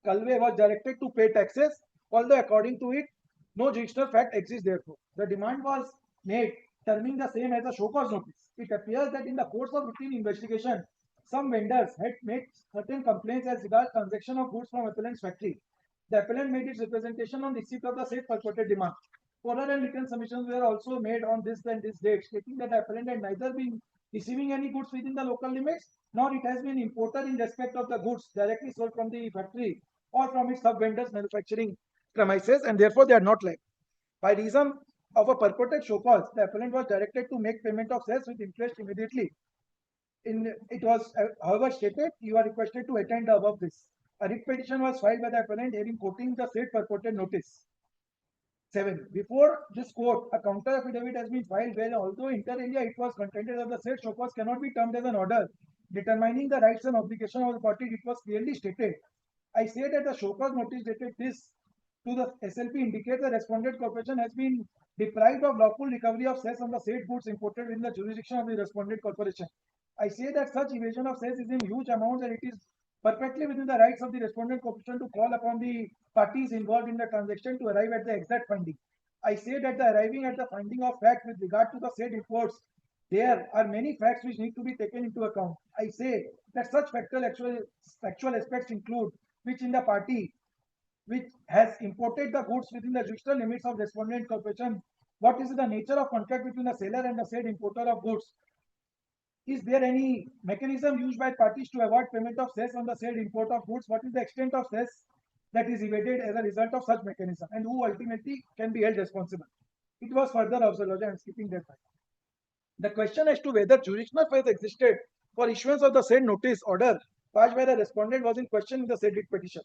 Kalve was directed to pay taxes, although according to it, no jurisdictional fact exists therefore. The demand was made terming the same as a show cause notice. It appears that in the course of routine investigation, some vendors had made certain complaints as regards transaction of goods from appellant's factory. The appellant made its representation on receipt of the said purported demand. Oral and written submissions were also made on this and this date, stating that the appellant had neither been receiving any goods within the local limits, nor it has been imported in respect of the goods directly sold from the factory or from its sub-vendors manufacturing premises, and therefore they are not liable. By reason of a purported show cause, the appellant was directed to make payment of cess with interest immediately. It was, however, stated, you are requested to attend the above this. A writ petition was filed by the appellant hearing quoting the said purported notice. 7. Before this court, a counter affidavit has been filed where, although inter alia it was contended that the said show cause cannot be termed as an order determining the rights and obligations of the party, it was clearly stated. I say that the show cause notice dated this to the SLP indicates the respondent corporation has been deprived of lawful recovery of cess on the said goods imported in the jurisdiction of the respondent corporation. I say that such evasion of cess is in huge amounts and it is perfectly within the rights of the respondent corporation to call upon the parties involved in the transaction to arrive at the exact finding. I say that the arriving at the finding of fact with regard to the said reports, there are many facts which need to be taken into account. I say that such factual aspects include which in the party which has imported the goods within the jurisdictional limits of respondent corporation. What is the nature of contract between the seller and the said importer of goods? Is there any mechanism used by parties to avoid payment of cess on the said import of goods? What is the extent of cess that is evaded as a result of such mechanism, and who ultimately can be held responsible? It was further observed, I am skipping that part. The question as to whether jurisdictional files existed for issuance of the said notice order passed by the respondent was in question in the said writ petition.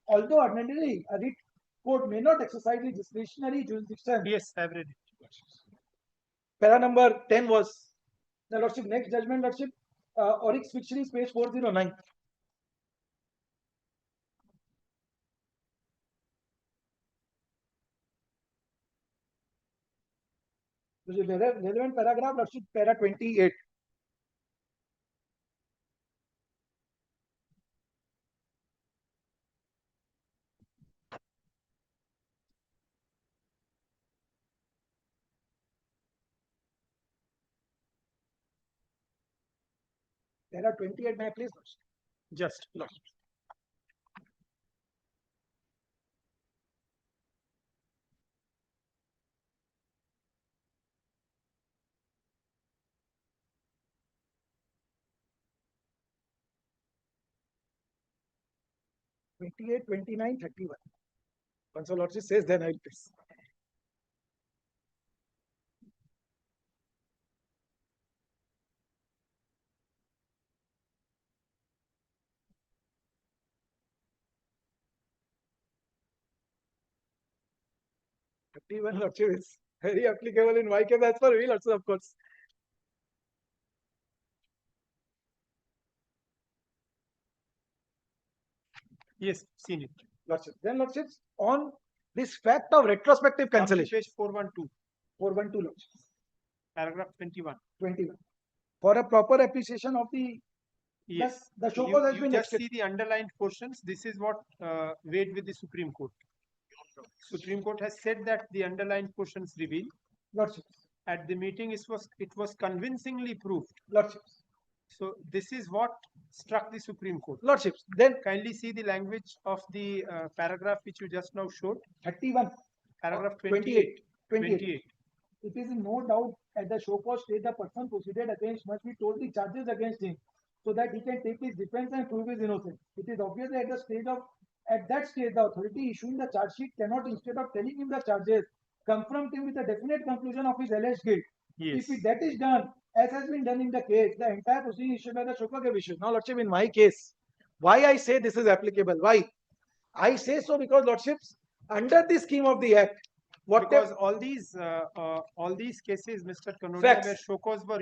Although ordinarily a writ court may not exercise its discretionary jurisdiction. Yes, I have read it. Para number 10 was the Lordship. Next judgment, Lordship, Oryx Fisheries, page 409. The relevant paragraph, Lordship, para 28. Para 28, may I please, Lordship? Just. Lordship. (28, 29, 31). Once the Lordship says, then I will please. Lordship is very applicable in my case as for we, Lordship, of course. Yes, seen it. Lordship. Then, Lordship, on this fact of retrospective cancellation. Page 412. 412, Lordship. Paragraph 21. 21. For a proper appreciation of the Yes, the show cause has you been just extended. see the underlined portions. This is what weighed with the Supreme Court. Supreme Court has said that the underlined portions reveal. Lordship. At the meeting, it was convincingly proved. Lordship. So this is what struck the Supreme Court. Lordships, then kindly see the language of the paragraph which you just now showed. 31. Paragraph 28. 28. It is in no doubt at the show cause stage the person proceeded against must be told the charges against him so that he can take his defense and prove his innocence. It is obvious that at that stage the authority issuing the charge sheet cannot, instead of telling him the charges, confront him with a definite conclusion of his alleged guilt. Yes. If that is done, as has been done in the case, the entire proceeding issued by the show cause issued. Now, Lordship, in my case, why I say this is applicable? Why? I say so because, Lordships, under the scheme of the Act, Because all these cases, Mr. Kanodia, where Facts. show cause was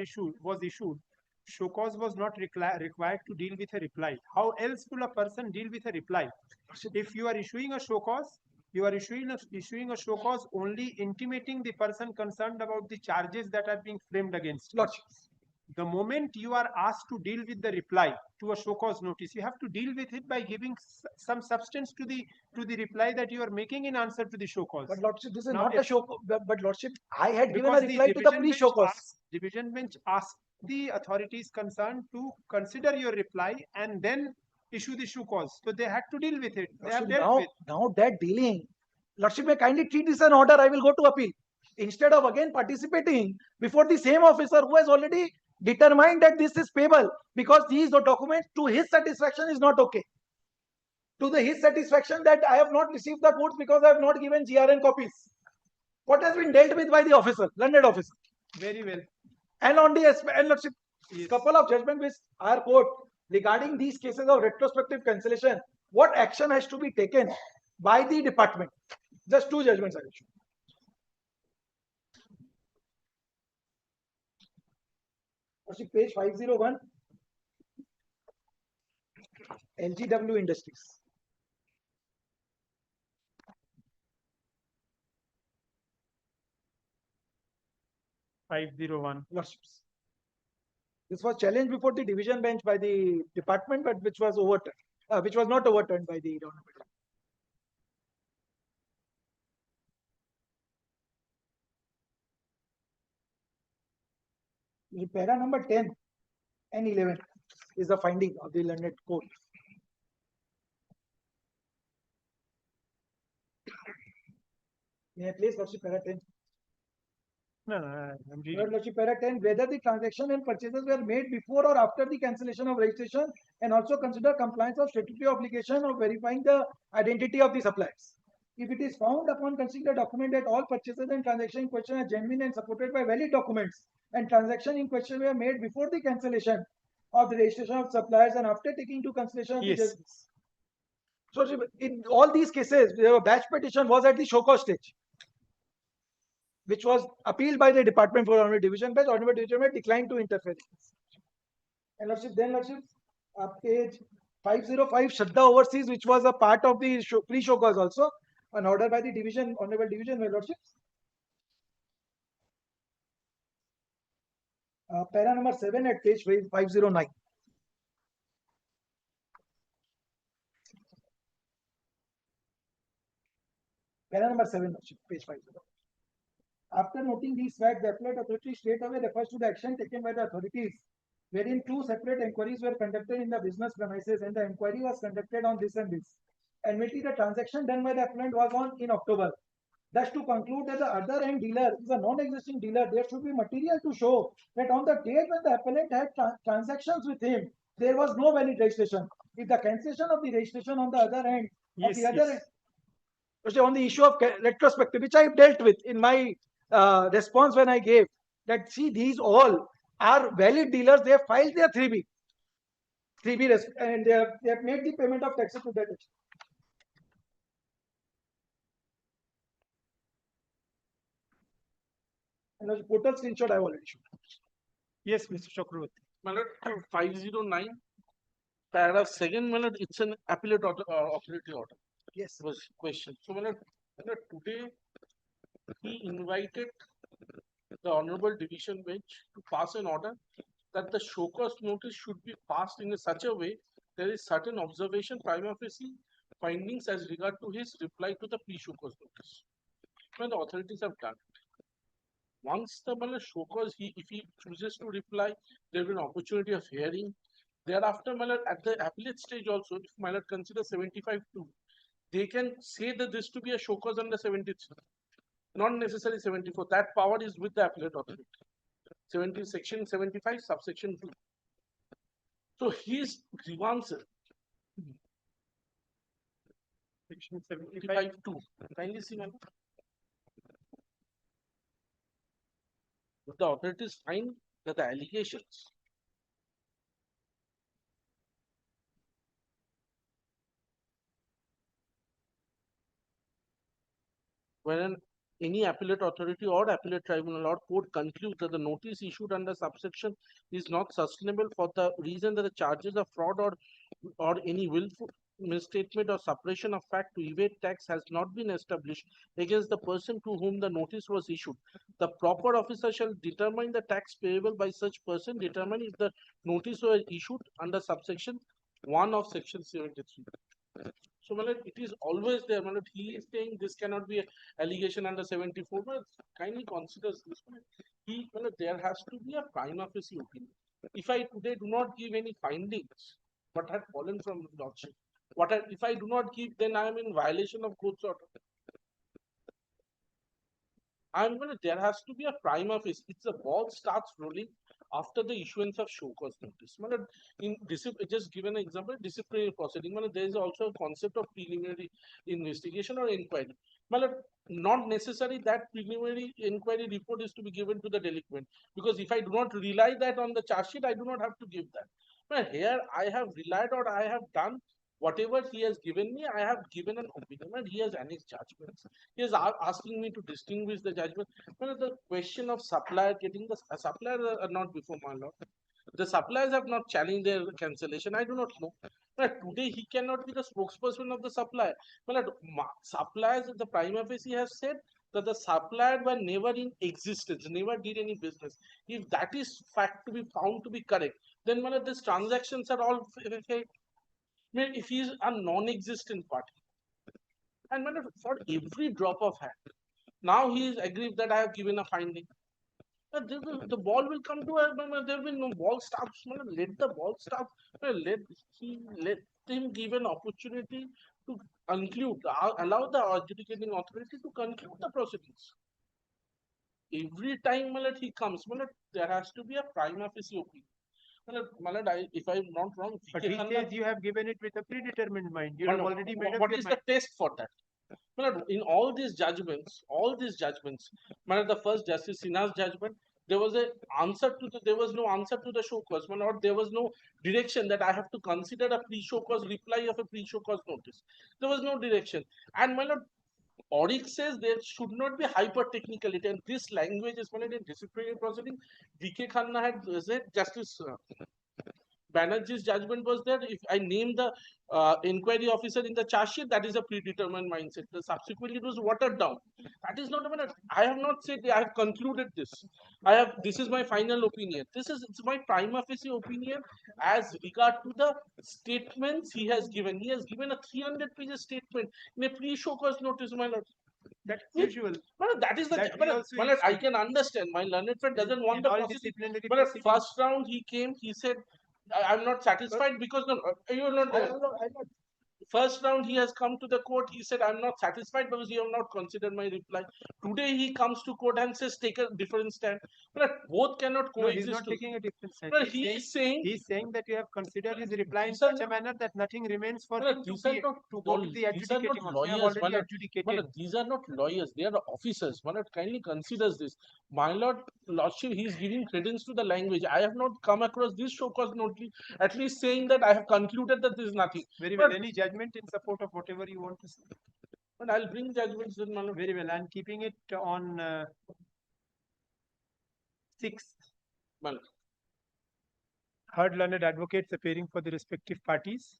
issued, show cause was not required to deal with a reply. How else will a person deal with a reply? If you are issuing a show cause, you are issuing a show cause only intimating the person concerned about the charges that are being framed against him. The moment you are asked to deal with the reply to a show cause notice, you have to deal with it by giving some substance to the reply that you are making in answer to the show cause. But Lordship, this is Now, not a show. But Lordship, I had given because a the reply to the pre-show cause. division bench asked the authorities concerned to consider your reply and then issue the show cause. So they had to deal with it. They have dealt with. Now that dealing, Lordship may kindly treat this an order. I will go to appeal instead of again participating before the same officer who has already determined that this is payable because these documents to his satisfaction is not okay. To his satisfaction that I have not received the goods because I have not given GRN copies. What has been dealt with by the officer, learned officer? Very well. And on the and Lordship, couple of judgment with our court regarding these cases of retrospective cancellation, what action has to be taken by the department? Just two judgments I will show. Lordship, page 501, LGW Industries. Lorships. This was challenged before the division bench by the department, but which was overturned, which was not overturned by the government. The para number 10 and 11 is the finding of the learned court. May I please Lordship para 10? No, I'm reading. Lordship para 10, whether the transaction and purchases were made before or after the cancellation of registration, and also consider compliance of statutory obligation of verifying the identity of the suppliers. If it is found upon considering the document that all purchases and transactions in question are genuine and supported by valid documents, and transactions in question were made before the cancellation of the registration of suppliers and after taking into consideration of the judgments. So in all these cases, the batch petition was at the show cause stage, which was appealed by the Department for Honorable Division Bench. Honorable Division Bench declined to interfere. And Lordship, then Lordship, page 505, Shraddha Overseas, which was a part of the pre-show cause also, an order by the division, Honorable Division, my Lordships. Para number 7 at page 509. Para number 7, Lordship, page 50. After noting these facts, the appellate authority straightaway refers to the action taken by the authorities, wherein two separate inquiries were conducted in the business premises, and the inquiry was conducted on this and this. Admittedly, the transaction done by the appellant was in October. Thus, to conclude that the other end dealer is a non-existing dealer, there should be material to show that on the date when the appellant had transactions with him, there was no valid registration. If the cancellation of the registration on the other end, on the issue of retrospective, which I dealt with in my response when I gave, that see, these all are valid dealers. They have filed their 3B, and they have made the payment of taxes to that extent. And the total screenshot I have already shown. Yes, Mr. Chakravarti. Malad, 509, paragraph 2, Malad, it's an appellate authority order. Yes. Was question. So, Malad, today he invited the Honorable Division Bench to pass an order that the show cause notice should be passed in such a way there is certain observation, prima facie findings as regard to his reply to the pre-show cause notice. When the authorities have done it. Once the show cause, if he chooses to reply, there will be an opportunity of hearing. Thereafter, at the appellate stage also, if Malad considers 75-2, they can say that this to be a show cause under 73, not necessarily 74. That power is with the appellate authority. Section 75, subsection 2. So his grievances. Section 75-2. Kindly see, Malad. But the authorities find that the allegations were an any appellate authority or appellate tribunal or court concludes that the notice issued under subsection is not sustainable for the reason that the charges of fraud or any willful misstatement or suppression of fact to evade tax has not been established against the person to whom the notice was issued, the proper officer shall determine the tax payable by such person, determine if the notice was issued under subsection 1 of section 73. So, it is always there. He is saying this cannot be an allegation under 74. Kindly considers this. There has to be a prima facie opinion. If I today do not give any findings, what had fallen from lordship, if I do not give, then I am in violation of court's order. There has to be a prima facie. It's the ball starts rolling after the issuance of show cause notice. Just give an example, disciplinary proceeding. There is also a concept of preliminary investigation or inquiry. Not necessary that preliminary inquiry report is to be given to the delinquent, because if I do not rely that on the charge sheet, I do not have to give that. But here I have relied or I have done whatever he has given me. I have given an opinion and he has annexed judgments. He is asking me to distinguish the judgment. The question of supplier getting the suppliers are not before my lord. The suppliers have not challenged their cancellation. I do not know. But today he cannot be the spokesperson of the supplier. Suppliers, the prima facie have said that the supplier were never in existence, never did any business. If that is fact to be found to be correct, then these transactions are all fake. If he is a non-existent party, and for every drop of hat, now he is aggrieved that I have given a finding. The ball will come to us. There will be no ball stops. Let the ball stop. Let him give an opportunity to conclude. Allow the adjudicating authority to conclude the proceedings. Every time he comes, there has to be a prima facie opinion. If I'm not wrong, but he says you have given it with a predetermined mind. You have already made up what your is mind. the test for that? In all these judgments, the first Justice Sinha's judgment, there was a answer to there was no answer to the show cause, or there was no direction that I have to consider a pre-show cause reply of a pre-show cause notice. There was no direction, and Auric says there should not be hyper technicality, and this language is in disciplinary proceeding. D.K. Khanna had said, Justice Banerjee's judgment was there. If I name the inquiry officer in the charge sheet, that is a predetermined mindset. Subsequently, it was watered down. That is not a. I have not said I have concluded this. This is my final opinion. It's my prima facie opinion as regard to the statements he has given. He has given a 300-page statement in a pre-show cause notice, my lord. That's usual. That is the. I can understand. My learned friend doesn't want the proceeding. But at first round he came. He said, "I'm not satisfied because you are not there." First round he has come to the court. He said, "I'm not satisfied because you have not considered my reply." Today he comes to court and says, "Take a different stand." But both cannot No, coexist. he's not taking a different stand. But he's saying that you have considered his reply in such a manner that nothing remains for him to go to the adjudicating. Lawyers, these are not lawyers. They are officers. Kindly considers this. My lordship, he is giving credence to the language. I have not come across this show cause notice, at least saying that I have concluded that there is nothing. Very well. Any judgment in support of whatever you want to say? But I'll bring judgments in my lord. Very well. I'm keeping it on 6th. Well, Heard learned advocates appearing for the respective parties.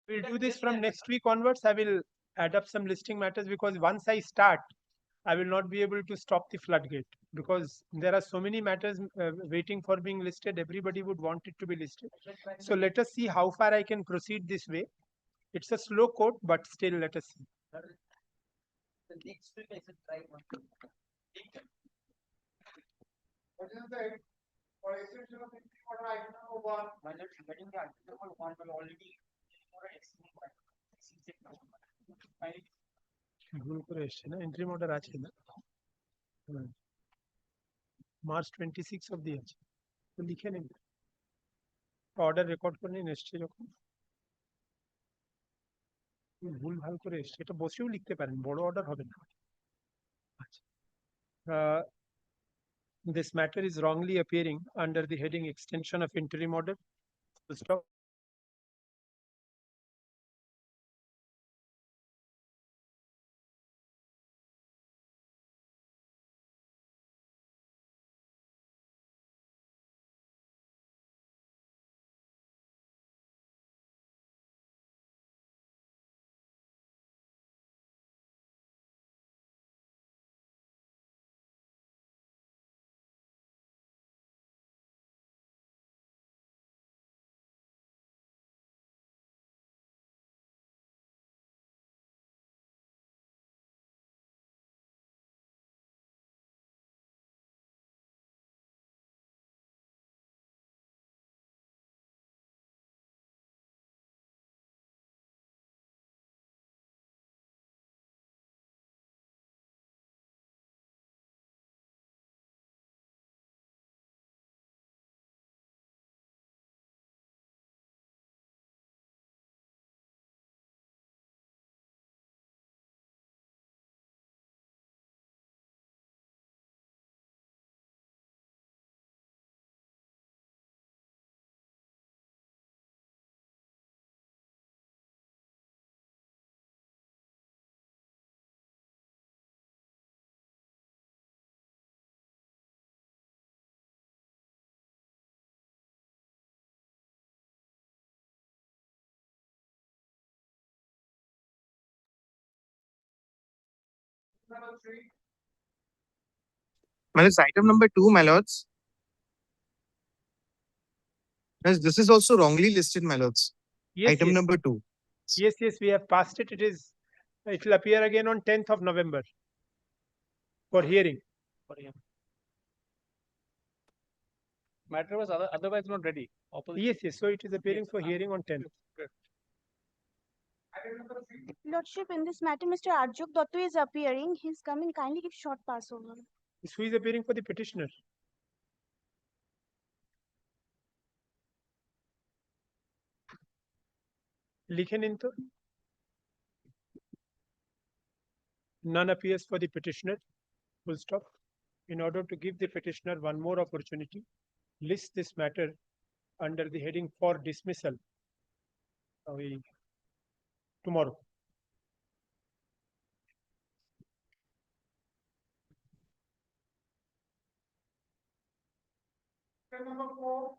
We'll do this from next week onwards. I will add up some listing matters because once I start, I will not be able to stop the floodgate because there are so many matters waiting for being listed. Everybody would want it to be listed. So let us see how far I can proceed this way. It's a slow court, but still let us see. The next week I should try one. What is the for extension of entry order item number 1? Minor regarding the article number 1 will already for exceeding ভুল করে এসছে না entry order আছে না March 26 অবধি আছে তো লিখে নিন অর্ডার রেকর্ড করে নিন এসছে যখন ভুল ভাল করে এসছে এটা বসেও লিখতে পারেন বড় অর্ডার হবে না আচ্ছা this matter is wrongly appearing under the heading extension of interim order. Full stop. My lords, item number 2, my lords. Yes, this is also wrongly listed, my lords. Yes, Item yes. number 2. Yes, we have passed it. It will appear again on 10th of November for hearing. Matter was otherwise not ready. Yes, so it is appearing for hearing on 10th. Lordship, in this matter, Mr. Arjuk Dottu is appearing. He's coming. Kindly give short pass over. Who is appearing for the petitioner? लिखे नहीं तो none appears for the petitioner. Full stop. In order to give the petitioner one more opportunity, list this matter under the heading for dismissal tomorrow. Number 4.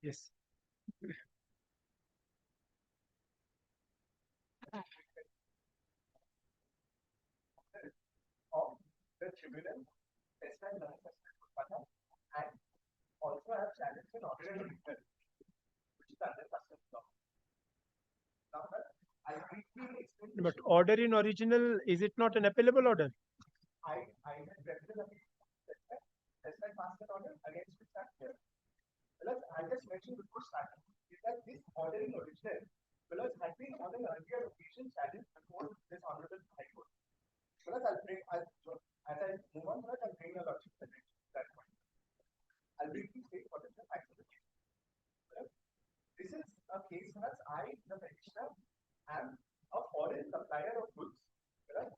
Yes. Of the tribunal, and also have challenged an order in return, which is under customs law. Now, I briefly explain. But order in original, is it not an appellable order? I had read the passed an order against which that here. Well, I just mentioned before starting is that this order in original has been on an earlier occasion challenged before this honorable High Court. As I move on, I'll bring a lordship attention to that point. I'll briefly state what is the facts of the case. This is a case where I, the petitioner, am a supplier of goods, right?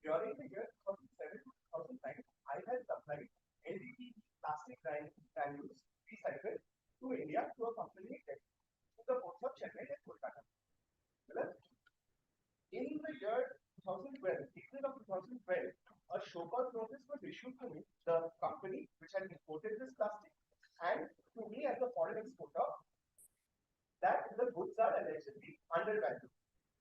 During the year 2007 to 2009, I had supplied LDPE plastic granules recycled to India to a company to the ports of Chennai and Kolkata. Right? In the year 2012, April of 2012, a show cause notice was issued to me, the company which had imported this plastic, and to me as a foreign exporter, that the goods are allegedly undervalued.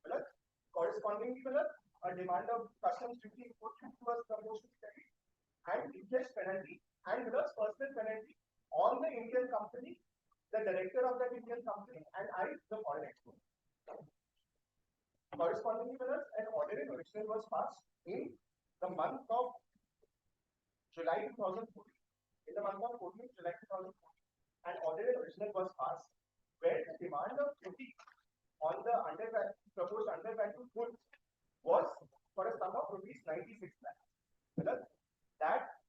Right? Correspondingly, a demand of customs duty import duty was proposed to be levied, and interest penalty and personal penalty on the Indian company, the director of that Indian company, and I, the foreign exporter. Correspondingly, an order in original was passed in the month of July 2014. In the month of July 2014, an order in original was passed where the demand of duty on the proposed undervalued goods was for a sum of rupees 96 lakhs. That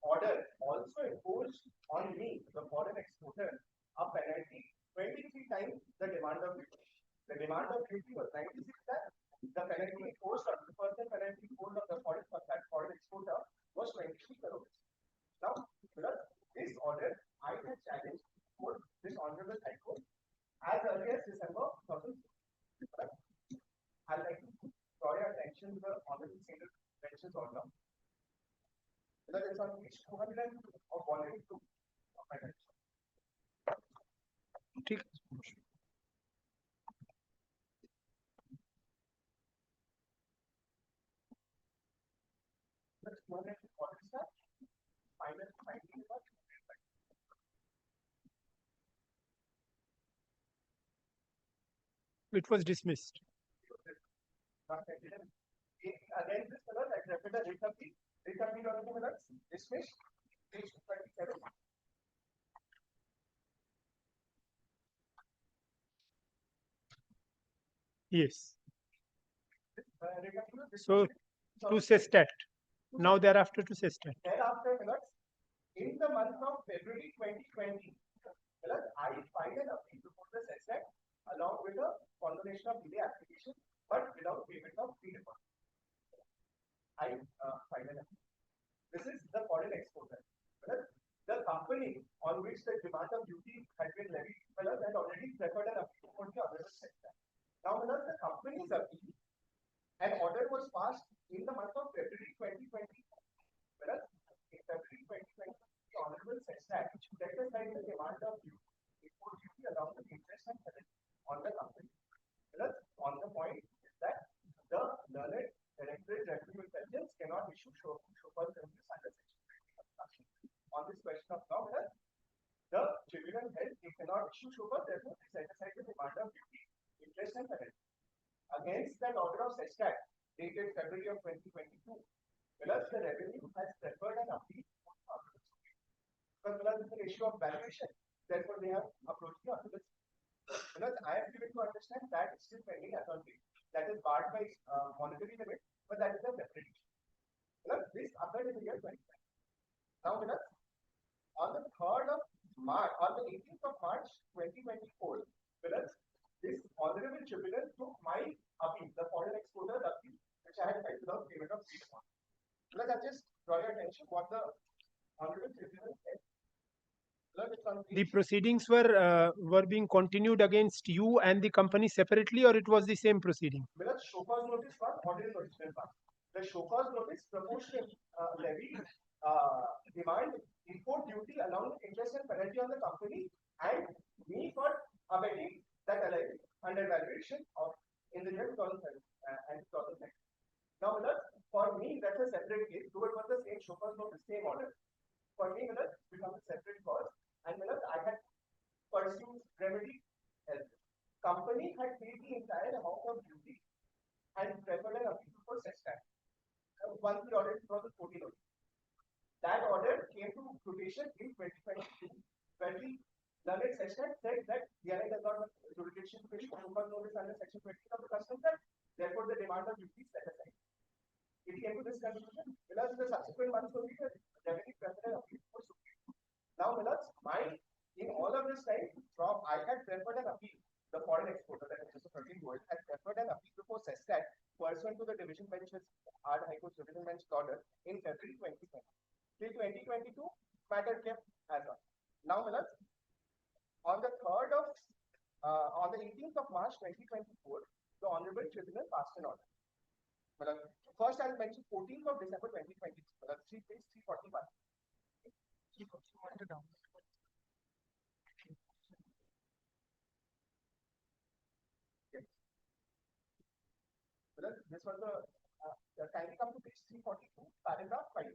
order also imposed on me, the foreign exporter, a penalty 23 times the demand of duty. The demand of duty was 96 lakhs. The penalty imposed on the person penalty imposed on the foreign exporter was 23 crores. Now, this order I had challenged for this honorable High Court as early as December 2000. I'd like to draw your attention to the honorable single bench's order. That is on page 202 of volume 2 of my bench. It was dismissed. Again, this accepted a recovery documents dismissed. Page 27. Yes. So to Sestat. Now thereafter to Sestat. Thereafter, in the month of February 2020, I filed an appeal before the Sestat along with a confirmation of delay application, but without payment of fee deposit. I filed an appeal. This is the foreign exporter. The company on which the demand of duty had been levied had already preferred an appeal for the other Sestat. Now, the company's appeal, an order was passed in the month of February 2020. In February 2020, the Honorable Sestat set aside the demand of duty, import duty along with interest and penalty on the company. On the point is that the learned Directorate Revenue Intelligence cannot issue show cause notice under section 20. On this question of law, the tribunal held it cannot issue show cause, therefore they set aside the demand of duty, interest and penalty. Against that order of Sestat dated February of 2022, the revenue has preferred an appeal because this is an issue of valuation. Therefore, they have approached the appeal. I am given to understand that it's still pending as on date. That is barred by monetary limit, but that is a separate issue. This occurred in the year 2020. Now, on the 3rd of March, on the 18th of March 2024, this honorable tribunal took my appeal, the foreign exporter's appeal, which I had filed without payment of fee deposit. I just draw your attention what the honorable tribunal said. The proceedings were being continued against you and the company separately, or it was the same proceeding? Show cause notice one, order in original one. The show cause notice proposed to levy demand import duty along with interest and penalty on the company and me for abetting that undervaluation of in the year 2007 and 2009. Now, for me, that's a separate case. Though it was the same show cause notice, same order. For me, it becomes a separate cause. And I had pursued remedy as company had paid the entire amount of duty and preferred an appeal for Sestat. Once the order was 14. That order came to fruition in 2022, when the learned Sestat said that DRI does not have jurisdiction to issue show cause notice under section 20 of the Customs Act. Therefore, the demand of duty is set aside. It came to this conclusion. The subsequent months only the revenue preferred an appeal for Supreme Court. Now, in all of this time, I had preferred an appeal. The foreign exporter, that is Mr. 13 Gold, had preferred an appeal before Sestat to the division bench's High Court division bench order in February 2020. Till 2022, matter kept as on. Now, on the 18th of March 2024, the Honorable Tribunal passed an order. First, I'll mention 14th of December 2022, page 341. This was the kindly come to page 342, paragraph 5.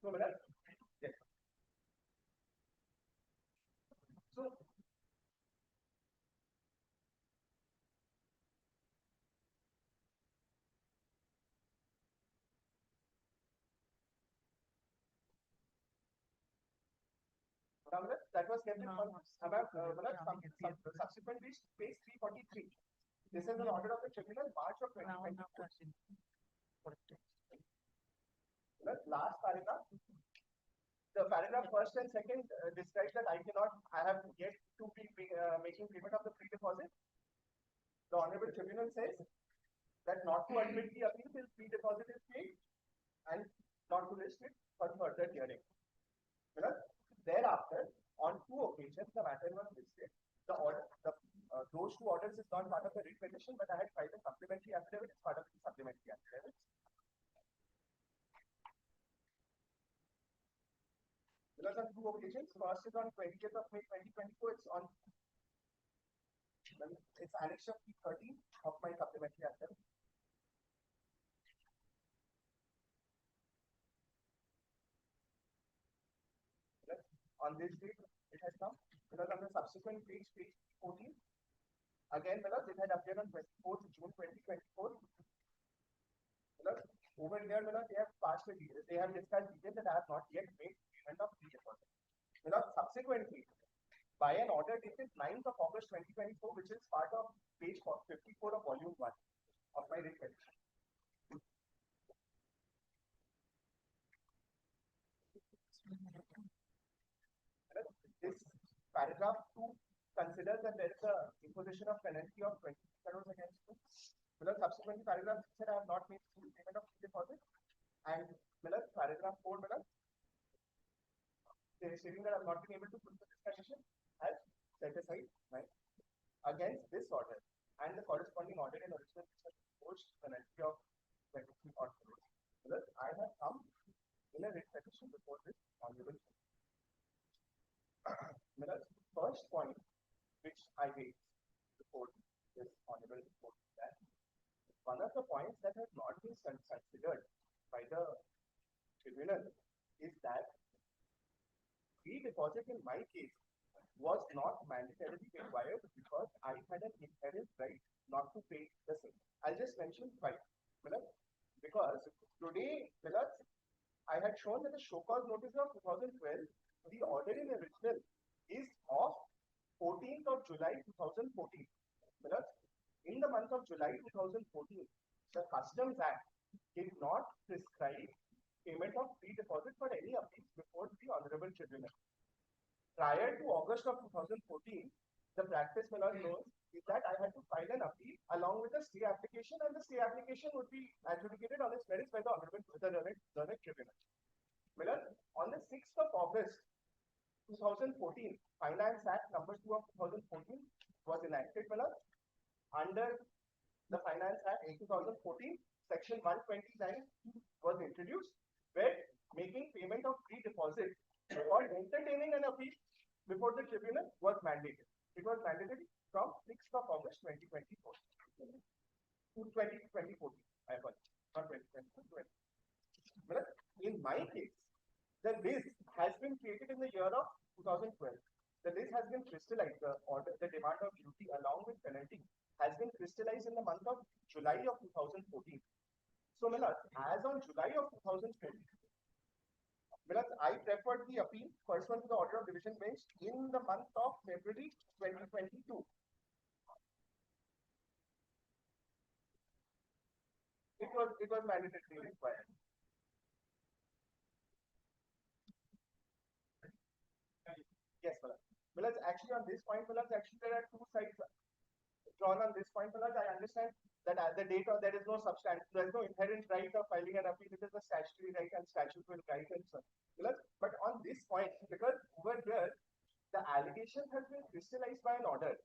So, yes. So, that was kept in subsequent page 343. This is an order of the tribunal, March of 2024. Last paragraph. The paragraph first and second describes that I have yet to be making payment of the pre-deposit. The Honorable Tribunal says that not to admit the appeal till pre-deposit is paid and not to list it for further hearing. Thereafter, on 2 occasions, the matter was listed. The order, those 2 orders is not part of the writ petition, but I had filed a supplementary affidavit as part of the supplementary affidavit. On 2 occasions, first is on 20th of May 2024. It's annexure P13 of my supplementary affidavit. On this date, it has come. On the subsequent page 14, again, it had appeared on 24th June 2024. Over here, they have passed a detail. They have discussed details that I have not yet made payment of pre-deposit. Subsequently, by an order dated 9th of August 2024, which is part of page 54 of volume 1 of my writ petition. This paragraph 2 considers that there is a imposition of penalty of 20 crores against me. Subsequently, paragraph 6 said I have not made full payment of deposit. And paragraph 4, stating that I have not been able to fulfill this condition, has set aside against this order and the corresponding order in original imposed penalty of 23 odd crores. I have come in a writ petition before this honorable. First point which I raised before this honorable report is that one of the points that has not been considered by the tribunal is that pre-deposit in my case was not mandatorily required because I had an inherent right not to pay the same. I'll just mention why. Because today, I had shown that the show cause notice of 2012, the order in original is of 14th of July 2014. In the month of July 2014, the Customs Act did not prescribe payment of pre-deposit for any appeals before the Honorable Tribunal. Prior to August of 2014, the practice knows is that I had to file an appeal along with a stay application, and the stay application would be adjudicated on its merits by the Honorable Tribunal. On the 6th of August 2014, Finance Act number 2 of 2014 was enacted under the Finance Act 2014, section 129 was introduced, where making payment of pre-deposit or entertaining an appeal before the tribunal was mandated. It was mandatory from 6th of August 2024 to 2014. I apologize, not 2024. In my case, the list has been created in the year of 2012. The list has been crystallized. The demand of duty along with penalty has been crystallized in the month of July of 2014. So, as on July of 2014, I preferred the appeal pursuant to the order of division bench in the month of February 2022. It was mandatorily required. Yes, Well, actually on this point, well, actually there are two sides drawn on this point. Well, I understand that at the date of there is no substantive, there is no inherent right of filing an appeal. It is a statutory right and statute will right and so. Well, but on this point, because over here the allegation has been crystallized by an order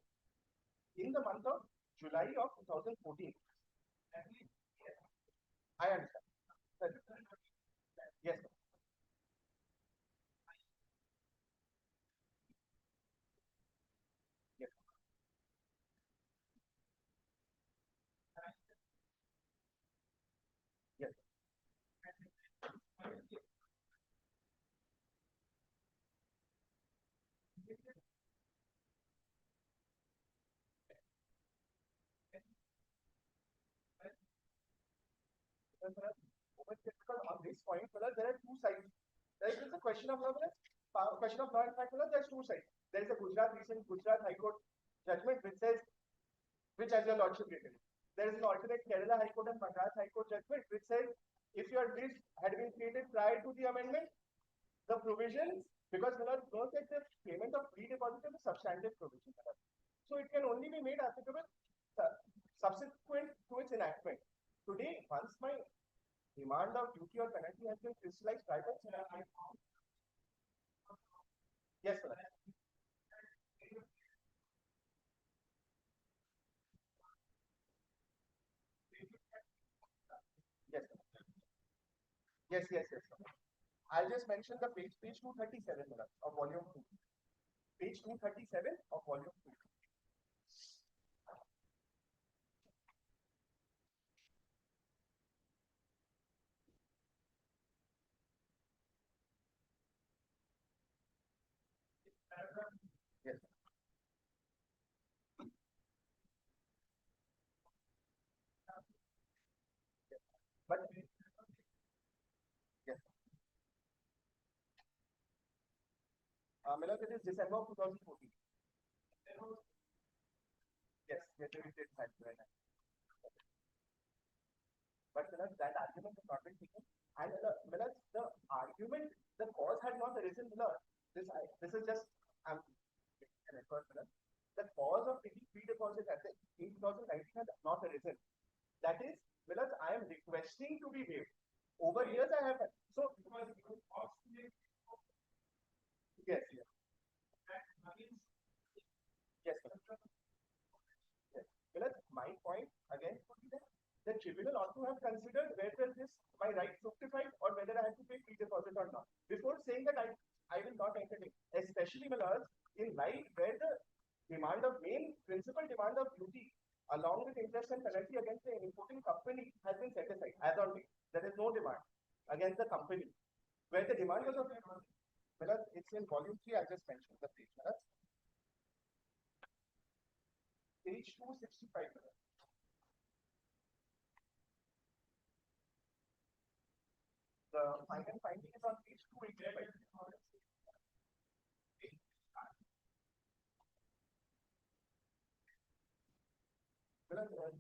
in the month of July of 2014. I understand. Yes, sir. Yes. Yes. Because on this point, there are two sides. There is a question of law, question of law and fact. There's two sides. There is a recent Gujarat High Court judgment which says, which as your lordship written. There is an alternate Kerala High Court and Madras High Court judgment which says if your list had been created prior to the amendment, the provisions, because note that the payment of pre-deposit is a substantive provision. So it can only be made applicable subsequent to its enactment. Today, once my demand of duty or penalty has been crystallized, yes, sir. Yes, sir. Yes, yes, yes, sir. I'll just mention the page 237 of volume 2. Page 237 of volume 2. Yes. But yes. It is December of 2014. Yes, yes, it did that right. But that argument has not been taken. And the argument, the cause had not arisen. This is just the cause of taking pre-deposit at the in 2019 has not arisen. That is, I am requesting to be waived. Over years I have so yes, yes. Yes, yes. My point again would be that the tribunal ought to have considered whether this my right fructified or whether I have to pay pre-deposit or not before saying that I will not entertain, especially in light where the demand of main principal demand of duty along with interest and penalty against the importing company has been set aside as on date. There is no demand against the company where the demand was of it's in volume 3. I just mentioned the page. Page 265. The final finding is on page 285.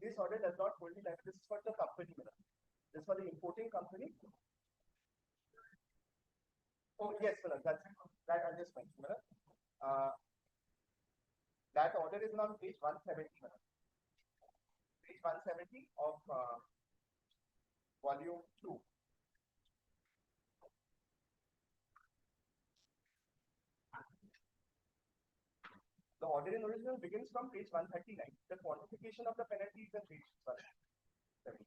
This order does not hold it. This is for the company. This is for the importing company. Oh yes, that I just mentioned. That order is on page 170. Page 170 of volume 2. The order in original begins from page 139. The quantification of the penalty is on page 170.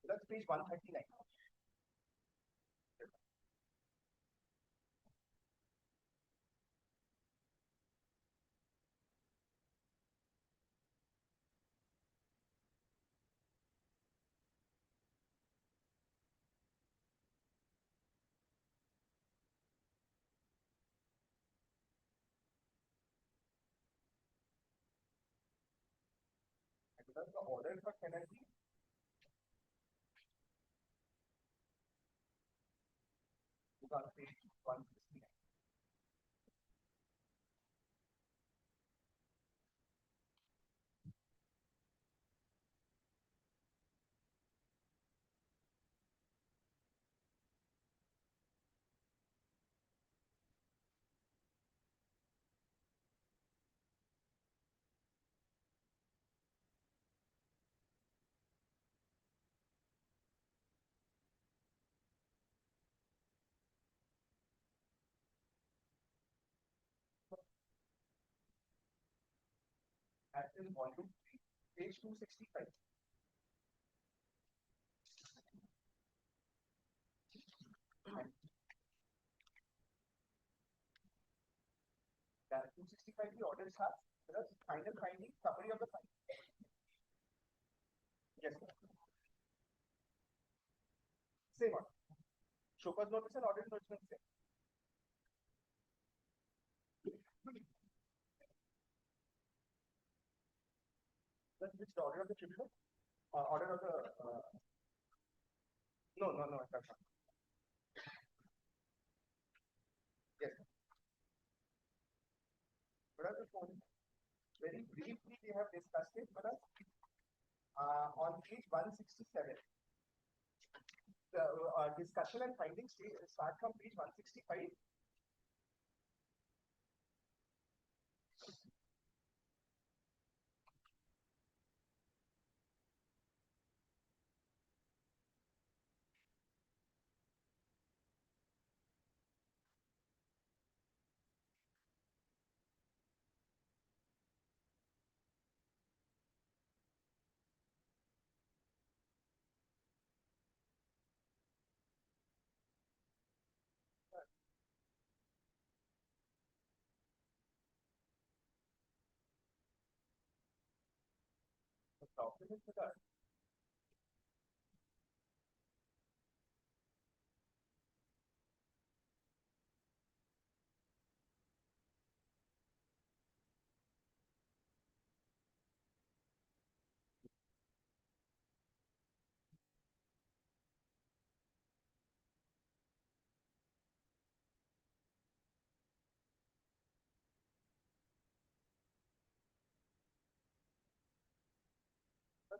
That's page 139. That's the order for penalty. It's on page 169. that is volume 3, page 265. That 265 the orders have the final finding, summary of the finding. Yes, sir. Same order. Show cause notice and order notice same. That's which the order of the tribunal? Order of the no, that's not. Yes. But very briefly we have discussed it, but on page 167. The discussion and findings start from page 165. The problem is that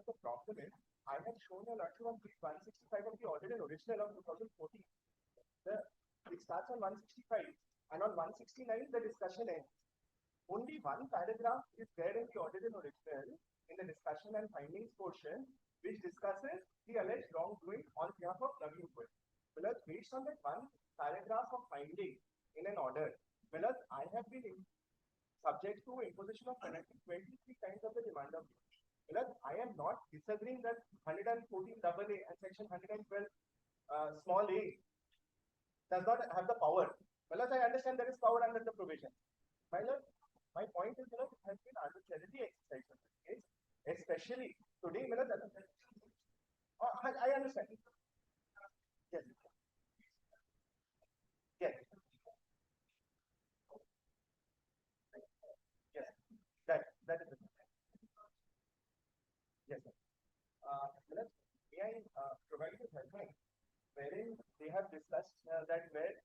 the problem is, I have shown a lot on page 165 of the order in original of 2014. It starts on 165 and on 169 the discussion ends. Only one paragraph is there in the order in original in the discussion and findings portion, which discusses the alleged wrongdoing on behalf of Naveen Goyal. Well, based on that one paragraph of finding in an order, well, I have been subject to imposition of penalty 23 times of the demand of duty. Well, I am not disagreeing that 114 AA and section 112 small a does not have the power. Well, I understand there is power under the provision. My point is, it has been arbitrarily exercised in this case, especially today. I understand. Yes. Yes. Yes. That is the thing. Yes, sir. May I provide you helpline wherein they have discussed that where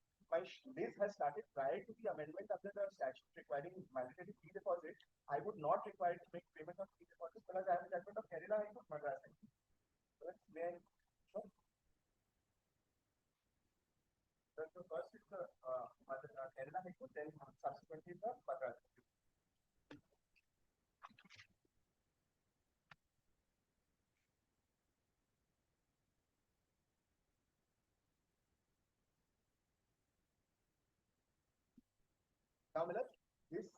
this has started prior to the amendment under the statute requiring mandatory fee deposit, I would not require to make payment of fee deposit because I have a judgment of Kerala High Court, Madras High Court. May I? Sure. So first is the Kerala High Court, then subsequently the Madras. Now, this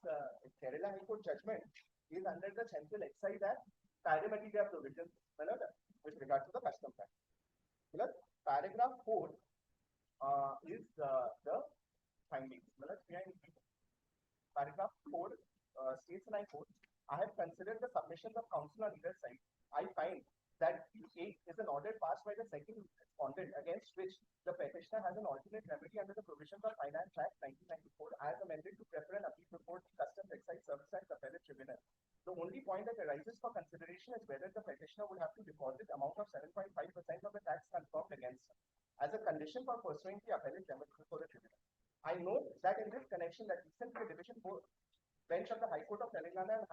Kerala High Court judgment is under the Central Excise Act Parimateria provision with regard to the custom tax. Paragraph 4 is the findings. Paragraph 4 states, and I quote, I have considered the submissions of counsel on either side. I find that A is an order passed by the second respondent against which the petitioner has an alternate remedy under the provisions of Finance Act 1994 as amended to prefer an appeal before the Customs Excise Service Act Appellate Tribunal. The only point that arises for consideration is whether the petitioner would have to deposit amount of 7.5% of the tax confirmed against him as a condition for pursuing the appellate remedy before the tribunal. I know that in this connection that recently the Division Bench of the High Court of Telangana and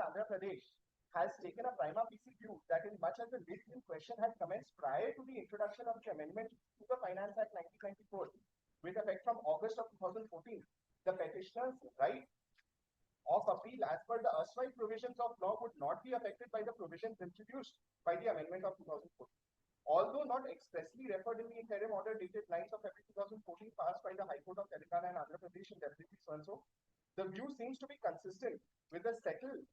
Andhra Pradesh has taken a prima facie view that in much as the list in question had commenced prior to the introduction of the amendment to the Finance Act 1994 with effect from August of 2014, the petitioner's right of appeal as per the erstwhile provisions of law would not be affected by the provisions introduced by the amendment of 2014. Although not expressly referred in the interim order dated 9th of February 2014 passed by the High Court of Telangana and Andhra Pradesh in February so, the view seems to be consistent with the settled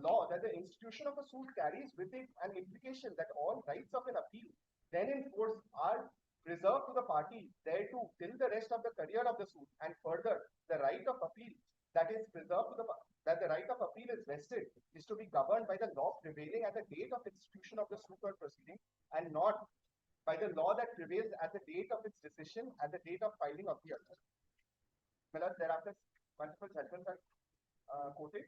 law that the institution of a suit carries with it an implication that all rights of an appeal then in force are reserved to the party thereto till the rest of the career of the suit, and further the right of appeal that is preserved to the that the right of appeal is vested is to be governed by the law prevailing at the date of institution of the suit or proceeding, and not by the law that prevails at the date of its decision at the date of filing of the order. Thereafter, multiple judgments are quoted.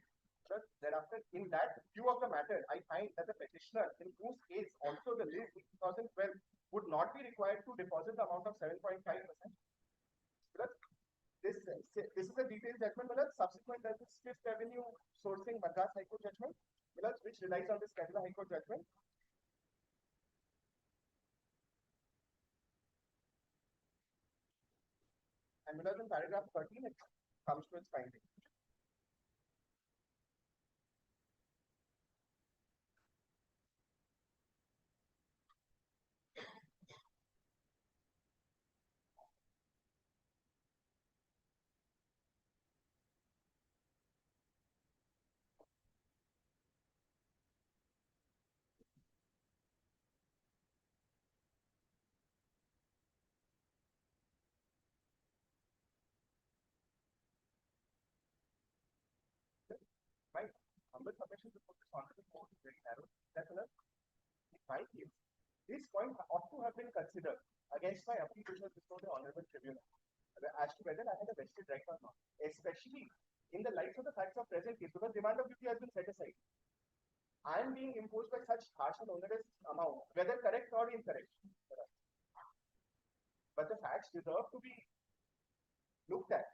Thereafter, in that view of the matter, I find that the petitioner, in whose case also the list in 2012 would not be required to deposit the amount of 7.5%. This is a detailed judgment, subsequent to this Fifth Avenue sourcing Madras High Court judgment, which relies on this Kerala High Court judgment. And in paragraph 13, it comes to its finding. My humble submission before this honorable court is very narrow. That in my case, this point ought to have been considered against my appeal which was before the honorable tribunal as to whether I had a vested right or not, especially in the light of the facts of present case, because demand of duty has been set aside. I am being imposed by such harsh and onerous amount, whether correct or incorrect. But the facts deserve to be looked at.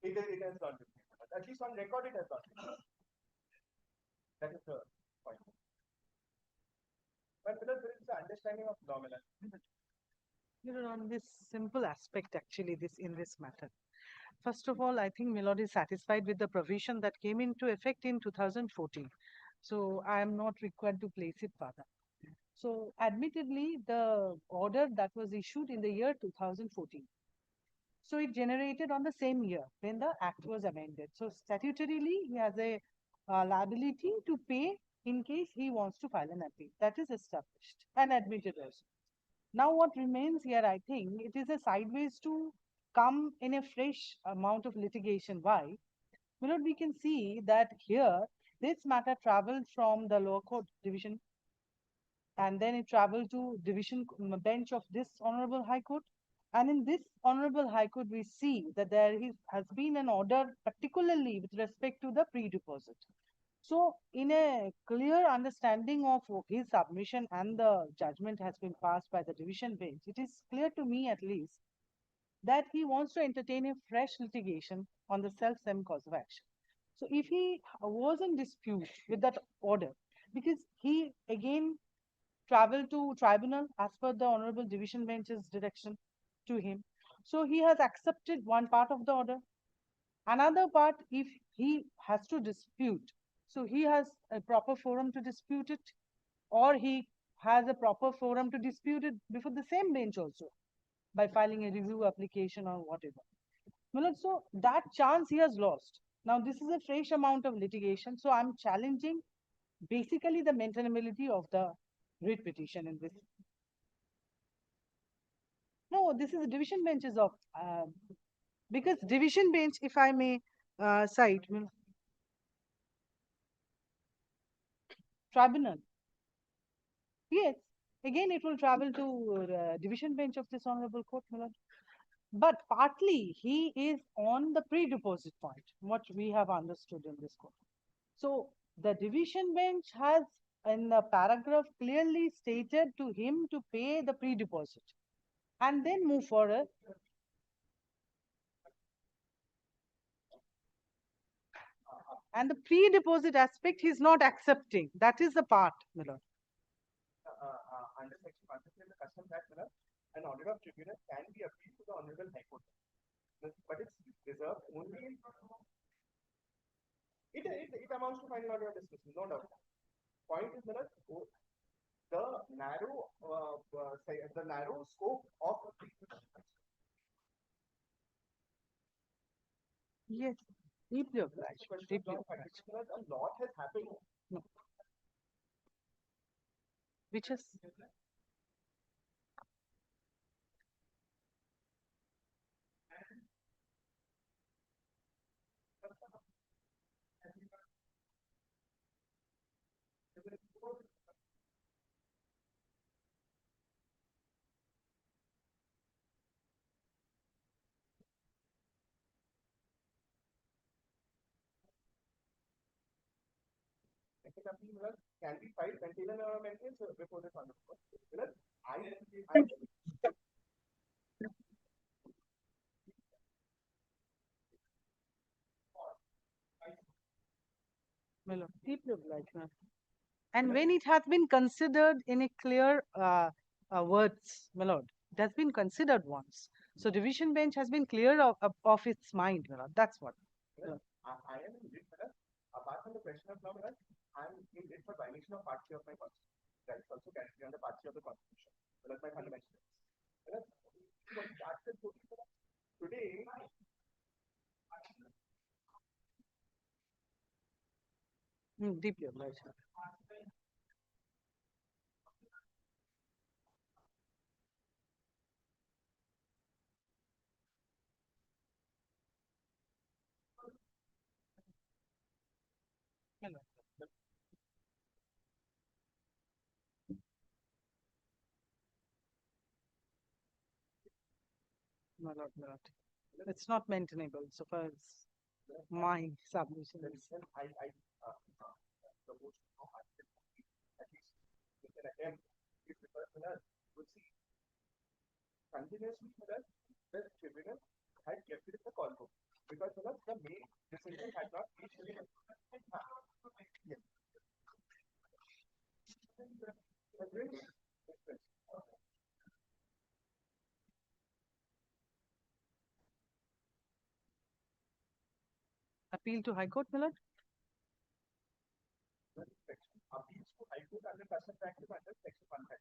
It has not been. At least on record, it has not been. That is the point. But there is the understanding of law. On this simple aspect, actually, in this matter. First of all, I think Milord is satisfied with the provision that came into effect in 2014. So I am not required to place it further. So admittedly, the order that was issued in the year 2014. So it generated on the same year when the act was amended. So statutorily, he has a liability to pay in case he wants to file an appeal. That is established and admitted also. Now what remains here, I think, it is a sideways to come in a fresh amount of litigation. Why? Well, we can see that here, this matter traveled from the lower court division and then it traveled to division bench of this Honorable High Court. And in this Honorable High Court, we see that has been an order, particularly with respect to the pre-deposit. So, in a clear understanding of his submission and the judgment has been passed by the division bench, it is clear to me at least that he wants to entertain a fresh litigation on the self-same cause of action. So, if he was in dispute with that order, because he again traveled to tribunal as per the Honorable Division Bench's direction to him. So he has accepted one part of the order. Another part, if he has to dispute, so he has a proper forum to dispute it, or he has a proper forum to dispute it before the same bench also by filing a review application or whatever. Well, so that chance he has lost. Now this is a fresh amount of litigation, so I'm challenging basically the maintainability of the writ petition in this. No, this is a division benches of, because division bench, if I may cite, tribunal. Yes, again it will travel to division bench of this Honorable Court, Milord. But partly he is on the pre-deposit point, what we have understood in this court. So the division bench has in the paragraph clearly stated to him to pay the pre-deposit and then move forward. And the pre-deposit aspect he is not accepting. That is the part, Milord. Under Section 150 of the Customs Act, an order of tribunal can be appealed to the Honorable High Court, but it's reserved only in it amounts to final order of dismissal, no doubt. point is that the narrow scope of Yes, deeply obliged. Deeply obliged. a lot has happened. No. Which is second appeal can be filed container maintenance before the fund. deeply obliged, ma'am. And when it has been considered in a clear words, my lord, it has been considered once. So division bench has been clear of its mind, my lord. That's what. I am in lit, apart from the question of law, I am in lit for violation of part 3 of my constitution. That is also category under part 3 of the constitution. That's my fundamental rights. Today, Deeply obliged. My lord, my lord. It's not maintainable so far as my submission is. I propose to at least with an attempt if the person would see continuously the tribunal had kept it in the call book because the main decision had not reached the yes. Appeal to High Court, my lord? Appeals to High Court under custom practice under section 130.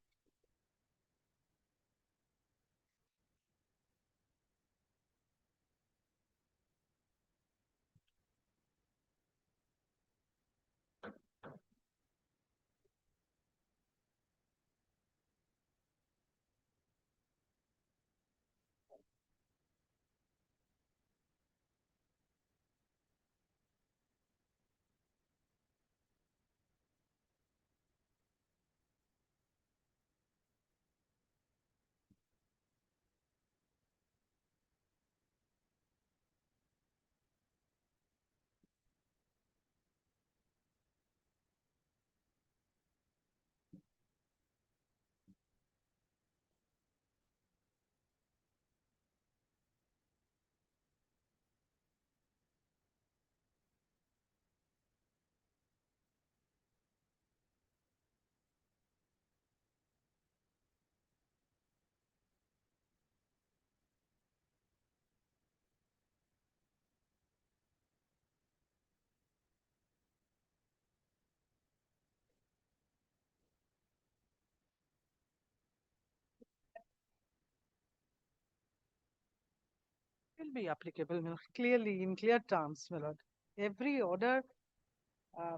Will be applicable, my lord. Clearly, in clear terms, my lord. Every order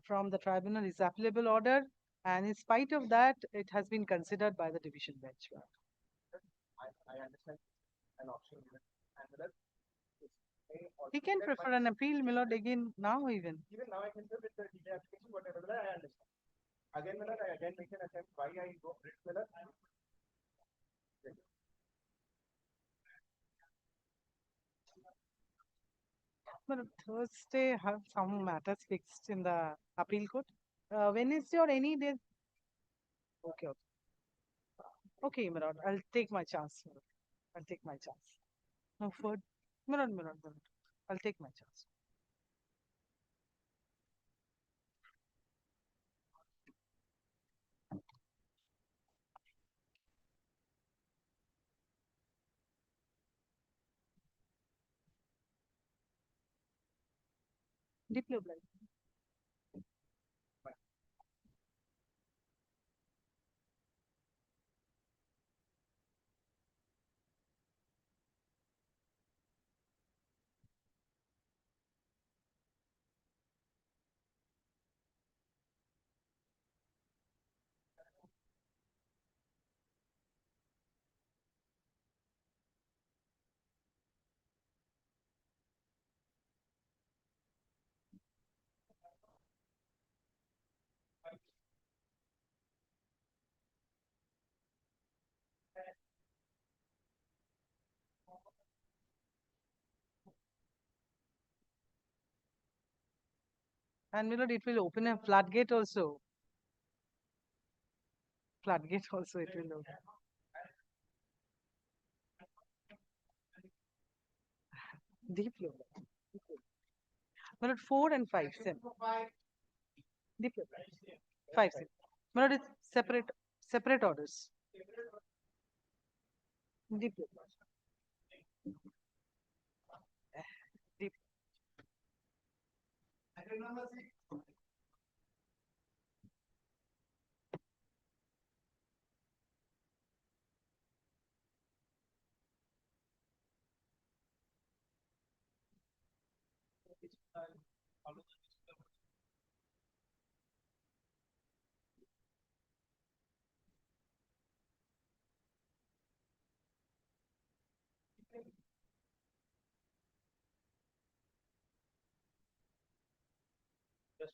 from the tribunal is applicable order, and in spite of that, it has been considered by the division bench. My lord. I understand an option given and He can prefer an appeal, my lord, again now even. Even now I can say with the delay application, whatever I understand. Again, I again make an attempt why I go writ Miller. But Thursday have some matters fixed in the appeal court. Wednesday or any day. Okay, okay. Okay, my lord, I'll take my chance. My lord. I'll take my chance. No food. My lord, my lord, my lord. I'll take my chance. Deeply obliged. And my lord, it will open a floodgate also. Floodgate also it will open. Deep flow. My lord, 4 and 5, same. Deep flow. 5, same. My lord, it's separate orders. Deep flow. Deep. Just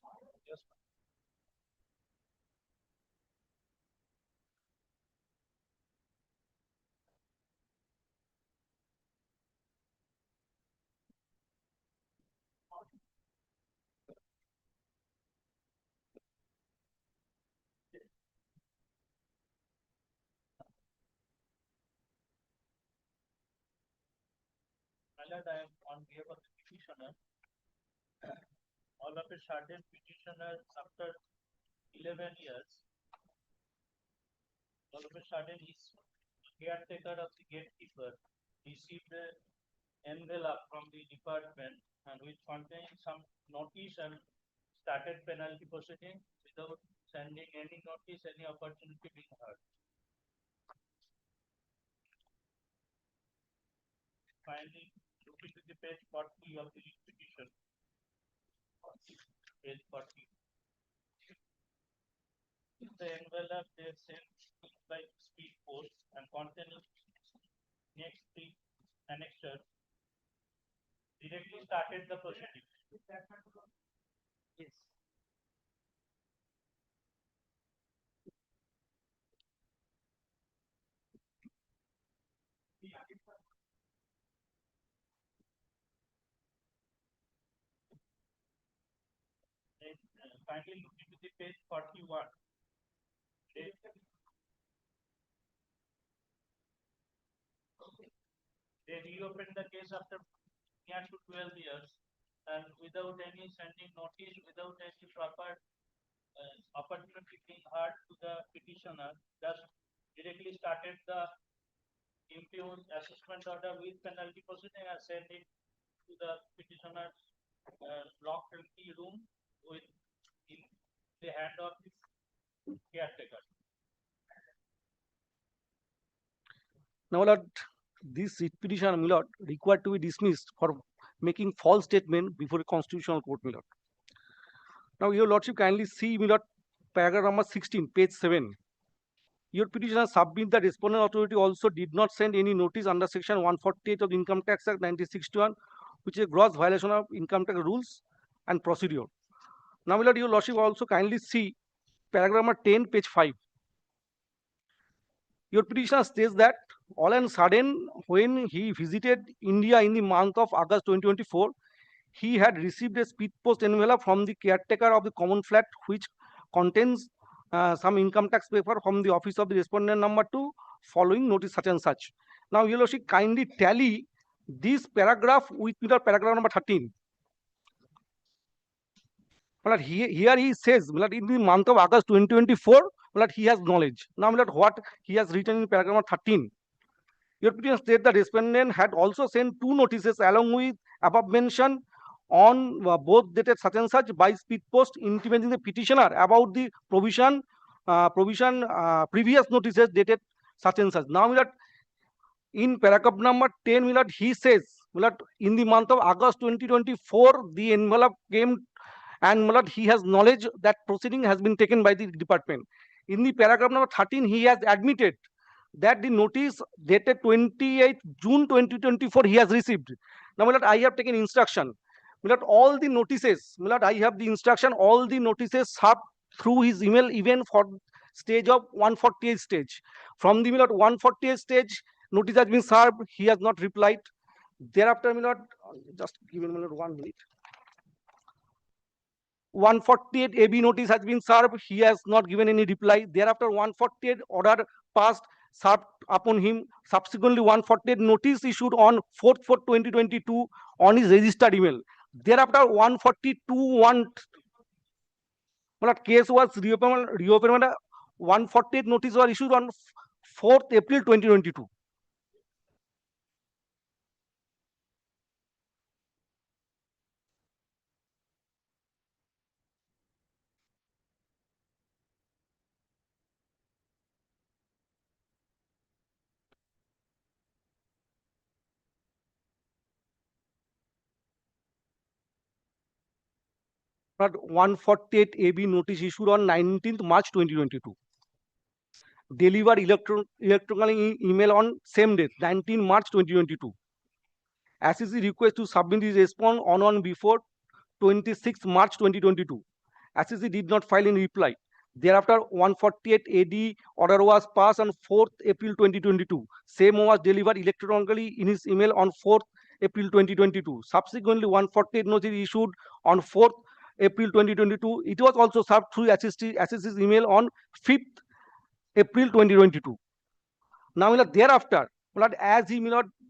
my lord, I am on behalf of the petitioner. All of a sudden, petitioner after 11 years, all of a sudden his caretaker of the gatekeeper received an envelope from the department and which contained some notice and started penalty proceeding without sending any notice, any opportunity being heard. Finally, looking to the page 40 of the petition. Page 40. The envelope they sent by speed post and containing next three annexures directly started the proceeding. Yes. Finally, looking to the page 41. They reopened the case after near to 12 years and without any sending notice, without any proper opportunity being heard to the petitioner, just directly started the impugned assessment order with penalty proceeding and sent it to the petitioner's locked key room with in the hand of his caretaker. Now, my lord, this writ petition, my lord, required to be dismissed for making false statement before a constitutional court, my lord. Now, your lordship kindly see, my lord, paragraph number 16, page 7. Your petitioner submit that respondent authority also did not send any notice under section 148 of the Income Tax Act 1961, which is a gross violation of income tax rules and procedure. Now, my lord, your lordship also kindly see paragraph number 10, page 5. Your petitioner states that all and sudden, when he visited India in the month of August 2024, he had received a speed post envelope from the caretaker of the common flat, which contains some income tax paper from the office of the respondent number 2, following notice such and such. Now, your lordship kindly tally this paragraph with paragraph number 13. But here he says, in the month of August 2024, he has knowledge. Now, what he has written in paragraph number 13. Your petition states the respondent had also sent 2 notices along with above mentioned on both dated such and such by speed post, intimating the petitioner about the previous notices dated such and such. Now, in paragraph number 10, he says, in the month of August 2024, the envelope came and he has knowledge that proceeding has been taken by the department. In the paragraph number 13, he has admitted that the notice dated 28 June 2024 he has received. Now, I have taken instruction. All the notices, I have the instruction, all the notices served through his email even for stage of 148 stage. From the 148 stage, notice has been served, he has not replied. Thereafter, just give me 1 minute. 148 AB notice has been served. He has not given any reply. Thereafter, 148 order passed, served upon him. Subsequently, 148 notice issued on 4/4/2022 on his registered email. Thereafter, 142 case was reopened. 148 notice were issued on 4th April 2022. But 148 AB notice issued on 19th March 2022. Delivered electronically email on same date, 19 March 2022. SEC request to submit his response on before 26 March 2022. SEC did not file in reply. Thereafter, 148 AD order was passed on 4th April 2022. Same was delivered electronically in his email on 4th April 2022. Subsequently, 148 notice issued on 4th April 2022. It was also served through SEC's email on 5th April 2022. Now, thereafter, as he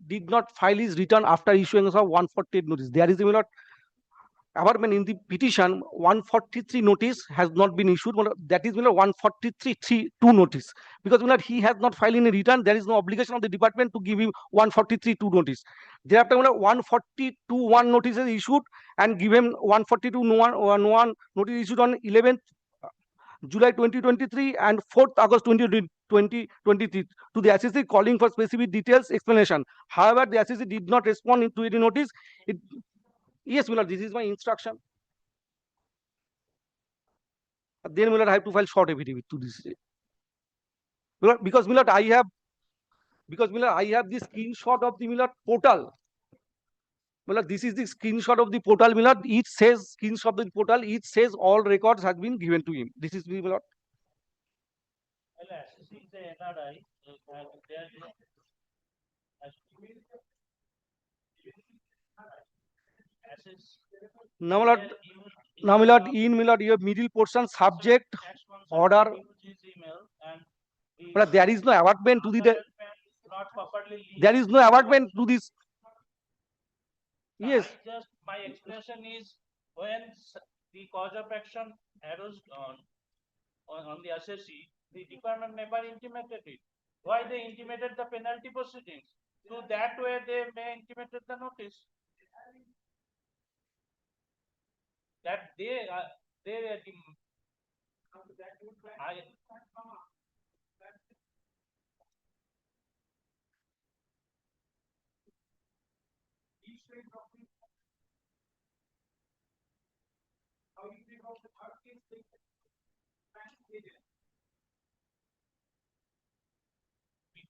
did not file his return after issuing of 148 notice, there is a amendment in the petition. 143 notice has not been issued. That is 143(2) notice, because he has not filed any return. There is no obligation of the department to give him 143(2) notice. Thereafter, 142(1) notice is issued and give him 142(1) notice issued on 11th July 2023 and 4th August 2023 to the SEC calling for specific details explanation. However, the SEC did not respond to any notice. Yes, this is my instruction. Then I have to file short affidavit to this. Because I have the screenshot of the portal. This is the screenshot of the portal. Each says screenshot of the portal. Each says all records has been given to him. This is the now, in your middle portion subject order. But there is no awardment to the. There is no awardment to this. Yes. Just my explanation is when the cause of action arose on the assessee, the department never intimated it. Why they intimated the penalty proceedings? So that way they may intimated the notice. That they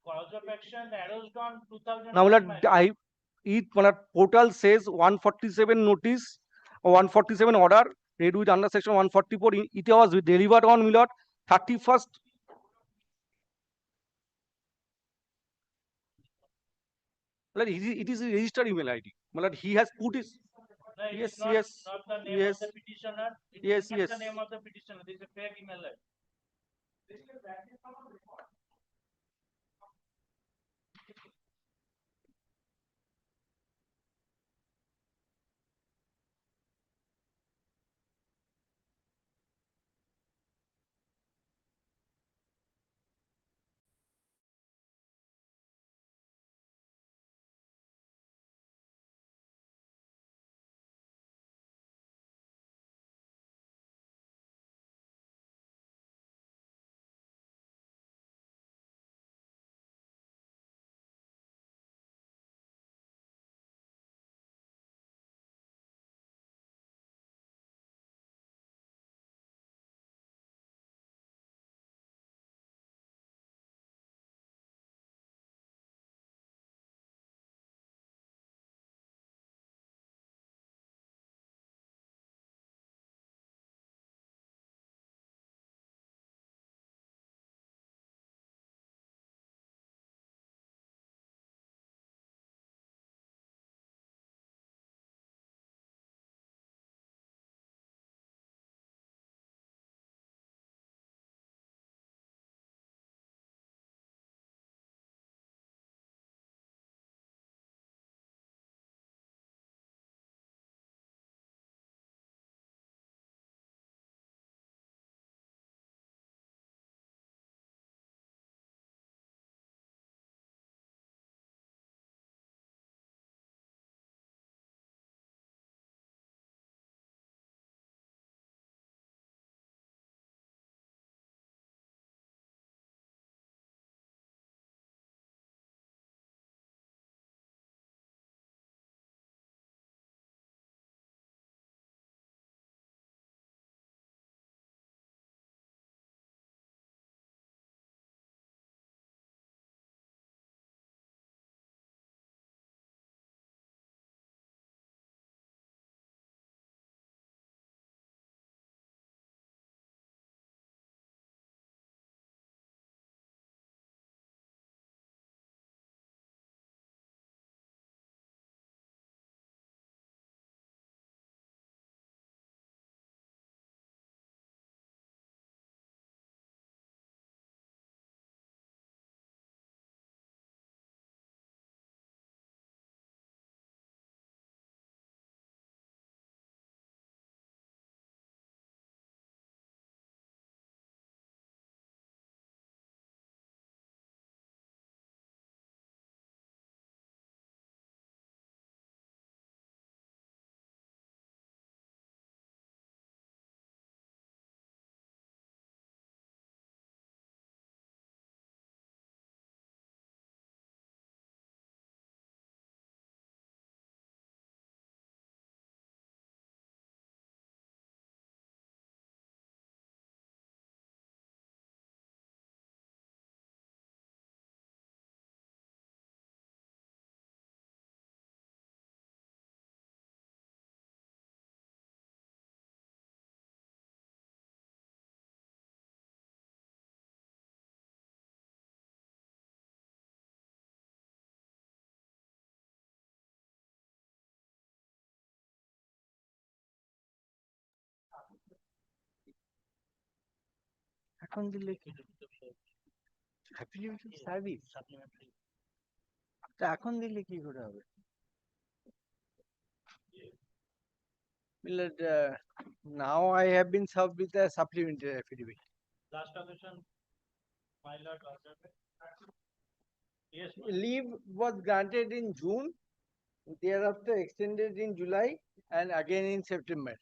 cause of action arose on 2000. Now, each portal says 147 notice or 147 order read with under section 144. It was delivered on 31st. It is a registered email ID. He has put his. No, it Yes, is not, yes, not the name yes. of the petitioner. It Yes, is not yes. the name of the petitioner. This is a fake email ID. এখন দিলে কি supplementary service এখন দিলে কি করে হবে now I have been served with a supplementary affidavit. Last occasion, my lord, yes, Leave was granted in June, thereafter extended in July and again in September.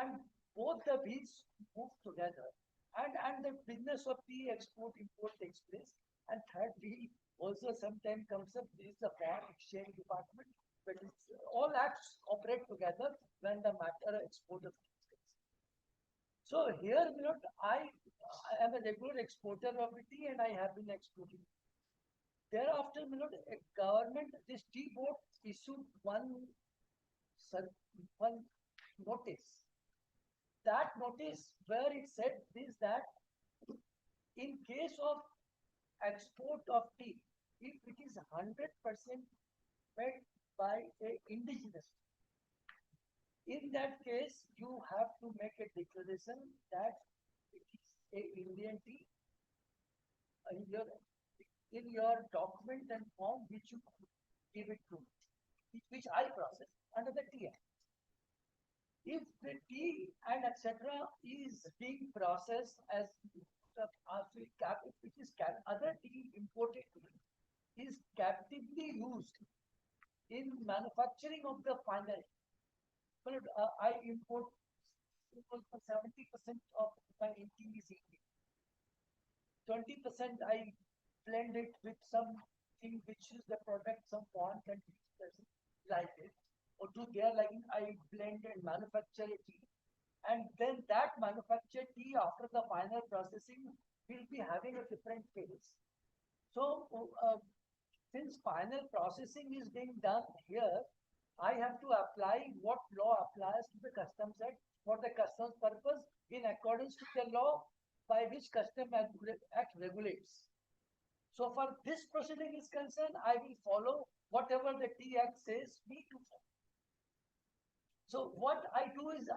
And both the wheels move together, and the business of the export import takes place. And third wheel also sometimes comes up. This is the foreign exchange department, but it's, all acts operate together when the matter export of takes place. So here, I am a regular exporter of tea, and I have been exporting. Thereafter, a government, this tea board issued one notice. That notice where it said this, that in case of export of tea, if it is 100% made by a indigenous, in that case you have to make a declaration that it is a Indian tea in your document and form which you give it to me, which I process under the Tea Act. If the tea and etc. is being processed as which is other tea imported is captively used in manufacturing of the final. But I import 70% of my tea is Indian. 20% I blend it with something which is the product some foreign countries like it, or to their liking I blend and manufacture a tea, and then that manufactured tea after the final processing will be having a different taste. So since final processing is being done here, I have to apply what law applies to the Customs Act for the customs purpose in accordance with the law by which Customs Act regulates. So for this proceeding is concerned, I will follow whatever the Tea Act says me to follow. So what I do is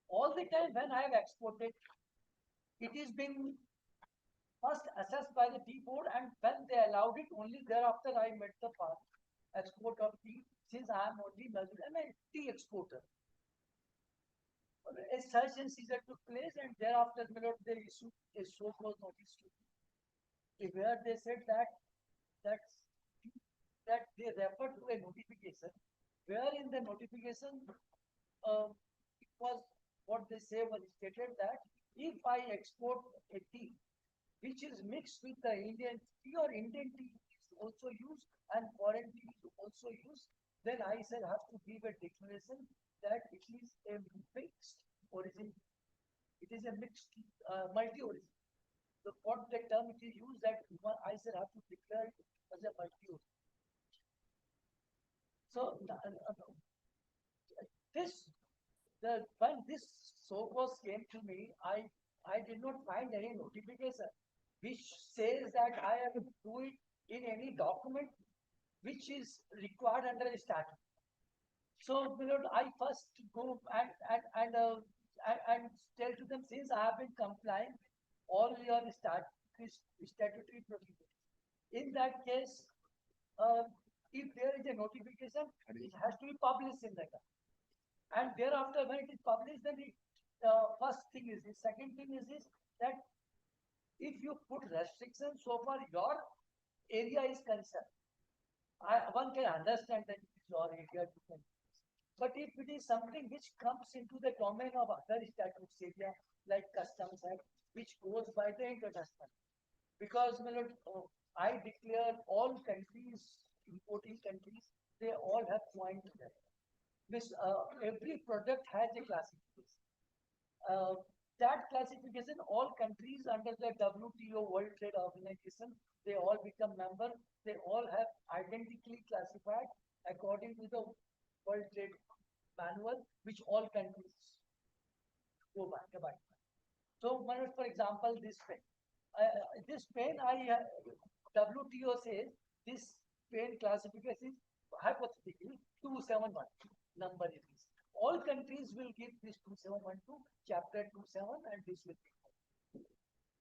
all the time when I have exported, it is being first assessed by the tea board, and when they allowed it, only thereafter I met the part export of tea, since I am only measured, I'm a tea exporter. A search and seizure took place, and thereafter, my lord, they issued a so-called notice to me, where they said that they referred to a notification, where in the notification, it was what they say was stated that if I export a tea which is mixed with the Indian tea, or Indian tea is also used and foreign tea is also used, then I shall have to give a declaration that it is a mixed origin. It is a mixed multi-origin. So what the term it is used, that I shall have to declare it as a multi-origin. So when this SOCOS came to me, I did not find any notification which says that I have to do it in any document which is required under a statute. So, I first go and tell to them, since I have been complying all your statutory procedures. In that case, if there is a notification, it has to be published in the account. And thereafter, when it is published, then the first thing is this. Second thing is this, that if you put restrictions so far your area is concerned, one can understand that it is your area to control. But if it is something which comes into the domain of other statutes area, like Customs Act, which goes by the international, because I declare all countries, importing countries, they all have joined together. Every product has a classification. That classification, all countries under the WTO, World Trade Organization, they all become member. They all have identically classified according to the World Trade Manual, which all countries go by. So, for example, this pen. WTO says this pen classification is hypothetically 2712 number is this. All countries will give this 2712, chapter 27, and this will be.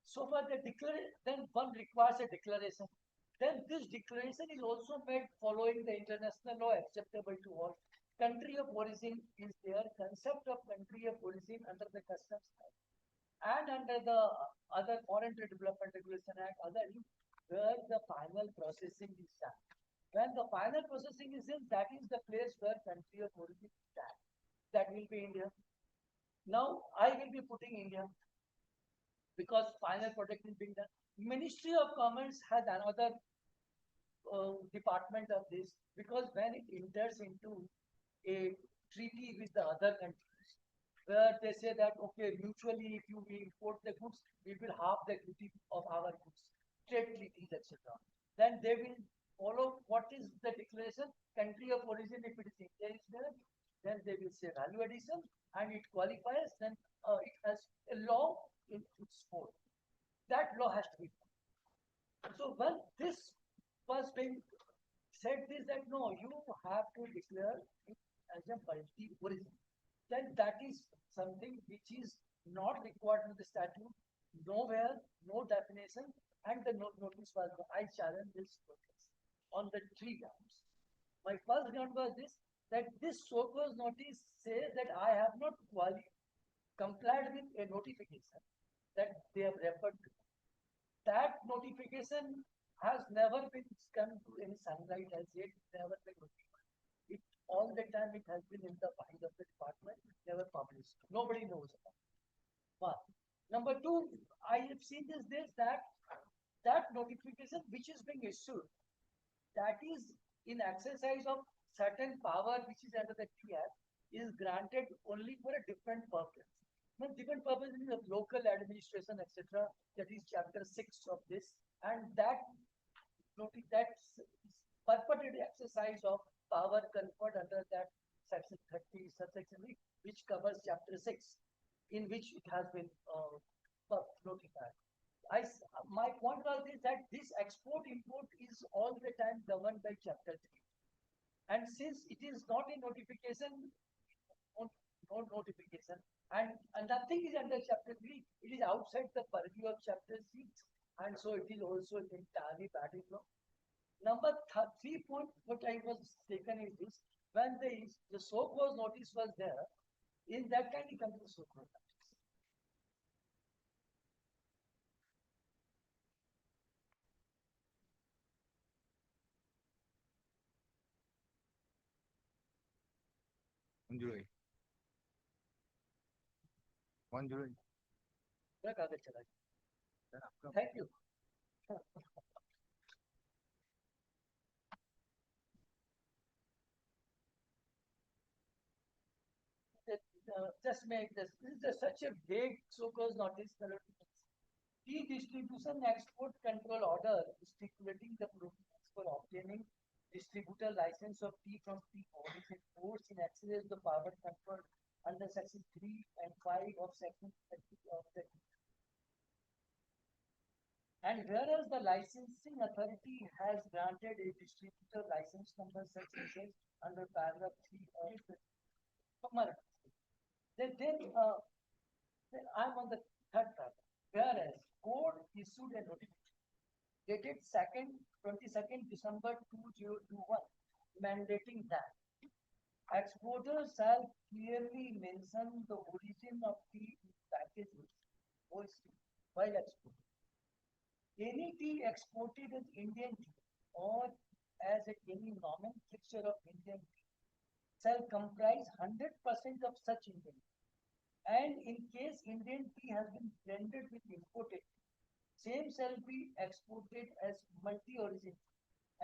So for the declaration, then one requires a declaration. Then this declaration is also made following the international law acceptable to all. Country of origin is there, concept of country of origin under the Customs Act and under the other Foreign Trade Development Regulation Act, where the final processing is done. When the final processing is in, that is the place where country of origin is done. That will be India. Now I will be putting India because final product is being done. Ministry of Commerce has another department of this, because when it enters into a treaty with the other countries, where they say that, okay, mutually, if you import the goods, we will halve the duty of our goods, trade treaties, etc. Then they will follow what is the declaration, country of origin. If it is India is there, then they will say value addition, and it qualifies, then it has a law in its force. That law has to be done. So when this was being said, this that no, you have to declare it as a multi-origin, then that is something which is not required in the statute, nowhere, no definition, and the notice was, I challenge this process on the 3 grounds. My first ground was this, that this SOCOS notice says that I have not complied with a notification that they have referred to. That notification has never been come to any sunlight as yet, never been notified. It all the time it has been in the mind of the department, never published. Nobody knows about it. One. Number 2, I have seen this that notification which is being issued, that is in exercise of certain power which is under the TR, is granted only for a different purpose. Now, different purpose is of local administration, etc. That is chapter 6 of this, and that perpetual exercise of power conferred under that section 30, subsection 3, which covers chapter 6, in which it has been notified. My point was is that this export-import is all the time governed by chapter 3. And since it is not a notification, no notification, and nothing is under chapter 3. It is outside the purview of chapter 6, and so it is also entirely bad law. Number 3 point, what I was taken is this: when the so cause notice was there, in that kind it comes to so cause notice. July. 1 July. मेरा कागज चला गया. Thank you. Just make this. This is just such a vague so-called notice. Tea distribution export control order stipulating the provisions for obtaining distributor license of tea from tea board is enforced in excess of the power control under section 3 and 5 of section 30 of the. And whereas the licensing authority has granted a distributor license number such as under paragraph 3 of the. Then I'm on the third paragraph. Whereas board issued a notification dated 22nd December 2021 mandating that exporters shall clearly mention the origin of tea in packages while exporting. Any tea exported as Indian tea or as any nomenclature of Indian tea shall comprise 100% of such Indian tea. And in case Indian tea has been blended with imported, same shall be exported as multi-origin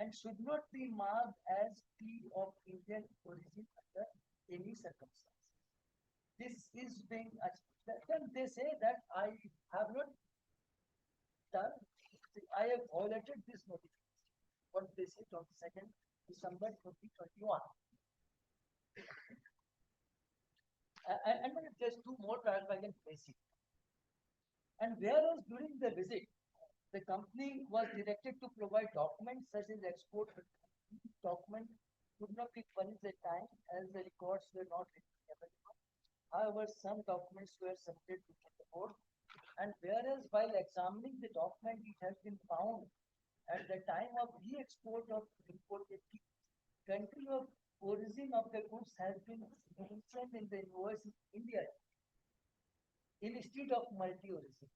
and should not be marked as tea of Indian origin under any circumstances. This is being, then they say that I have not done, I have violated this notification. What they say, 22nd December 2021. And there's two more paragraphs I can place it. And whereas during the visit, the company was directed to provide documents such as export document could not be furnished at time as the records were not available. However, some documents were submitted to the board. And whereas while examining the document, it has been found at the time of re-export of imported tea, country of origin of the goods has been mentioned in the invoice in India instead of multi-origin,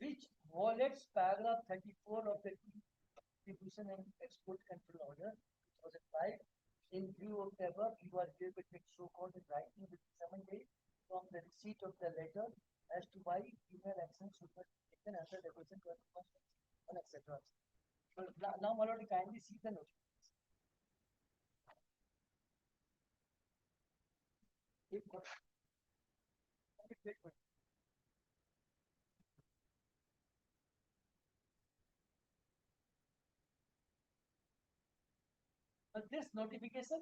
which violates paragraph 34 of the Distribution and Export Control Order 2005. In view of the above, you are able to show code in writing within 7 days from the receipt of the letter as to why email action should not be taken under the question 21 etc. So now, my lord, kindly see the notice. This notification,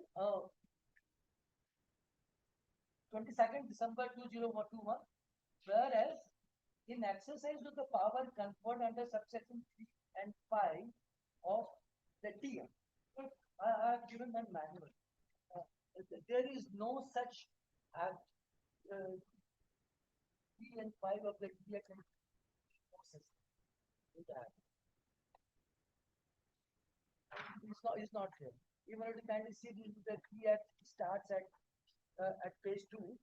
22nd December 2021, whereas in exercise of the power conferred under subsection 3 and 5 of the TM, I have given them manual. There is no such act. 3 and 5 of the TM process in that. It's not here. You have to kindly see the key act starts at page 2.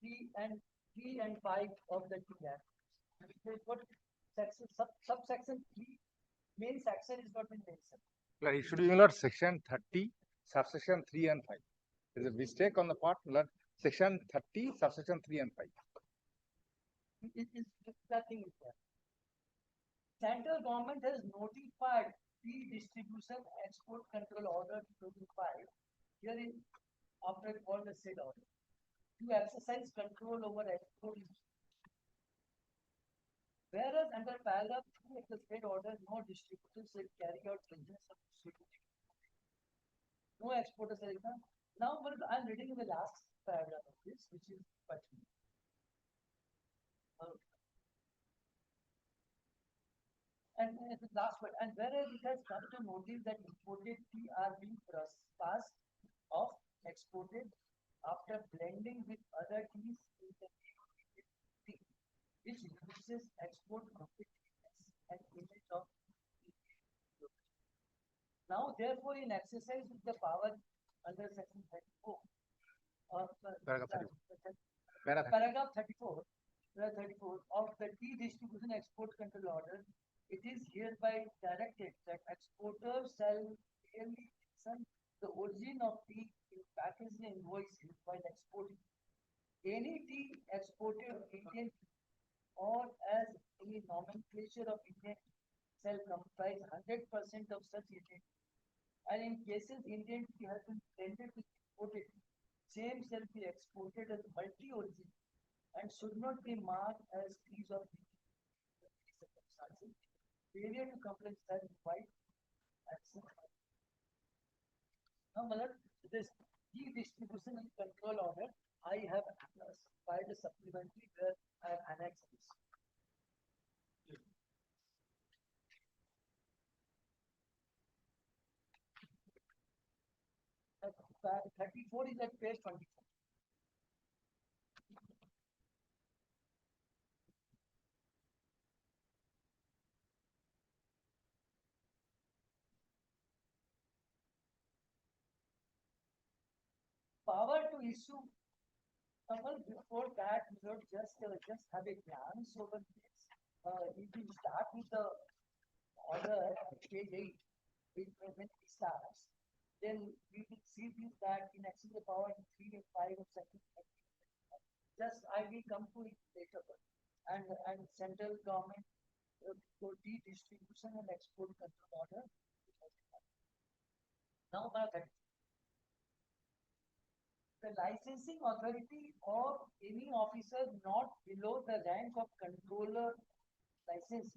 3 and 5 of the key act. What section subsection 3 main section is not been mentioned. It should be not section 30, subsection 3 and 5. There's a mistake on the part, section 30, subsection 3 and 5. Nothing is there. Central government has notified tea distribution export control order 2005 herein after called the said order to exercise control over export. Whereas under paragraph 2 of the said order, no distributors will carry out business of distribution. No exporters are done. Now I'm reading the last paragraph of this, which is pertinent. And the last one, and whereas it has come to notice that imported tea are being passed of exported after blending with other teas in the tea, which reduces export competitiveness and image of now, therefore, in exercise with the power under section 34 of paragraph 34, of the tea distribution export control order, it is hereby directed that exporters shall clearly mention the origin of tea in packaging invoices while exporting. Any tea exported Indian or as any nomenclature of Indian shall comprise 100% of such Indian. And in cases Indian tea has been blended with imported, same shall be exported as multi-origin and should not be marked as teas of circumstances. Failure to comply shall invite action. Now, my lord, this tea distribution and control order, I have filed a supplementary where I have annexed this. 34 is at page 24. Power to issue. Well, before that, we should just have a glance over this. If we start with the order at page 8, when it starts, then we will see this that in excess of power 3 and 5 of section. Just I will come to it later. And central government for tea distribution and export control order. Now, the licensing authority or any officer not below the rank of controller license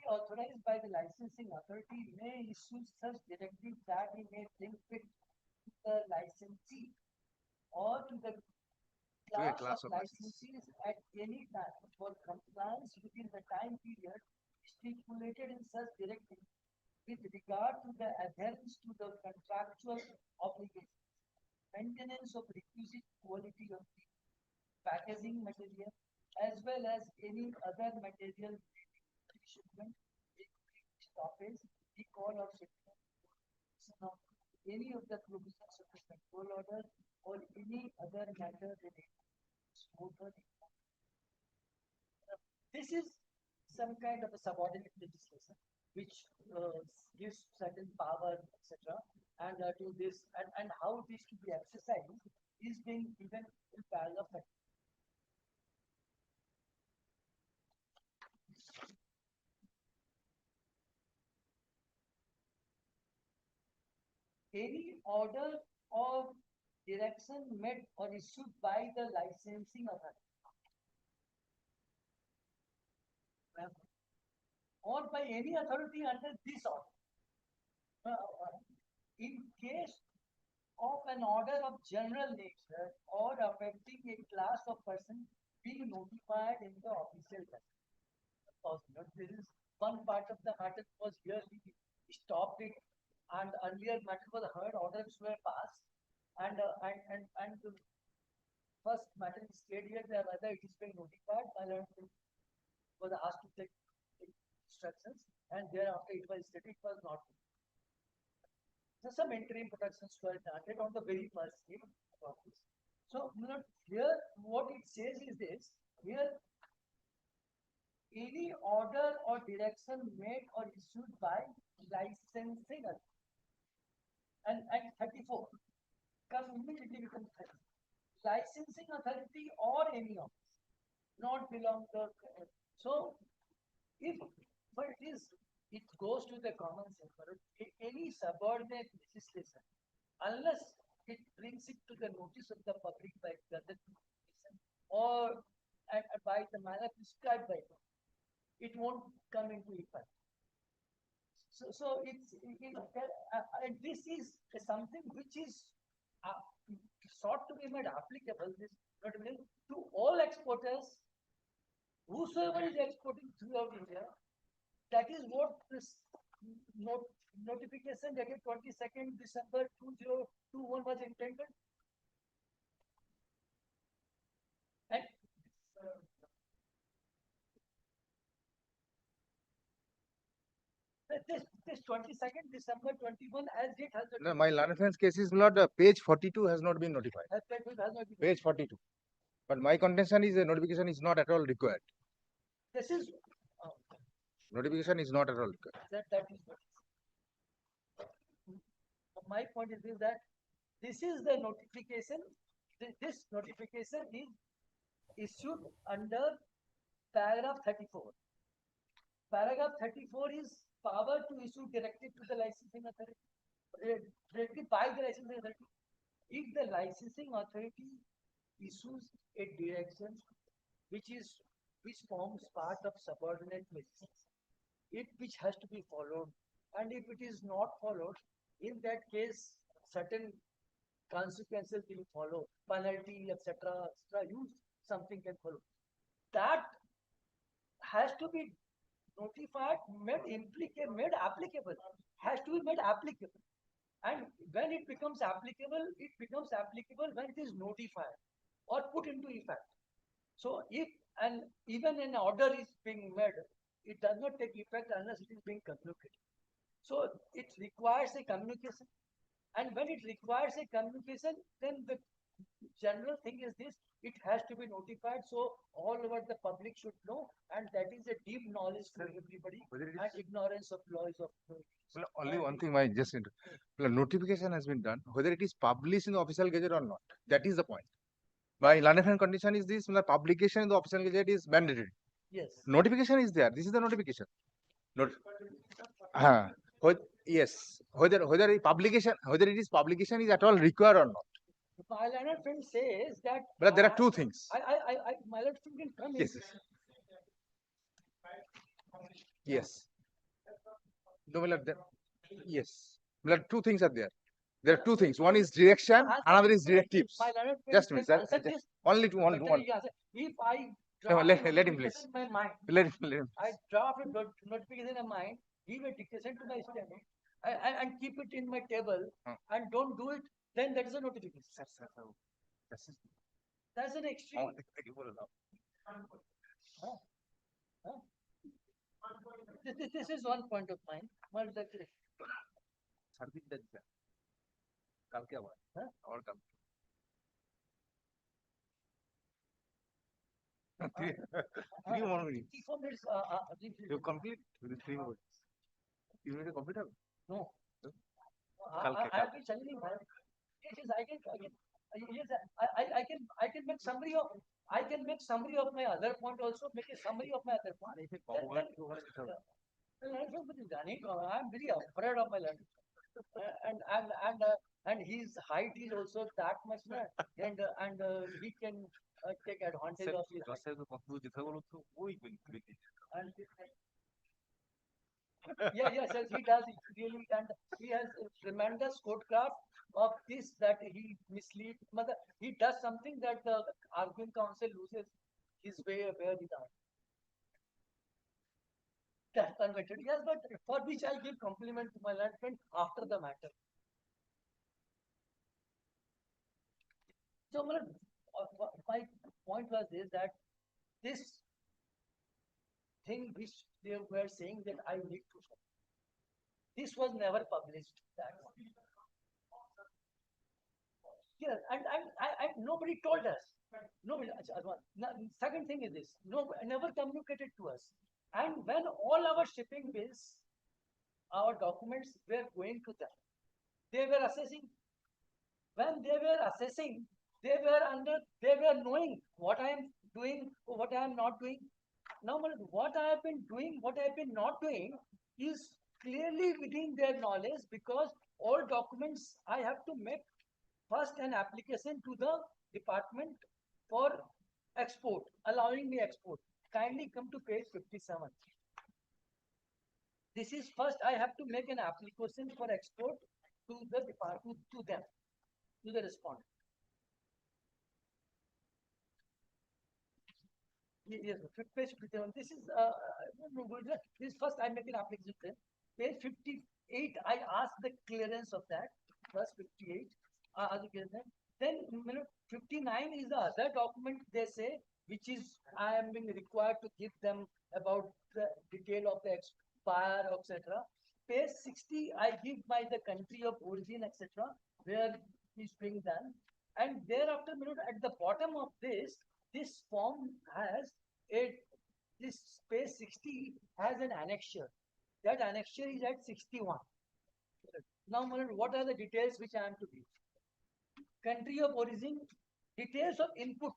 authorized by the licensing authority may issue such directive that he may bring fit to the licensee or to the class of licensees at any time for compliance within the time period stipulated in such directive with regard to the adherence to the contractual obligations, maintenance of requisite quality of the packaging material, as well as any other material shipment, stoppage, recall or shipment, of any of the provisions of the control order or any other matter related to this is some kind of a subordinate legislation which gives certain power, etc. And to this and how this to be exercised is being given in paragraph 30. Any order or direction made or issued by the licensing authority or by any authority under this order in case of an order of general nature or affecting a class of person being notified in the official record. This is one part of the matter was here we stopped it, and earlier matter was heard, orders were passed, and the first matter is stayed here whether it is being notified, was asked to take instructions, and thereafter it was stated it was not. So some interim protections were granted on the very first day about this. So here what it says is this: here any order or direction made or issued by licensing and 34 comes immediately becomes 30. Licensing authority or any of not belong to so if but it goes to the common sense. Any subordinate legislation, unless it brings it to the notice of the public by gazetted or by the manner prescribed by law, it won't come into effect. So this is something which is sought to be made applicable to all exporters, whosoever is exporting throughout India. That is what this notification dated 22nd December 2021 was was intended. And this 22nd December 21 as date has No, my learned friend's case is not, page 42 has not been notified. has not been Page 42. But my contention is the notification is not at all required. This is Notification is not at all required. that is what my point is that this is the notification. This notification is issued under paragraph 34. Paragraph 34 is power to issue directive to the licensing authority, directed by the licensing authority. If the licensing authority issues a direction which forms part of subordinate license, which has to be followed, and if it is not followed, in that case, certain consequences will follow, penalty, etc., use something can follow. That has to be notified, made applicable, has to be made applicable. And when it becomes applicable when it is notified or put into effect. So if even an order is being made, it does not take effect unless it is being communicated. So it requires a communication. And when it requires a communication, then the general thing is this: it has to be notified, so all over the public should know, and that is a deep knowledge for everybody, and ignorance of law is of no use. Well, only one thing I just well, notification has been done, whether it is published in the official gazette or not. That is the point. My learned friend condition is this: well, publication in the official gazette is mandatory. Yes. Notification is there. This is the notification. Yes. Whether it is publication is at all required or not. My learned friend says that. But there are two things. My learned friend can come Yes. in. Yes. No, well, yes. Well, two things are there. There are two things. One is direction, another is directives. My learned friend Just a minute, can sir. answer this. Only two, one. If I No, draft let a him notification please. in my mind, Let him. I draft a notification in my mind, give a dictation to my student, and keep it in my table, and don't do it, then that is a notification. That's an extreme. This is one point of mine. Three more minutes. You complete with 3 more. You need to complete it? No. Kalke. I've been telling you, man. Yes, I can make summary of. I can make summary of my other point also. Make a summary of my other point. I'm very afraid of my learning. And his height is also that much, and he can take advantage of his height. Yes, he does it really, and he has a tremendous codecraft of this that he misleads. He does something that the arguing counsel loses his way where he does. That's converted. Yes, but for which I give compliment to my learned friend after the matter. So my point was this, that this thing which they were saying that I need to show, this was never published. Yes, and nobody told us. Nobody. Second thing is this: never communicated to us. And when all our shipping bills, our documents were going to them, they were assessing. When they were assessing, they were knowing what I am doing, what I am not doing. Now, what I have been doing, what I have been not doing is clearly within their knowledge, because all documents I have to make first an application to the department for export, allowing me export. Kindly come to page 57. This is first I have to make an application for export to the department, to them, to the respondent. Yes, page 57. This is first I make an application. Page 58, I ask the clearance of that. Plus 58, Then 59 is the other document they say, which is I am being required to give them about the detail of the expire, etc. Page 60, I give by the country of origin, etc., where is being done. And thereafter, at the bottom of this form has this page 60 has an annexure. That annexure is at 61. Now, what are the details which I am to give? Country of origin, details of input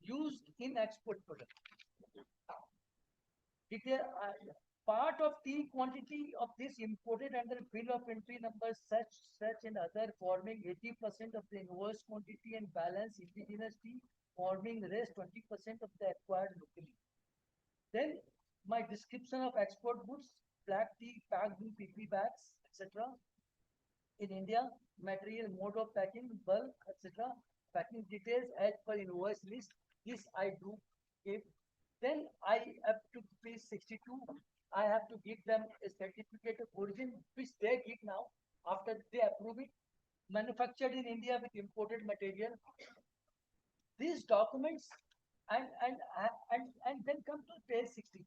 used in export product. Detail, part of tea quantity of this imported under bill of entry number such and other forming 80% of the invoice quantity and balance indigenous tea forming the rest 20% of the acquired locally. Then my description of export goods, black tea packed in PP bags, etc. In India, material, mode of packing, bulk, etc. Packing details as per invoice list. This I do give. Then I have to page 62. I have to give them a certificate of origin, which they give now after they approve it. Manufactured in India with imported material. These documents and then come to page 60.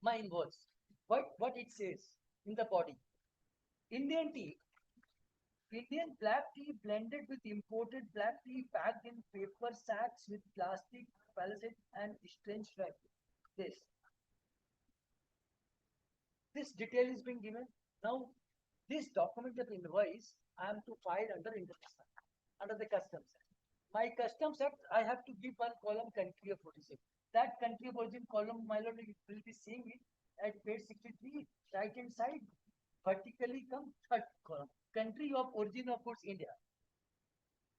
My invoice. What it says in the body. Indian tea. Indian black tea blended with imported black tea packed in paper sacks with plastic, pallets and strange wrap. This detail is being given. Now, this document of invoice I am to file under international, under the customs act. My customs act, I have to give one column country of origin. That country of origin column, my lord, you will be seeing it at page 63, right hand side, vertically come third column. Country of origin of goods, India.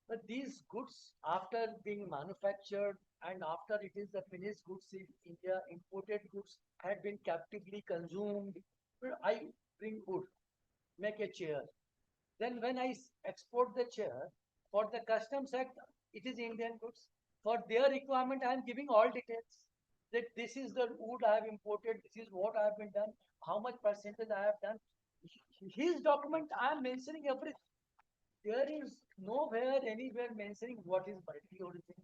But these goods, after being manufactured and after it is the finished goods in India, imported goods had been captively consumed. I bring wood, make a chair. Then when I export the chair, for the customs act, it is Indian goods. For their requirement, I am giving all details. That this is the wood I have imported, this is what I have been done, how much percentage I have done. His document, I am mentioning everything. There is nowhere, anywhere mentioning what is multi origin.